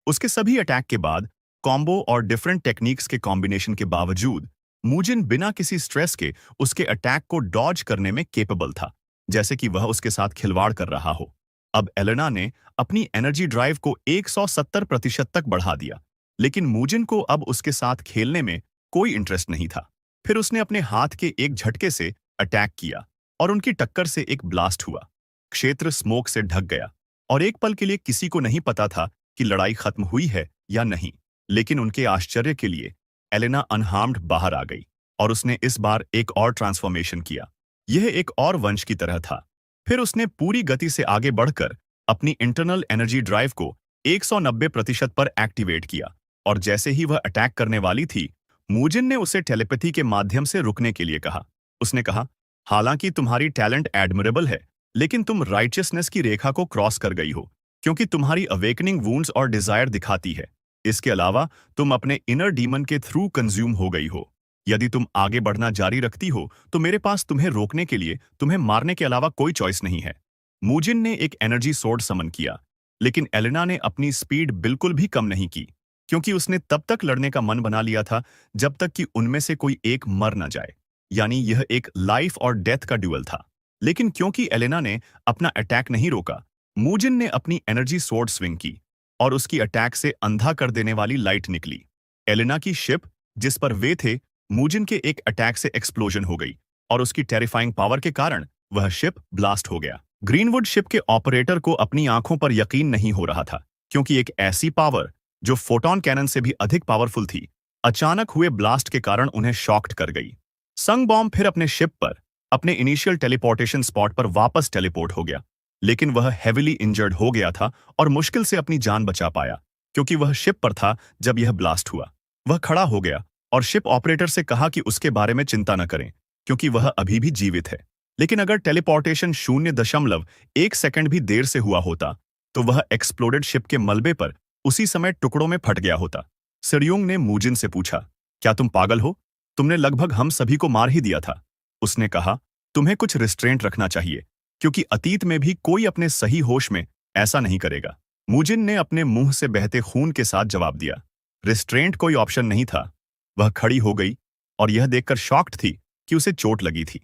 उसके सभी अटैक के बाद कॉम्बो और डिफरेंट टेक्निक्स के कॉम्बिनेशन के बावजूद मूजिन बिना किसी स्ट्रेस के उसके अटैक को डॉज करने में केपेबल था, जैसे कि वह उसके साथ खिलवाड़ कर रहा हो। अब एलेना ने अपनी एनर्जी ड्राइव को 170% तक बढ़ा दिया, लेकिन मूजिन को अब उसके साथ खेलने में कोई इंटरेस्ट नहीं था। फिर उसने अपने हाथ के एक झटके से अटैक किया और उनकी टक्कर से एक ब्लास्ट हुआ। क्षेत्र स्मोक से ढक गया और एक पल के लिए किसी को नहीं पता था कि लड़ाई खत्म हुई है या नहीं। लेकिन उनके आश्चर्य के लिए एलेना अनहार्म्ड बाहर आ गई और उसने इस बार एक और ट्रांसफॉर्मेशन किया। यह एक और वंश की तरह था। फिर उसने पूरी गति से आगे बढ़कर अपनी इंटरनल एनर्जी ड्राइव को 190% पर एक्टिवेट किया और जैसे ही वह अटैक करने वाली थी, मूजिन ने उसे टेलीपैथी के माध्यम से रुकने के लिए कहा। उसने कहा, हालांकि तुम्हारी टैलेंट एडमिरेबल है, लेकिन तुम राइचियसनेस की रेखा को क्रॉस कर गई हो, क्योंकि तुम्हारी अवेकनिंग वूंड्स और डिजायर दिखाती है। इसके अलावा तुम अपने इनर डीमन के थ्रू कंज्यूम हो गई हो। यदि तुम आगे बढ़ना जारी रखती हो तो मेरे पास तुम्हें रोकने के लिए, तुम्हें मारने के अलावा कोई चॉइस नहीं है। मूजिन ने एक एनर्जी सोर्ड समन किया, लेकिन एलेना ने अपनी स्पीड बिल्कुल भी कम नहीं की, क्योंकि उसने तब तक लड़ने का मन बना लिया था जब तक कि उनमें से कोई एक मर न जाए। यानी यह एक लाइफ और डेथ का ड्यूअल था। लेकिन क्योंकि एलेना ने अपना अटैक नहीं रोका, मूजिन ने अपनी एनर्जी सोर्ड स्विंग की और उसकी अटैक से अंधा कर देने वाली लाइट निकली। एलेना की शिप, जिस पर वे थे, मूजिन के एक अटैक से एक्सप्लोजन हो गई और उसकी टेरिफाइंग पावर के कारण वह शिप ब्लास्ट हो गया। ग्रीनवुड शिप के ऑपरेटर को अपनी आंखों पर यकीन नहीं हो रहा था, क्योंकि एक ऐसी पावर जो फोटोन कैनन से भी अधिक पावरफुल थी, अचानक हुए ब्लास्ट के कारण उन्हें शॉक्ड कर गई। संग बॉम्ब फिर अपने शिप पर, अपने इनिशियल टेलीपोर्टेशन स्पॉट पर वापस टेलीपोर्ट हो गया, लेकिन वह हेविली इंजर्ड हो गया था और मुश्किल से अपनी जान बचा पाया, क्योंकि वह शिप पर था जब यह ब्लास्ट हुआ। वह खड़ा हो गया और शिप ऑपरेटर से कहा कि उसके बारे में चिंता न करें, क्योंकि वह अभी भी जीवित है। लेकिन अगर टेलीपोर्टेशन 0.1 सेकंड भी देर से हुआ होता तो वह एक्सप्लोडेड शिप के मलबे पर उसी समय टुकड़ों में फट गया होता। सिरयुंग ने मूजिन से पूछा, क्या तुम पागल हो? तुमने लगभग हम सभी को मार ही दिया था। उसने कहा, तुम्हें कुछ रिस्ट्रेंट रखना चाहिए, क्योंकि अतीत में भी कोई अपने सही होश में ऐसा नहीं करेगा। मूजिन ने अपने मुंह से बहते खून के साथ जवाब दिया, रिस्ट्रेंट कोई ऑप्शन नहीं था। वह खड़ी हो गई और यह देखकर शॉक्ड थी कि उसे चोट लगी थी।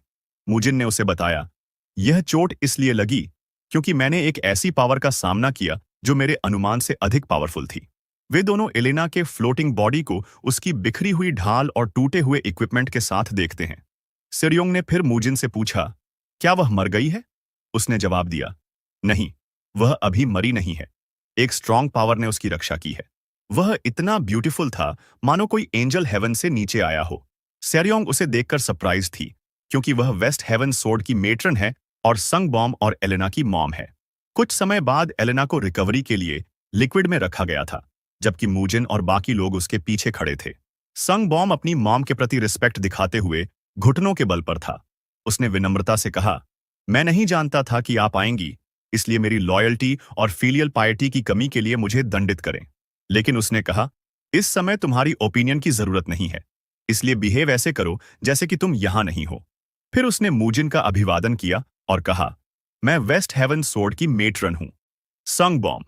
मूजिन ने उसे बताया, यह चोट इसलिए लगी क्योंकि मैंने एक ऐसी पावर का सामना किया जो मेरे अनुमान से अधिक पावरफुल थी। वे दोनों एलेना के फ्लोटिंग बॉडी को उसकी बिखरी हुई ढाल और टूटे हुए इक्विपमेंट के साथ देखते हैं। सिरयोंग ने फिर मूजिन से पूछा, क्या वह मर गई है? उसने जवाब दिया, नहीं, वह अभी मरी नहीं है। एक स्ट्रॉन्ग पावर ने उसकी रक्षा की है। वह इतना ब्यूटीफुल था मानो कोई एंजल हेवन से नीचे आया हो। सेरियोंग उसे देखकर सरप्राइज थी, क्योंकि वह वेस्ट हेवन सोर्ड की मेट्रन है और संग बॉम्ब और एलेना की मॉम है। कुछ समय बाद एलेना को रिकवरी के लिए लिक्विड में रखा गया था, जबकि मूजिन और बाकी लोग उसके पीछे खड़े थे। संग बॉम्ब अपनी मॉम के प्रति रिस्पेक्ट दिखाते हुए घुटनों के बल पर था। उसने विनम्रता से कहा, मैं नहीं जानता था कि आप आएंगी, इसलिए मेरी लॉयल्टी और फीलियल पायटी की कमी के लिए मुझे दंडित करें। लेकिन उसने कहा, इस समय तुम्हारी ओपिनियन की जरूरत नहीं है, इसलिए बिहेव ऐसे करो जैसे कि तुम यहां नहीं हो। फिर उसने मूजिन का अभिवादन किया और कहा, मैं वेस्ट हेवन सोर्ड की मेट्रन हूं। संग बॉम्ब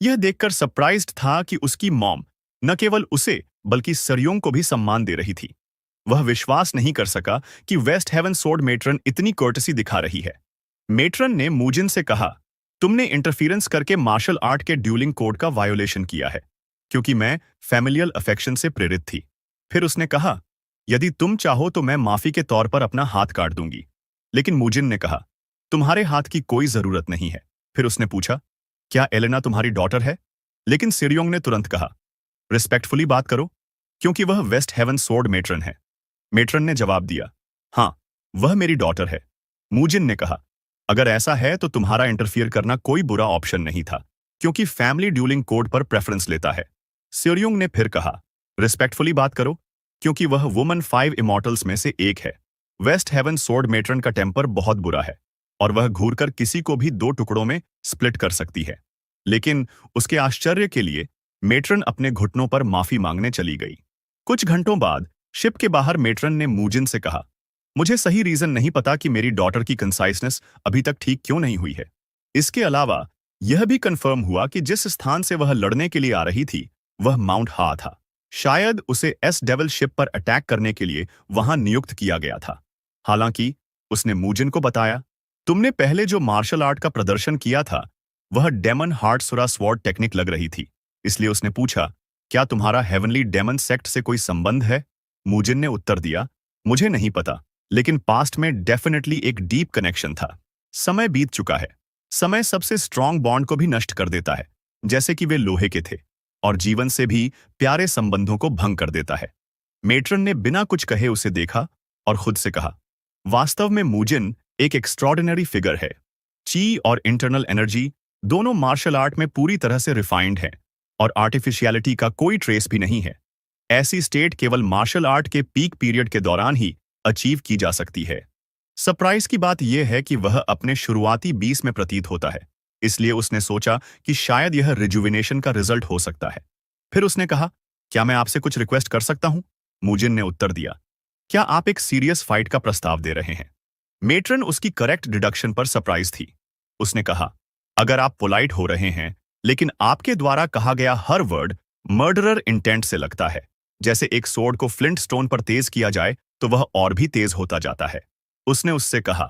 यह देखकर सरप्राइज्ड था कि उसकी मॉम न केवल उसे बल्कि सरयोंग को भी सम्मान दे रही थी। वह विश्वास नहीं कर सका कि वेस्ट हेवन सोर्ड मेट्रन इतनी कर्टसी दिखा रही है। मेट्रन ने मूजिन से कहा, तुमने इंटरफियरेंस करके मार्शल आर्ट के ड्यूलिंग कोड का वायोलेशन किया है, क्योंकि मैं फैमिलियल अफेक्शन से प्रेरित थी। फिर उसने कहा, यदि तुम चाहो तो मैं माफी के तौर पर अपना हाथ काट दूंगी। लेकिन मूजिन ने कहा, तुम्हारे हाथ की कोई जरूरत नहीं है। फिर उसने पूछा, क्या एलेना तुम्हारी डॉटर है? लेकिन सिरयोंग ने तुरंत कहा, रिस्पेक्टफुली बात करो, क्योंकि वह वेस्ट हेवन सोर्ड मेट्रन है। मेट्रन ने जवाब दिया, हाँ, वह मेरी डॉटर है। मूजिन ने कहा, अगर ऐसा है तो तुम्हारा इंटरफियर करना कोई बुरा ऑप्शन नहीं था, क्योंकि फैमिली ड्यूलिंग कोड पर प्रेफरेंस लेता है। सिरयोंग ने फिर कहा, रिस्पेक्टफुली बात करो, क्योंकि वह वुमन 5 इमॉर्टल्स में से एक है। वेस्ट हेवन सोर्ड मेट्रन का टेम्पर बहुत बुरा है और वह घूरकर किसी को भी 2 टुकड़ों में स्प्लिट कर सकती है। लेकिन उसके आश्चर्य के लिए मेट्रन अपने घुटनों पर माफी मांगने चली गई। कुछ घंटों बाद शिप के बाहर मेट्रन ने मूजिन से कहा, मुझे सही रीजन नहीं पता कि मेरी डॉटर की कंसाइसनेस अभी तक ठीक क्यों नहीं हुई है। इसके अलावा यह भी कंफर्म हुआ कि जिस स्थान से वह लड़ने के लिए आ रही थी वह माउंट हा था। शायद उसे एस डेविल शिप पर अटैक करने के लिए वहां नियुक्त किया गया था। हालांकि उसने मूजिन को बताया, तुमने पहले जो मार्शल आर्ट का प्रदर्शन किया था वह डेमन हार्टसुरा स्वॉर्ड टेक्निक लग रही थी। इसलिए उसने पूछा, क्या तुम्हारा हेवनली डेमन सेक्ट से कोई संबंध है? मूजिन ने उत्तर दिया, मुझे नहीं पता, लेकिन पास्ट में डेफिनेटली एक डीप कनेक्शन था। समय बीत चुका है। समय सबसे स्ट्रांग बॉन्ड को भी नष्ट कर देता है, जैसे कि वे लोहे के थे, और जीवन से भी प्यारे संबंधों को भंग कर देता है। मेट्रन ने बिना कुछ कहे उसे देखा और खुद से कहा, वास्तव में मूजिन एक एक्स्ट्रॉर्डिनरी फिगर है। ची और इंटरनल एनर्जी दोनों मार्शल आर्ट में पूरी तरह से रिफाइंड हैं और आर्टिफिशियलिटी का कोई ट्रेस भी नहीं है। ऐसी स्टेट केवल मार्शल आर्ट के पीक पीरियड के दौरान ही अचीव की जा सकती है। सरप्राइज की बात यह है कि वह अपने शुरुआती 20 में प्रतीत होता है, इसलिए उसने सोचा कि शायद यह रिजुविनेशन का रिजल्ट हो सकता है। फिर उसने कहा, क्या मैं आपसे कुछ रिक्वेस्ट कर सकता हूं? मूजिन ने उत्तर दिया, क्या आप एक सीरियस फाइट का प्रस्ताव दे रहे हैं? मेट्रन उसकी करेक्ट डिडक्शन पर सरप्राइज थी। उसने कहा, अगर आप पोलाइट हो रहे हैं, लेकिन आपके द्वारा कहा गया हर वर्ड मर्डरर इंटेंट से लगता है, जैसे एक सोर्ड को फ्लिंट स्टोन पर तेज किया जाए तो वह और भी तेज होता जाता है। उसने उससे कहा,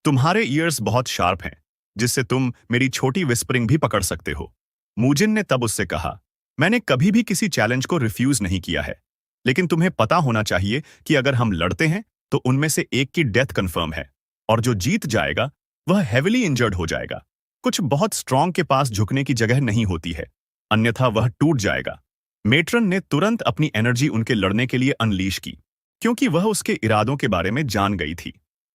तुम्हारे ईयर्स बहुत शार्प हैं, जिससे तुम मेरी छोटी विस्परिंग भी पकड़ सकते हो। मूजिन ने तब उससे कहा, मैंने कभी भी किसी चैलेंज को रिफ्यूज नहीं किया है, लेकिन तुम्हें पता होना चाहिए कि अगर हम लड़ते हैं तो उनमें से एक की डेथ कंफर्म है, और जो जीत जाएगा वह हेविली इंजर्ड हो जाएगा। कुछ बहुत स्ट्रांग के पास झुकने की जगह नहीं होती है, अन्यथा वह टूट जाएगा। मेट्रन ने तुरंत अपनी एनर्जी उनके लड़ने के लिए अनलीश की, क्योंकि वह उसके इरादों के बारे में जान गई थी।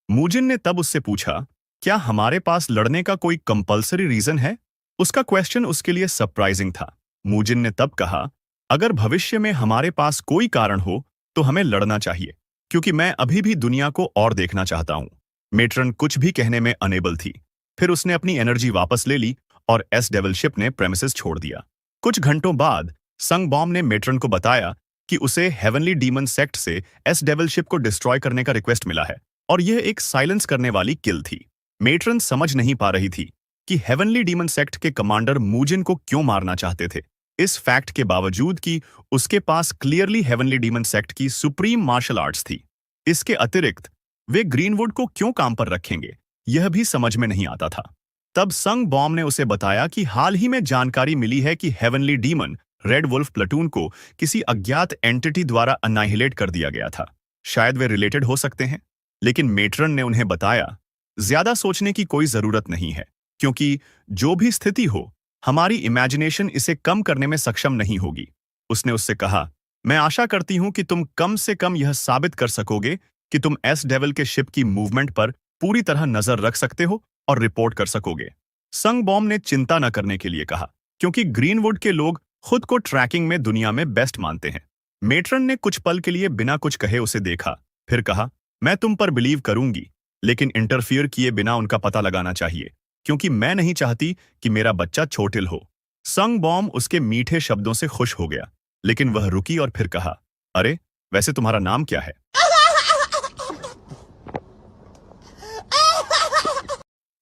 मूजिन ने तब उससे पूछा, क्या हमारे पास लड़ने का कोई कंपल्सरी रीजन है? उसका क्वेश्चन उसके लिए सरप्राइजिंग था। मूजिन ने तब कहा, अगर भविष्य में हमारे पास कोई कारण हो तो हमें लड़ना चाहिए, क्योंकि मैं अभी भी दुनिया को और देखना चाहता हूं। मेट्रन कुछ भी कहने में अनेबल थी। फिर उसने अपनी एनर्जी वापस ले ली और एस डेविल शिप ने प्रेमिसेस छोड़ दिया। कुछ घंटों बाद संग बॉम ने मेट्रन को बताया कि उसे हेवनली डीमन सेक्ट से एस डेविल शिप को डिस्ट्रॉय करने का रिक्वेस्ट मिला है, और यह एक साइलेंस करने वाली किल थी। मेट्रन समझ नहीं पा रही थी कि हेवनली डीमन सेक्ट के कमांडर मूजिन को क्यों मारना चाहते थे, इस फैक्ट के बावजूद कि उसके पास क्लियरली हेवनली डीमन सेक्ट की सुप्रीम मार्शल आर्ट्स थी। इसके अतिरिक्त वे ग्रीनवुड को क्यों काम पर रखेंगे, यह भी समझ में नहीं आता था। तब संग बॉम ने उसे बताया कि हाल ही में जानकारी मिली है कि heavenly demon red wolf platoon को किसी अज्ञात एंटिटी द्वारा अनाहिलेट कर दिया गया था। शायद वे रिलेटेड हो सकते हैं, लेकिन मेट्रन ने उन्हें बताया, ज्यादा सोचने की कोई जरूरत नहीं है, क्योंकि जो भी स्थिति हो, हमारी इमेजिनेशन इसे कम करने में सक्षम नहीं होगी। उसने उससे कहा, मैं आशा करती हूं कि तुम कम से कम यह साबित कर सकोगे कि तुम एस डेविल के शिप की मूवमेंट पर पूरी तरह नजर रख सकते हो और रिपोर्ट कर सकोगे। संग बॉम ने चिंता न करने के लिए कहा, क्योंकि ग्रीनवुड के लोग खुद को ट्रैकिंग में दुनिया में बेस्ट मानते हैं। मेट्रन ने कुछ पल के लिए बिना कुछ कहे उसे देखा, फिर कहा, मैं तुम पर बिलीव करूंगी, लेकिन इंटरफियर किए बिना उनका पता लगाना चाहिए, क्योंकि मैं नहीं चाहती कि मेरा बच्चा छोटिल हो। संग बॉम उसके मीठे शब्दों से खुश हो गया, लेकिन वह रुकी और फिर कहा, अरे वैसे तुम्हारा नाम क्या है?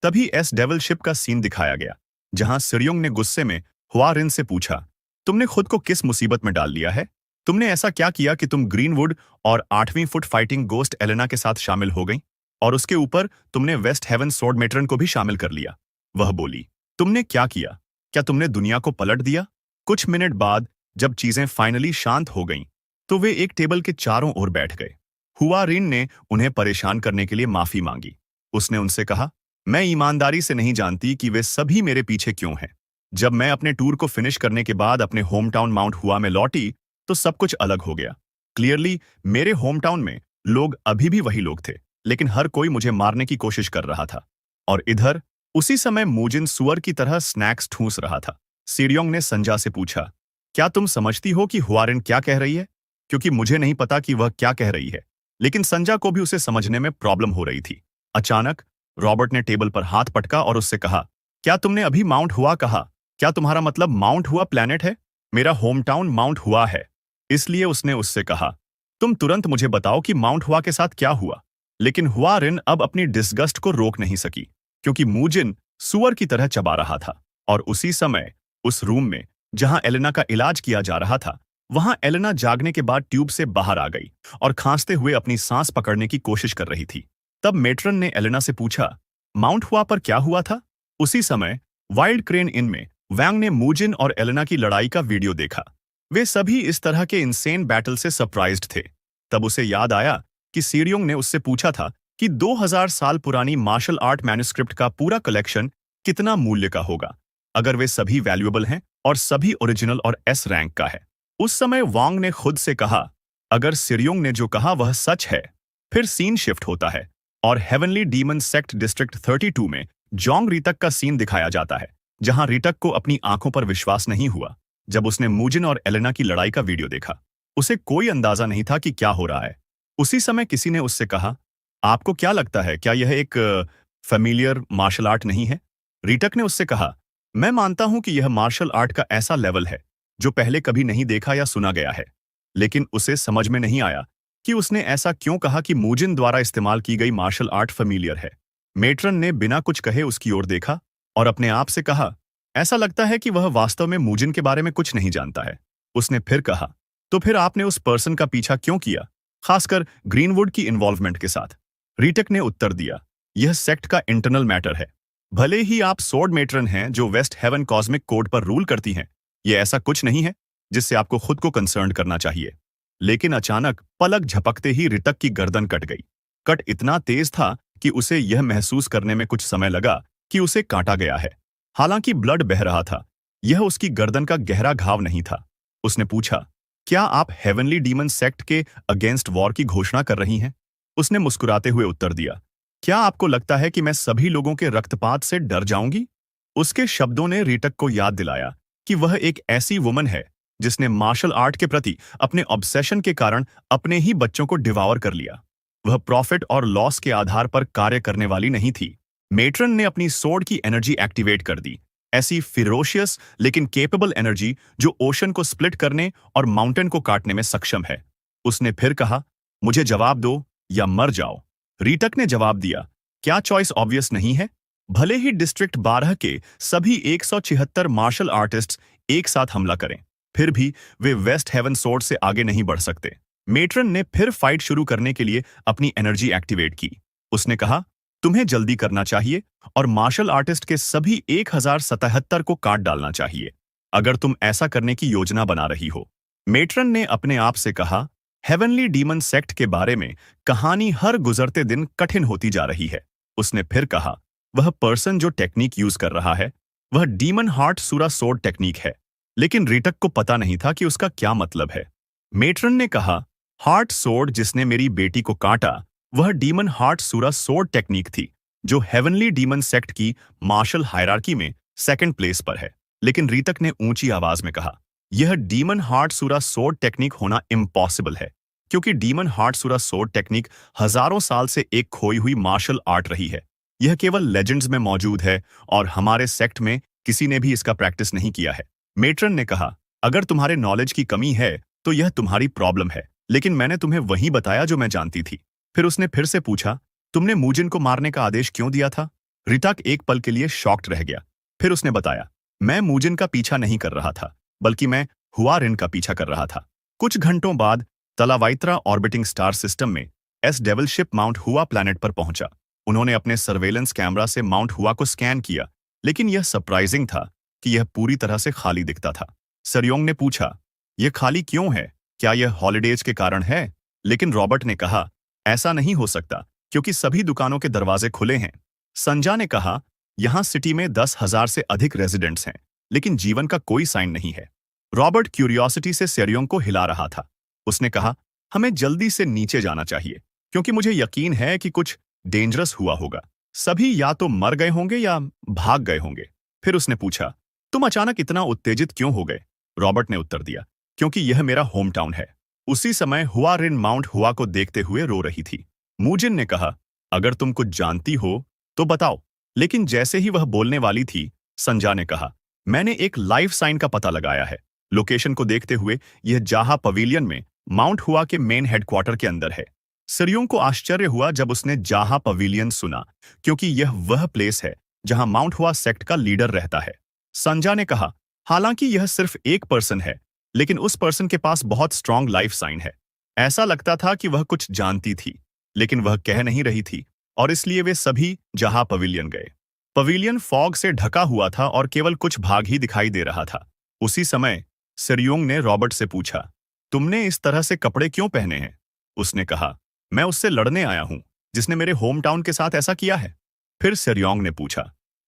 तभी एस डेविल शिप का सीन दिखाया गया, जहां सिरियोंग ने गुस्से में हुआ रिन से पूछा, तुमने खुद को किस मुसीबत में डाल लिया है? तुमने ऐसा क्या किया कि तुम ग्रीनवुड और 8वीं फुट फाइटिंग गोस्ट एलेना के साथ शामिल हो गई, और उसके ऊपर तुमने वेस्ट हेवन स्वॉर्ड मेट्रन को भी शामिल कर लिया? वह बोली, तुमने क्या किया? क्या तुमने दुनिया को पलट दिया? कुछ मिनट बाद जब चीजें फाइनली शांत हो गईं, तो वे एक टेबल के चारों ओर बैठ गए। हुआ रिन ने उन्हें परेशान करने के लिए माफी मांगी। उसने उनसे कहा, मैं ईमानदारी से नहीं जानती कि वे सभी मेरे पीछे क्यों हैं। जब मैं अपने टूर को फिनिश करने के बाद अपने होम टाउन माउंट हुआ में लौटी तो सब कुछ अलग हो गया। क्लियरली मेरे होम टाउन में लोग अभी भी वही लोग थे, लेकिन हर कोई मुझे मारने की कोशिश कर रहा था। और इधर उसी समय मूजिन सुअर की तरह स्नैक्स ठूंस रहा था। सिरियोंग ने संजा से पूछा, क्या तुम समझती हो कि हुआरिन क्या कह रही है? क्योंकि मुझे नहीं पता कि वह क्या कह रही है, लेकिन संजा को भी उसे समझने में प्रॉब्लम हो रही थी। अचानक रॉबर्ट ने टेबल पर हाथ पटका और उससे कहा, क्या तुमने अभी माउंट हुआ कहा? क्या तुम्हारा मतलब माउंट हुआ प्लैनेट है? मेरा होम टाउन माउंट हुआ है। इसलिए उसने उससे कहा, तुम तुरंत मुझे बताओ कि माउंट हुआ के साथ क्या हुआ। लेकिन हुआरिन अब अपनी डिस्गस्ट को रोक नहीं सकी, क्योंकि मूजिन सुअर की तरह चबा रहा था। और उसी समय उस रूम में जहां एलेना का इलाज किया जा रहा था, वहां एलेना जागने के बाद ट्यूब से बाहर आ गई और खांसते हुए अपनी सांस पकड़ने की कोशिश कर रही थी। तब मेट्रन ने एलेना से पूछा, माउंट हुआ पर क्या हुआ था? उसी समय वाइल्ड क्रेन इन में वैंग ने मूजिन और एलेना की लड़ाई का वीडियो देखा। वे सभी इस तरह के इंसेन बैटल से सरप्राइज्ड थे। तब उसे याद आया कि सीरियोंग ने उससे पूछा था कि 2000 साल पुरानी मार्शल आर्ट मैन्युस्क्रिप्ट का पूरा कलेक्शन कितना मूल्य का होगा, अगर वे सभी वैल्यूएबल हैं और सभी ओरिजिनल और एस रैंक का है। उस समय वांग ने खुद से कहा, अगर सिरियोंग ने जो कहा वह सच है। फिर सीन शिफ्ट होता है और हेवनली डीमन सेक्ट डिस्ट्रिक्ट 32 में जोंग रीतक का सीन दिखाया जाता है, जहां रीतक को अपनी आंखों पर विश्वास नहीं हुआ जब उसने मूजिन और एलेना की लड़ाई का वीडियो देखा। उसे कोई अंदाजा नहीं था कि क्या हो रहा है। उसी समय किसी ने उससे कहा, आपको क्या लगता है, क्या यह एक फेमिलियर मार्शल आर्ट नहीं है? रीटक ने उससे कहा, मैं मानता हूं कि यह मार्शल आर्ट का ऐसा लेवल है जो पहले कभी नहीं देखा या सुना गया है। लेकिन उसे समझ में नहीं आया कि उसने ऐसा क्यों कहा कि मूजिन द्वारा इस्तेमाल की गई मार्शल आर्ट फेमिलियर है। मेट्रन ने बिना कुछ कहे उसकी ओर देखा और अपने आप से कहा, ऐसा लगता है कि वह वास्तव में मूजिन के बारे में कुछ नहीं जानता है। उसने फिर कहा, तो फिर आपने उस पर्सन का पीछा क्यों किया, खासकर ग्रीनवुड की इन्वॉल्वमेंट के साथ? रीटक ने उत्तर दिया, यह सेक्ट का इंटरनल मैटर है। भले ही आप स्वॉर्ड मेट्रन हैं जो वेस्ट हेवन कॉस्मिक कोड पर रूल करती हैं, यह ऐसा कुछ नहीं है जिससे आपको खुद को कंसर्न करना चाहिए। लेकिन अचानक पलक झपकते ही रीटक की गर्दन कट गई। कट इतना तेज था कि उसे यह महसूस करने में कुछ समय लगा कि उसे काटा गया है। हालांकि ब्लड बह रहा था, यह उसकी गर्दन का गहरा घाव नहीं था। उसने पूछा, क्या आप हेवनली डीमन सेक्ट के अगेंस्ट वॉर की घोषणा कर रही हैं? उसने मुस्कुराते हुए उत्तर दिया, क्या आपको लगता है कि मैं सभी लोगों के रक्तपात से डर जाऊंगी? उसके शब्दों ने रीटक को याद दिलाया कि वह एक ऐसी वुमन है जिसने मार्शल आर्ट के प्रति अपने ऑब्सेशन के कारण अपने ही बच्चों को डिवावर कर लिया। वह प्रॉफिट और लॉस के आधार पर कार्य करने वाली नहीं थी। मेट्रन ने अपनी सोर्ड की एनर्जी एक्टिवेट कर दी, ऐसी फिरोशियस लेकिन केपेबल एनर्जी जो ओशन को स्प्लिट करने और माउंटेन को काटने में सक्षम है। उसने फिर कहा, मुझे जवाब दो या मर जाओ। रीटक ने जवाब दिया, क्या चॉइस ऑब्वियस नहीं है? भले ही डिस्ट्रिक्ट 12 के सभी 176 मार्शल आर्टिस्ट्स एक साथ हमला करें, फिर भी वे वेस्ट हेवन सोर्ड से आगे नहीं बढ़ सकते। मेट्रन ने फिर फाइट शुरू करने के लिए अपनी एनर्जी एक्टिवेट की। उसने कहा, तुम्हें जल्दी करना चाहिए और मार्शल आर्टिस्ट के सभी 1077 को काट डालना चाहिए, अगर तुम ऐसा करने की योजना बना रही हो। मेट्रन ने अपने आप से कहा, हेवनली डीमन सेक्ट के बारे में कहानी हर गुजरते दिन कठिन होती जा रही है। उसने फिर कहा, वह पर्सन जो टेक्निक यूज कर रहा है वह डीमन हार्ट सूरा सोर्ड टेक्निक है, लेकिन रीटक को पता नहीं था कि उसका क्या मतलब है। मेट्रन ने कहा, हार्ट सोर्ड जिसने मेरी बेटी को काटा वह डीमन हार्ट सूरा सोर्ड टेक्निक थी जो हेवनली डीमन सेक्ट की मार्शल हायरार्की में सेकंड प्लेस पर है। लेकिन रीतक ने ऊंची आवाज में कहा, यह डीमन हार्ट सूरा सोर्ड टेक्निक होना इम्पॉसिबल है, क्योंकि डीमन हार्ट सूरा सोर्ड टेक्निक हजारों साल से एक खोई हुई मार्शल आर्ट रही है। यह केवल लेजेंड्स में मौजूद है और हमारे सेक्ट में किसी ने भी इसका प्रैक्टिस नहीं किया है। मेट्रन ने कहा, अगर तुम्हारे नॉलेज की कमी है तो यह तुम्हारी प्रॉब्लम है, लेकिन मैंने तुम्हें वही बताया जो मैं जानती थी। फिर उसने फिर से पूछा, तुमने मूजिन को मारने का आदेश क्यों दिया था? रीटक एक पल के लिए शॉक्ड रह गया। फिर उसने बताया, मैं मूजिन का पीछा नहीं कर रहा था, बल्कि मैं हुआ रिन का पीछा कर रहा था। कुछ घंटों बाद तलावाइत्रा ऑर्बिटिंग स्टार सिस्टम में एस डेविल शिप माउंट हुआ प्लैनेट पर पहुंचा। उन्होंने अपने सर्वेलेंस कैमरा से माउंट हुआ को स्कैन किया, लेकिन यह सरप्राइजिंग था कि यह पूरी तरह से खाली दिखता था। सरियोंग ने पूछा, यह खाली क्यों है? क्या यह हॉलिडेज के कारण है? लेकिन रॉबर्ट ने कहा, ऐसा नहीं हो सकता, क्योंकि सभी दुकानों के दरवाजे खुले हैं। संजा ने कहा, यहां सिटी में 10,000 से अधिक रेजिडेंट्स हैं, लेकिन जीवन का कोई साइन नहीं है। रॉबर्ट क्यूरियोसिटी से सेरियोंग को हिला रहा था। उसने कहा, हमें जल्दी से नीचे जाना चाहिए, क्योंकि मुझे यकीन है कि कुछ डेंजरस हुआ होगा। सभी या तो मर गए होंगे या भाग गए होंगे। फिर उसने पूछा, तुम अचानक इतना उत्तेजित क्यों हो गए? रॉबर्ट ने उत्तर दिया, क्योंकि यह मेरा होम टाउन है। उसी समय हुआ रिन माउंट हुआ को देखते हुए रो रही थी। मूजिन ने कहा, अगर तुम कुछ जानती हो तो बताओ। लेकिन जैसे ही वह बोलने वाली थी, संजा ने कहा, मैंने एक लाइफ साइन का पता लगाया है। लोकेशन को देखते हुए यह जाहा पवेलियन में माउंट हुआ के मेन हेडक्वार्टर के अंदर है। सरियोंग को आश्चर्य हुआ जब उसने जाहा पवेलियन सुना, क्योंकि यह वह प्लेस है जहां माउंट हुआ सेक्ट का लीडर रहता है। संजा ने कहा, हालांकि यह सिर्फ एक पर्सन है, लेकिन उस पर्सन के पास बहुत स्ट्रांग लाइफ साइन है। ऐसा लगता था कि वह कुछ जानती थी, लेकिन वह कह नहीं रही थी, और इसलिए वे सभी जहां पवेलियन गए। पवेलियन फॉग से ढका हुआ था और केवल कुछ भाग ही दिखाई दे रहा था। उसी समय सरियोंग ने रॉबर्ट से पूछा, तुमने इस तरह से कपड़े क्यों पहने हैं? उसने कहा, मैं उससे लड़ने आया हूं जिसने मेरे होम टाउन के साथ ऐसा किया है। फिर सेरियोंग ने पूछा,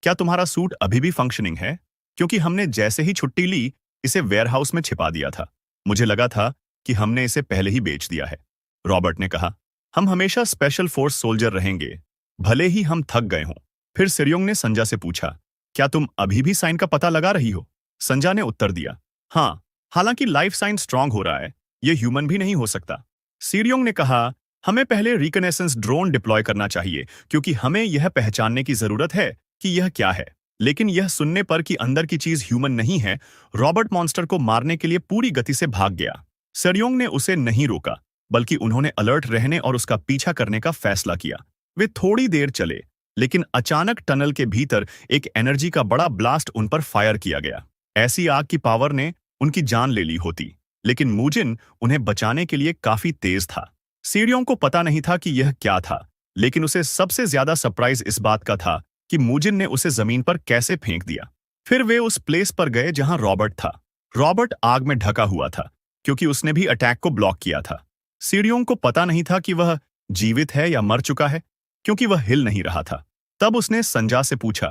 क्या तुम्हारा सूट अभी भी फंक्शनिंग है? क्योंकि हमने जैसे ही छुट्टी ली इसे वेयरहाउस में छिपा दिया था। मुझे लगा था कि हमने इसे पहले ही बेच दिया है। रॉबर्ट ने कहा, हम हमेशा स्पेशल फोर्स सोल्जर रहेंगे, भले ही हम थक गए हों। फिर सेरियोंग ने संजा से पूछा, क्या तुम अभी भी साइन का पता लगा रही हो? संजा ने उत्तर दिया, हाँ, हालांकि लाइफ साइन स्ट्रांग हो रहा है, यह ह्यूमन भी नहीं हो सकता। सेरियोंग ने कहा, हमें पहले रिकनेसेंस ड्रोन डिप्लॉय करना चाहिए क्योंकि हमें यह पहचानने की जरूरत है कि यह क्या है। लेकिन यह सुनने पर कि अंदर की चीज ह्यूमन नहीं है, रॉबर्ट मॉन्स्टर को मारने के लिए पूरी गति से भाग गया। सेरियोंग ने उसे नहीं रोका, बल्कि उन्होंने अलर्ट रहने और उसका पीछा करने का फैसला किया। वे थोड़ी देर चले, लेकिन अचानक टनल के भीतर एक एनर्जी का बड़ा ब्लास्ट उन पर फायर किया गया। ऐसी आग की पावर ने उनकी जान ले ली होती, लेकिन मूजिन उन्हें बचाने के लिए काफी तेज था। सीढ़ियों को पता नहीं था कि यह क्या था, लेकिन उसे सबसे ज्यादा सरप्राइज इस बात का था कि मूजिन ने उसे जमीन पर कैसे फेंक दिया। फिर वे उस प्लेस पर गए जहां रॉबर्ट था। रॉबर्ट आग में ढका हुआ था क्योंकि उसने भी अटैक को ब्लॉक किया था। सीढ़ियों को पता नहीं था कि वह जीवित है या मर चुका है, क्योंकि वह हिल नहीं रहा था। तब उसने संजा से पूछा,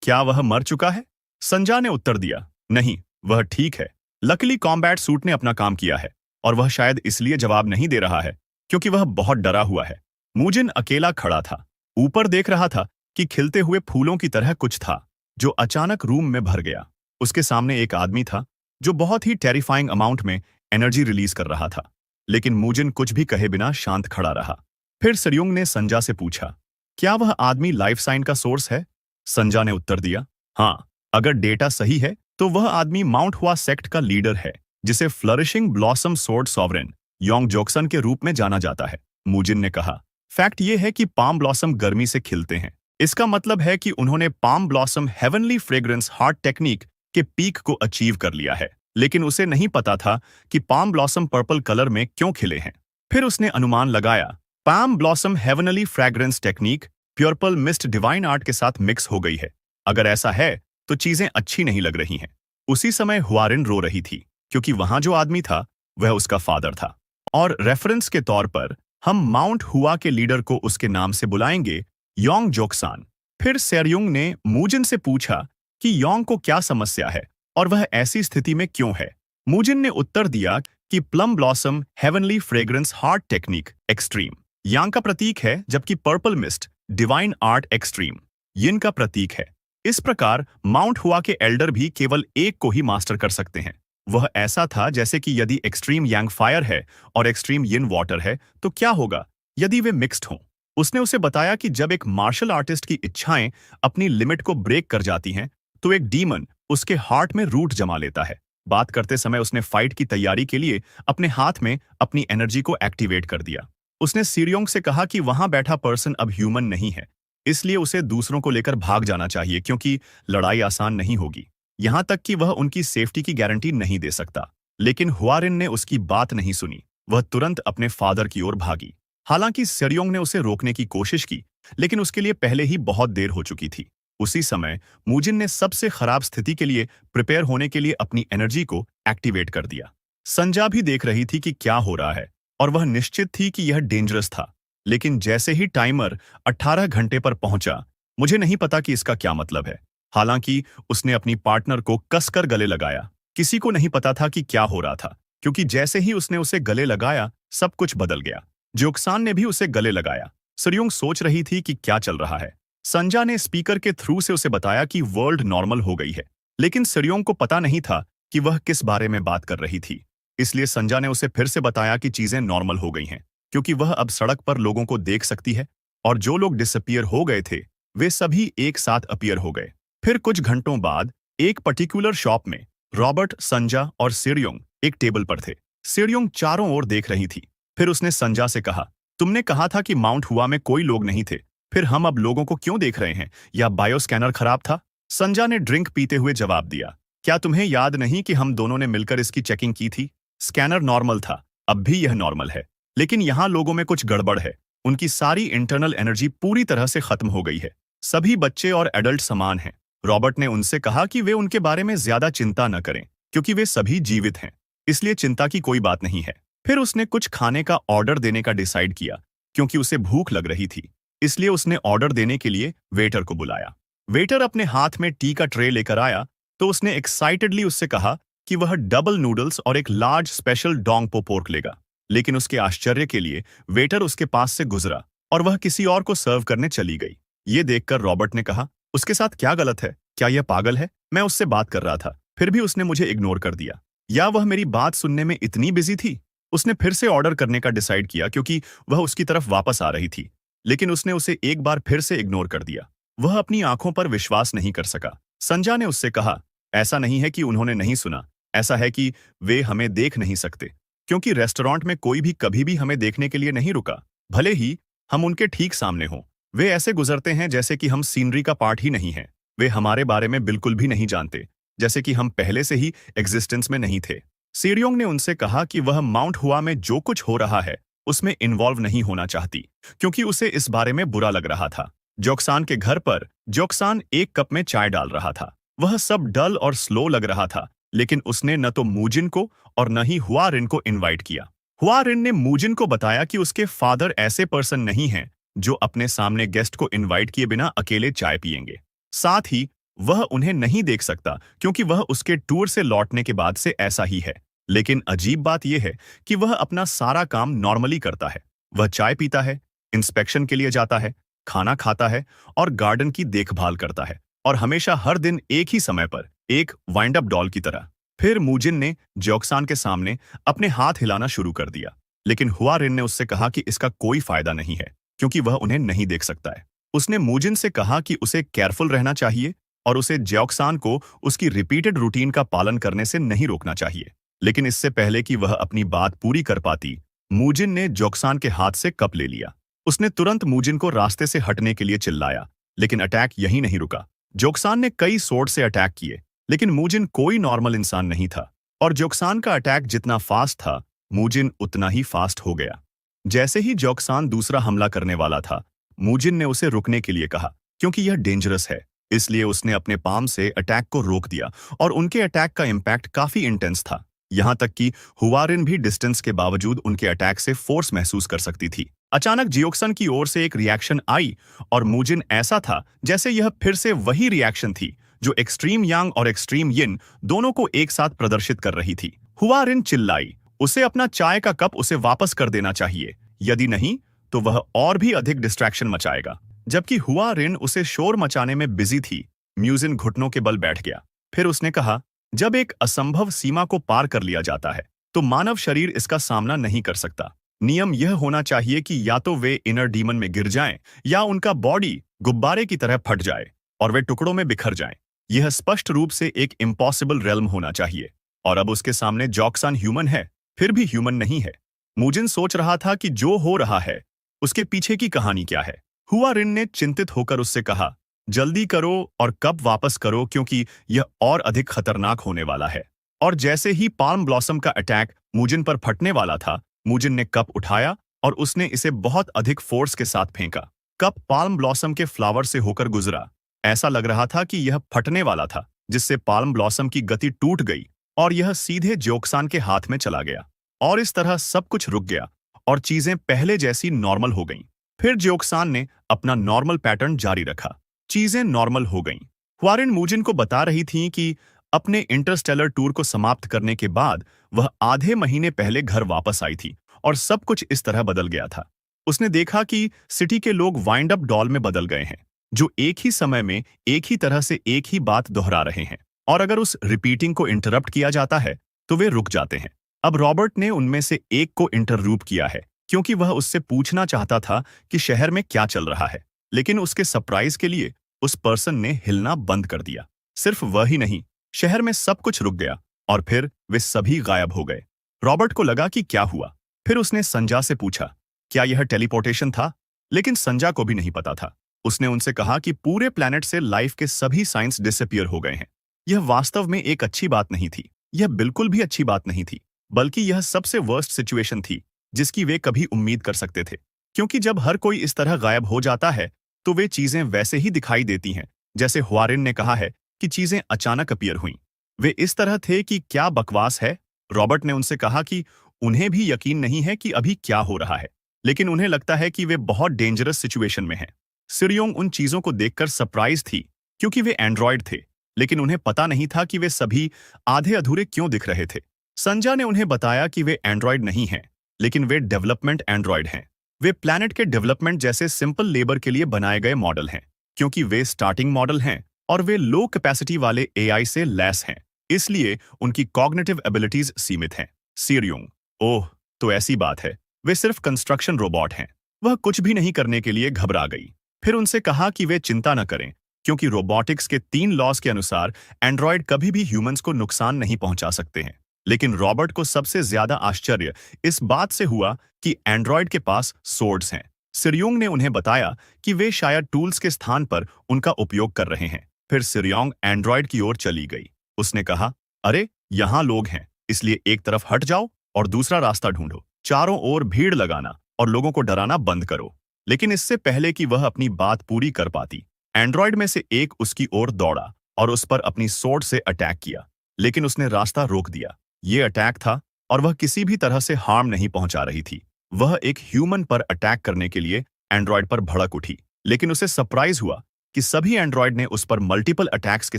क्या वह मर चुका है? संजा ने उत्तर दिया, नहीं, वह ठीक है। लकीली कॉम्बैट सूट ने अपना काम किया है और वह शायद इसलिए जवाब नहीं दे रहा है क्योंकि वह बहुत डरा हुआ है। मूजिन अकेला खड़ा था, ऊपर देख रहा था कि खिलते हुए फूलों की तरह कुछ था जो अचानक रूम में भर गया। उसके सामने एक आदमी था जो बहुत ही टेरिफाइंग अमाउंट में एनर्जी रिलीज कर रहा था, लेकिन मूजिन कुछ भी कहे बिना शांत खड़ा रहा। फिर सेरियोंग ने संजा से पूछा, क्या वह आदमी लाइफ साइन का सोर्स है? संजा ने उत्तर दिया, हाँ, अगर डेटा सही है तो वह आदमी माउंट हुआ सेक्ट का लीडर है, जिसे flourishing blossom sword sovereign Yong Jokson के रूप में जाना जाता है। मूजिन ने कहा, फैक्ट यह है कि पाम ब्लॉसम गर्मी से खिलते हैं। इसका मतलब है कि उन्होंने palm blossom heavenly fragrance heart technique के पीक को अचीव कर लिया है, लेकिन उसे नहीं पता था कि पाम ब्लॉसम पर्पल कलर में क्यों खिले हैं। फिर उसने अनुमान लगाया, plum blossom heavenly fragrance technique purple mist divine art के साथ मिक्स हो गई है। अगर ऐसा है तो चीजें अच्छी नहीं लग रही हैं। उसी समय हुआरिन रो रही थी क्योंकि वहां जो आदमी था वह उसका फादर था, और रेफरेंस के तौर पर हम माउंट हुआ के लीडर को उसके नाम से बुलाएंगे, योंग जोक्सान। फिर सेरियोंग ने मूजिन से पूछा कि योंग को क्या समस्या है और वह ऐसी स्थिति में क्यों है। मूजिन ने उत्तर दिया कि plum blossom heavenly fragrance heart technique extreme yang का प्रतीक है, जबकि purple mist divine art extreme yin का प्रतीक है। इस प्रकार माउंट हुआ के एल्डर भी केवल एक को ही मास्टर कर सकते हैं। वह ऐसा था जैसे कि यदि एक्सट्रीम यांग फायर है और एक्सट्रीम यिन वाटर है तो क्या होगा यदि वे मिक्स्ड हों। उसने उसे बताया कि जब एक मार्शल आर्टिस्ट की इच्छाएं अपनी लिमिट को ब्रेक कर जाती हैं तो एक डीमन उसके हार्ट में रूट जमा लेता है। बात करते समय उसने फाइट की तैयारी के लिए अपने हाथ में अपनी एनर्जी को एक्टिवेट कर दिया। उसने सीरियोंग से कहा कि वहां बैठा पर्सन अब ह्यूमन नहीं है, इसलिए उसे दूसरों को लेकर भाग जाना चाहिए क्योंकि लड़ाई आसान नहीं होगी, यहां तक कि वह उनकी सेफ्टी की गारंटी नहीं दे सकता। लेकिन हुआरिन ने उसकी बात नहीं सुनी, वह तुरंत अपने फादर की ओर भागी। हालांकि सेरियोंग ने उसे रोकने की कोशिश की, लेकिन उसके लिए पहले ही बहुत देर हो चुकी थी। उसी समय मूजिन ने सबसे खराब स्थिति के लिए प्रिपेयर होने के लिए अपनी एनर्जी को एक्टिवेट कर दिया। संजा भी देख रही थी कि क्या हो रहा है और वह निश्चित थी कि यह डेंजरस था। लेकिन जैसे ही टाइमर 18 घंटे पर पहुंचा, मुझे नहीं पता कि इसका क्या मतलब है। हालांकि उसने अपनी पार्टनर को कसकर गले लगाया। किसी को नहीं पता था कि क्या हो रहा था, क्योंकि जैसे ही उसने उसे गले लगाया सब कुछ बदल गया। जोक्सान ने भी उसे गले लगाया। सेरियोंग सोच रही थी कि क्या चल रहा है। संजा ने स्पीकर के थ्रू से उसे बताया कि वर्ल्ड नॉर्मल हो गई है, लेकिन सेरियोंग को पता नहीं था कि वह किस बारे में बात कर रही थी। इसलिए संजा ने उसे फिर से बताया कि चीजें नॉर्मल हो गई हैं, क्योंकि वह अब सड़क पर लोगों को देख सकती है और जो लोग डिसअपियर हो गए थे वे सभी एक साथ अपीयर हो गए। फिर कुछ घंटों बाद एक पर्टिकुलर शॉप में रॉबर्ट, संजा और सेरियोंग एक टेबल पर थे। सेरियोंग चारों ओर देख रही थी। फिर उसने संजा से कहा, तुमने कहा था कि माउंट हुआ में कोई लोग नहीं थे, फिर हम अब लोगों को क्यों देख रहे हैं? या बायो स्कैनर खराब था? संजा ने ड्रिंक पीते हुए जवाब दिया, क्या तुम्हें याद नहीं कि हम दोनों ने मिलकर इसकी चेकिंग की थी? स्कैनर नॉर्मल था, अब भी यह नॉर्मल है, लेकिन यहाँ लोगों में कुछ गड़बड़ है। उनकी सारी इंटरनल एनर्जी पूरी तरह से खत्म हो गई है। सभी बच्चे और एडल्ट समान हैं। रॉबर्ट ने उनसे कहा कि वे उनके बारे में ज्यादा चिंता न करें, क्योंकि वे सभी जीवित हैं, इसलिए चिंता की कोई बात नहीं है। फिर उसने कुछ खाने का ऑर्डर देने का डिसाइड किया क्योंकि उसे भूख लग रही थी। इसलिए उसने ऑर्डर देने के लिए वेटर को बुलाया। वेटर अपने हाथ में टी का ट्रे लेकर आया तो उसने एक्साइटेडली उससे कहा कि वह डबल नूडल्स और एक लार्ज स्पेशल डोंग पो पोर्क लेगा। लेकिन उसके आश्चर्य के लिए वेटर उसके पास से गुजरा और वह किसी और को सर्व करने चली गई। ये देखकर रॉबर्ट ने कहा, उसके साथ क्या गलत है? क्या यह पागल है? मैं उससे बात कर रहा था, फिर भी उसने मुझे इग्नोर कर दिया। या वह मेरी बात सुनने में इतनी बिजी थी? उसने फिर से ऑर्डर करने का डिसाइड किया क्योंकि वह उसकी तरफ वापस आ रही थी, लेकिन उसने उसे एक बार फिर से इग्नोर कर दिया। वह अपनी आंखों पर विश्वास नहीं कर सका। संजा ने उससे कहा, ऐसा नहीं है कि उन्होंने नहीं सुना, ऐसा है कि वे हमें देख नहीं सकते, क्योंकि रेस्टोरेंट में कोई भी कभी भी हमें देखने के लिए नहीं रुका, भले ही हम उनके ठीक सामने हों। वे ऐसे गुजरते हैं जैसे कि हम सीनरी का पार्ट ही नहीं हैं। वे हमारे बारे में बिल्कुल भी नहीं जानते, जैसे कि हम पहले से ही एग्जिस्टेंस में नहीं थे। सीरियोंग ने उनसे कहा कि वह माउंट हुआ में जो कुछ हो रहा है उसमें इन्वॉल्व नहीं होना चाहती, क्योंकि उसे इस बारे में बुरा लग रहा था। जोक्सान के घर पर जोक्सान एक कप में चाय डाल रहा था। वह सब डल और स्लो लग रहा था, लेकिन उसने न तो मूजिन को और न ही हुआ रिन को इनवाइट किया। हुआ रिन ने मूजिन को बताया कि उसके फादर ऐसे पर्सन नहीं हैं जो अपने सामने गेस्ट को इनवाइट किए बिना अकेले चाय पिएंगे। साथ ही वह उन्हें नहीं देख सकता क्योंकि वह उसके टूर से लौटने के बाद से ऐसा ही है। लेकिन अजीब बात यह है कि वह अपना सारा काम नॉर्मली करता है। वह चाय पीता है, इंस्पेक्शन के लिए जाता है, खाना खाता है और गार्डन की देखभाल करता है, और हमेशा हर दिन एक ही समय पर, एक वाइंड अप डॉल की तरह। फिर मूजिन ने जोक्सान के सामने अपने हाथ हिलाना शुरू कर दिया, लेकिन हुआ रिन ने उससे कहा कि इसका कोई फायदा नहीं है क्योंकि वह उन्हें नहीं देख सकता है। उसने मूजिन से कहा कि उसे केयरफुल रहना चाहिए और उसे जोक्सान को उसकी रिपीटेड रूटीन का पालन करने से नहीं रोकना चाहिए। लेकिन इससे पहले कि वह अपनी बात पूरी कर पाती, मूजिन ने जोक्सान के हाथ से कप ले लिया। उसने तुरंत मूजिन को रास्ते से हटने के लिए चिल्लाया, लेकिन अटैक यहीं नहीं रुका। जोक्सान ने कई सोर्ड से अटैक किए, लेकिन मूजिन कोई नॉर्मल इंसान नहीं था, और जोक्सान का अटैक जितना फास्ट था, मूजिन उतना ही फास्ट हो गया। जैसे ही जोक्सान दूसरा हमला करने वाला था, मूजिन ने उसे रुकने के लिए कहा, क्योंकि यह डेंजरस है। इसलिए उसने अपने पाम से अटैक को रोक दिया और उनके अटैक का इम्पैक्ट काफी इंटेंस था, यहां तक कि हुआरिन भी डिस्टेंस के बावजूद उनके अटैक से फोर्स महसूस कर सकती थी। अचानक जियोक्सन की ओर से एक रिएक्शन आई और मूजिन ऐसा था जैसे यह फिर से वही रिएक्शन थी जो एक्सट्रीम यांग और एक्सट्रीम यिन दोनों को एक साथ प्रदर्शित कर रही थी। हुआरिन चिल्लाई, उसे अपना चाय का कप उसे वापस कर देना चाहिए, यदि नहीं तो वह और भी अधिक डिस्ट्रैक्शन मचाएगा। जबकि हुआरिन उसे शोर मचाने में बिजी थी, मूजिन घुटनों के बल बैठ गया। फिर उसने कहा, जब एक असंभव सीमा को पार कर लिया जाता है तो मानव शरीर इसका सामना नहीं कर सकता। नियम यह होना चाहिए कि या तो वे इनर डीमन में गिर जाएं या उनका बॉडी गुब्बारे की तरह फट जाए और वे टुकड़ों में बिखर जाएं। यह स्पष्ट रूप से एक इम्पॉसिबल रेल्म होना चाहिए, और अब उसके सामने जोक्सान ह्यूमन है, फिर भी ह्यूमन नहीं है। मूजिन सोच रहा था कि जो हो रहा है उसके पीछे की कहानी क्या है। हुआरिन ने चिंतित होकर उससे कहा, जल्दी करो और कप वापस करो क्योंकि यह और अधिक खतरनाक होने वाला है। और जैसे ही पाल्म ब्लॉसम का अटैक मूजिन पर फटने वाला था, मूजिन ने कप उठाया और उसने इसे बहुत अधिक फोर्स के साथ फेंका। कप पाल्म ब्लॉसम के फ्लावर से होकर गुजरा। ऐसा लग रहा था कि यह फटने वाला था, जिससे पाल्म ब्लॉसम की गति टूट गई और यह सीधे जोक्सान के हाथ में चला गया। और इस तरह सब कुछ रुक गया और चीजें पहले जैसी नॉर्मल हो गईं। फिर जोक्सान ने अपना नॉर्मल पैटर्न जारी रखा। चीजें नॉर्मल हो गईं। हुआरिन मूजिन को बता रही थी कि अपने इंटरस्टेलर टूर को समाप्त करने के बाद वह आधे महीने पहले घर वापस आई थी और सब कुछ इस तरह बदल गया था। उसने देखा कि सिटी के लोग वाइंड अप डॉल में बदल गए हैं, जो एक ही समय में एक ही तरह से एक ही बात दोहरा रहे हैं, और अगर उस रिपीटिंग को इंटरप्ट किया जाता है तो वे रुक जाते हैं। अब रॉबर्ट ने उनमें से एक को इंटररूप किया है क्योंकि वह उससे पूछना चाहता था कि शहर में क्या चल रहा है, लेकिन उसके सरप्राइज के लिए उस पर्सन ने हिलना बंद कर दिया। सिर्फ वह ही नहीं, शहर में सब कुछ रुक गया और फिर वे सभी गायब हो गए। रॉबर्ट को लगा कि क्या हुआ। फिर उसने संजा से पूछा, क्या यह टेलीपोर्टेशन था? लेकिन संजा को भी नहीं पता था। उसने उनसे कहा कि पूरे प्लैनेट से लाइफ के सभी साइंस डिसअपीयर हो गए हैं। यह वास्तव में एक अच्छी बात नहीं थी। यह बिल्कुल भी अच्छी बात नहीं थी, बल्कि यह सबसे वर्स्ट सिचुएशन थी जिसकी वे कभी उम्मीद कर सकते थे, क्योंकि जब हर कोई इस तरह गायब हो जाता है तो वे चीजें वैसे ही दिखाई देती हैं जैसे हुआरिन ने कहा है कि चीजें अचानक अपीयर हुईं। वे इस तरह थे कि क्या बकवास है। रॉबर्ट ने उनसे कहा कि उन्हें भी यकीन नहीं है कि अभी क्या हो रहा है, लेकिन उन्हें लगता है कि वे बहुत डेंजरस सिचुएशन में हैं। सिरयोंग उन चीजों को देखकर सरप्राइज थी, क्योंकि वे एंड्रॉयड थे, लेकिन उन्हें पता नहीं था कि वे सभी आधे अधूरे क्यों दिख रहे थे। संजा ने उन्हें बताया कि वे एंड्रॉयड नहीं हैं, लेकिन वे डेवलपमेंट एंड्रॉयड हैं। वे प्लैनेट के डेवलपमेंट जैसे सिंपल लेबर के लिए बनाए गए मॉडल हैं, क्योंकि वे स्टार्टिंग मॉडल हैं और वे लो कैपेसिटी वाले एआई से लैस हैं, इसलिए उनकी कॉग्निटिव एबिलिटीज सीमित हैं। सिरयोंग, ओह, तो ऐसी बात है, वे सिर्फ कंस्ट्रक्शन रोबोट हैं। वह कुछ भी नहीं करने के लिए घबरा गई। फिर उनसे कहा कि वे चिंता न करें, क्योंकि रोबोटिक्स के 3 लॉज के अनुसार एंड्रॉयड कभी भी ह्यूमंस को नुकसान नहीं पहुंचा सकते हैं। लेकिन रॉबर्ट को सबसे ज्यादा आश्चर्य इस बात से हुआ कि एंड्रॉयड के पास सोर्ड्स हैं। सिरयोंग ने उन्हें बताया कि वे शायद टूल्स के स्थान पर उनका उपयोग कर रहे हैं। फिर सिरयोंग एंड्रॉयड की ओर चली गई। उसने कहा, अरे, यहाँ लोग हैं, इसलिए एक तरफ हट जाओ और दूसरा रास्ता ढूंढो। चारों ओर भीड़ लगाना और लोगों को डराना बंद करो। लेकिन इससे पहले कि वह अपनी बात पूरी कर पाती, एंड्रॉयड में से एक उसकी ओर दौड़ा और उस पर अपनी सोर्ड से अटैक किया, लेकिन उसने रास्ता रोक दिया। ये अटैक था और वह किसी भी तरह से हार्म नहीं पहुंचा रही थी। वह एक ह्यूमन पर अटैक करने के लिए एंड्रॉयड पर भड़क उठी, लेकिन उसे सरप्राइज हुआ कि सभी एंड्रॉयड ने उस पर मल्टीपल अटैक्स के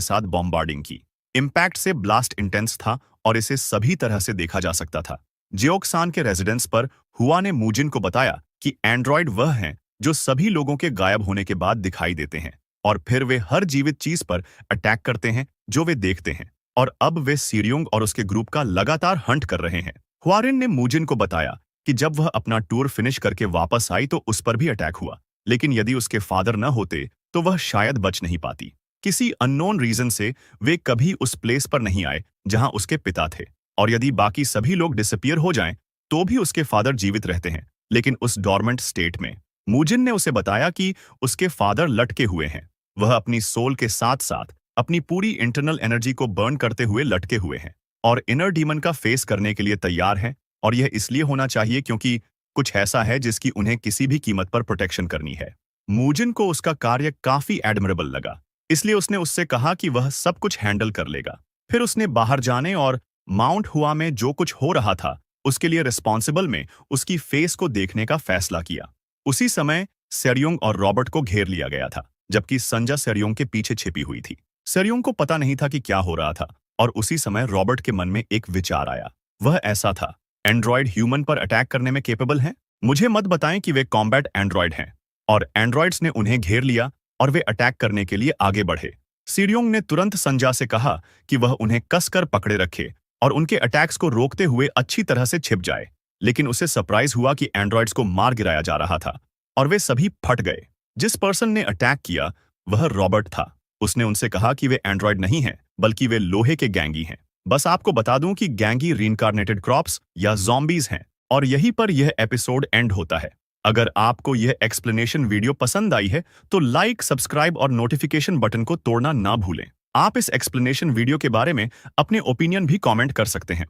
साथ बॉम्बार्डिंग की। इम्पैक्ट से ब्लास्ट इंटेंस था और इसे सभी तरह से देखा जा सकता था। जियोक्सान के रेजिडेंस पर हुआ ने मूजिन को बताया कि एंड्रॉयड वह हैं जो सभी लोगों के गायब होने के बाद दिखाई देते हैं और फिर वे हर जीवित चीज पर अटैक करते हैं जो वे देखते हैं, और अब वे सिरयोंग और उसके ग्रुप का लगातार हंट कर रहे हैं। हुआरिन ने मूजिन को बताया कि जब वह अपना टूर फिनिश करके वापस आई तो उस पर भी अटैक हुआ, लेकिन यदि उसके फादर न होते तो वह शायद बच नहीं पाती। किसी अननोन रीजन से वे कभी उस प्लेस पर नहीं आए जहां उसके पिता थे, और यदि बाकी सभी लोग डिसअपियर हो जाएं तो भी उसके फादर जीवित रहते हैं, लेकिन उस डॉर्मेंट स्टेट में। मूजिन ने उसे बताया कि उसके फादर लटके हुए हैं। वह अपनी सोल के साथ साथ अपनी पूरी इंटरनल एनर्जी को बर्न करते हुए लटके हुए हैं और इनर डीमन का फेस करने के लिए तैयार हैं, और यह इसलिए होना चाहिए क्योंकि कुछ ऐसा है जिसकी उन्हें किसी भी कीमत पर प्रोटेक्शन करनी है। मूजिन को उसका कार्य काफी एडमिरेबल लगा, इसलिए उसने उससे कहा कि वह सब कुछ हैंडल कर लेगा। फिर उसने बाहर जाने और माउंट हुआ में जो कुछ हो रहा था उसके लिए रिस्पॉन्सिबल में उसकी फेस को देखने का फैसला किया। उसी समय सेरयोंग और रॉबर्ट को घेर लिया गया था, जबकि संजा सेरयोंग के पीछे छिपी हुई थी। सेरयोंग को पता नहीं था कि क्या हो रहा था, और उसी समय रॉबर्ट के मन में एक विचार आया। वह ऐसा था, एंड्रॉयड ह्यूमन पर अटैक करने में केपेबल हैं? मुझे मत बताएं कि वे कॉम्बैट एंड्रॉयड हैं। और एंड्रॉयड्स ने उन्हें घेर लिया और वे अटैक करने के लिए आगे बढ़े। सिरयोंग ने तुरंत संजा से कहा कि वह उन्हें कसकर पकड़े रखे और उनके अटैक्स को रोकते हुए अच्छी तरह से छिप जाए, लेकिन उसे सरप्राइज हुआ कि एंड्रॉयड्स को मार गिराया जा रहा था और वे सभी फट गए। जिस पर्सन ने अटैक किया वह रॉबर्ट था। उसने उनसे कहा कि वे एंड्रॉयड नहीं हैं, बल्कि वे लोहे के गैंगी हैं। बस आपको बता दूं कि गैंगी रीइंकार्नेटेड क्रॉप्स या ज़ॉम्बीज हैं, और यहीं पर यह एपिसोड एंड होता है। अगर आपको यह एक्सप्लेनेशन वीडियो पसंद आई है तो लाइक, सब्सक्राइब और नोटिफिकेशन बटन को तोड़ना ना भूलें। आप इस एक्सप्लेनेशन वीडियो के बारे में अपने ओपिनियन भी कमेंट कर सकते हैं।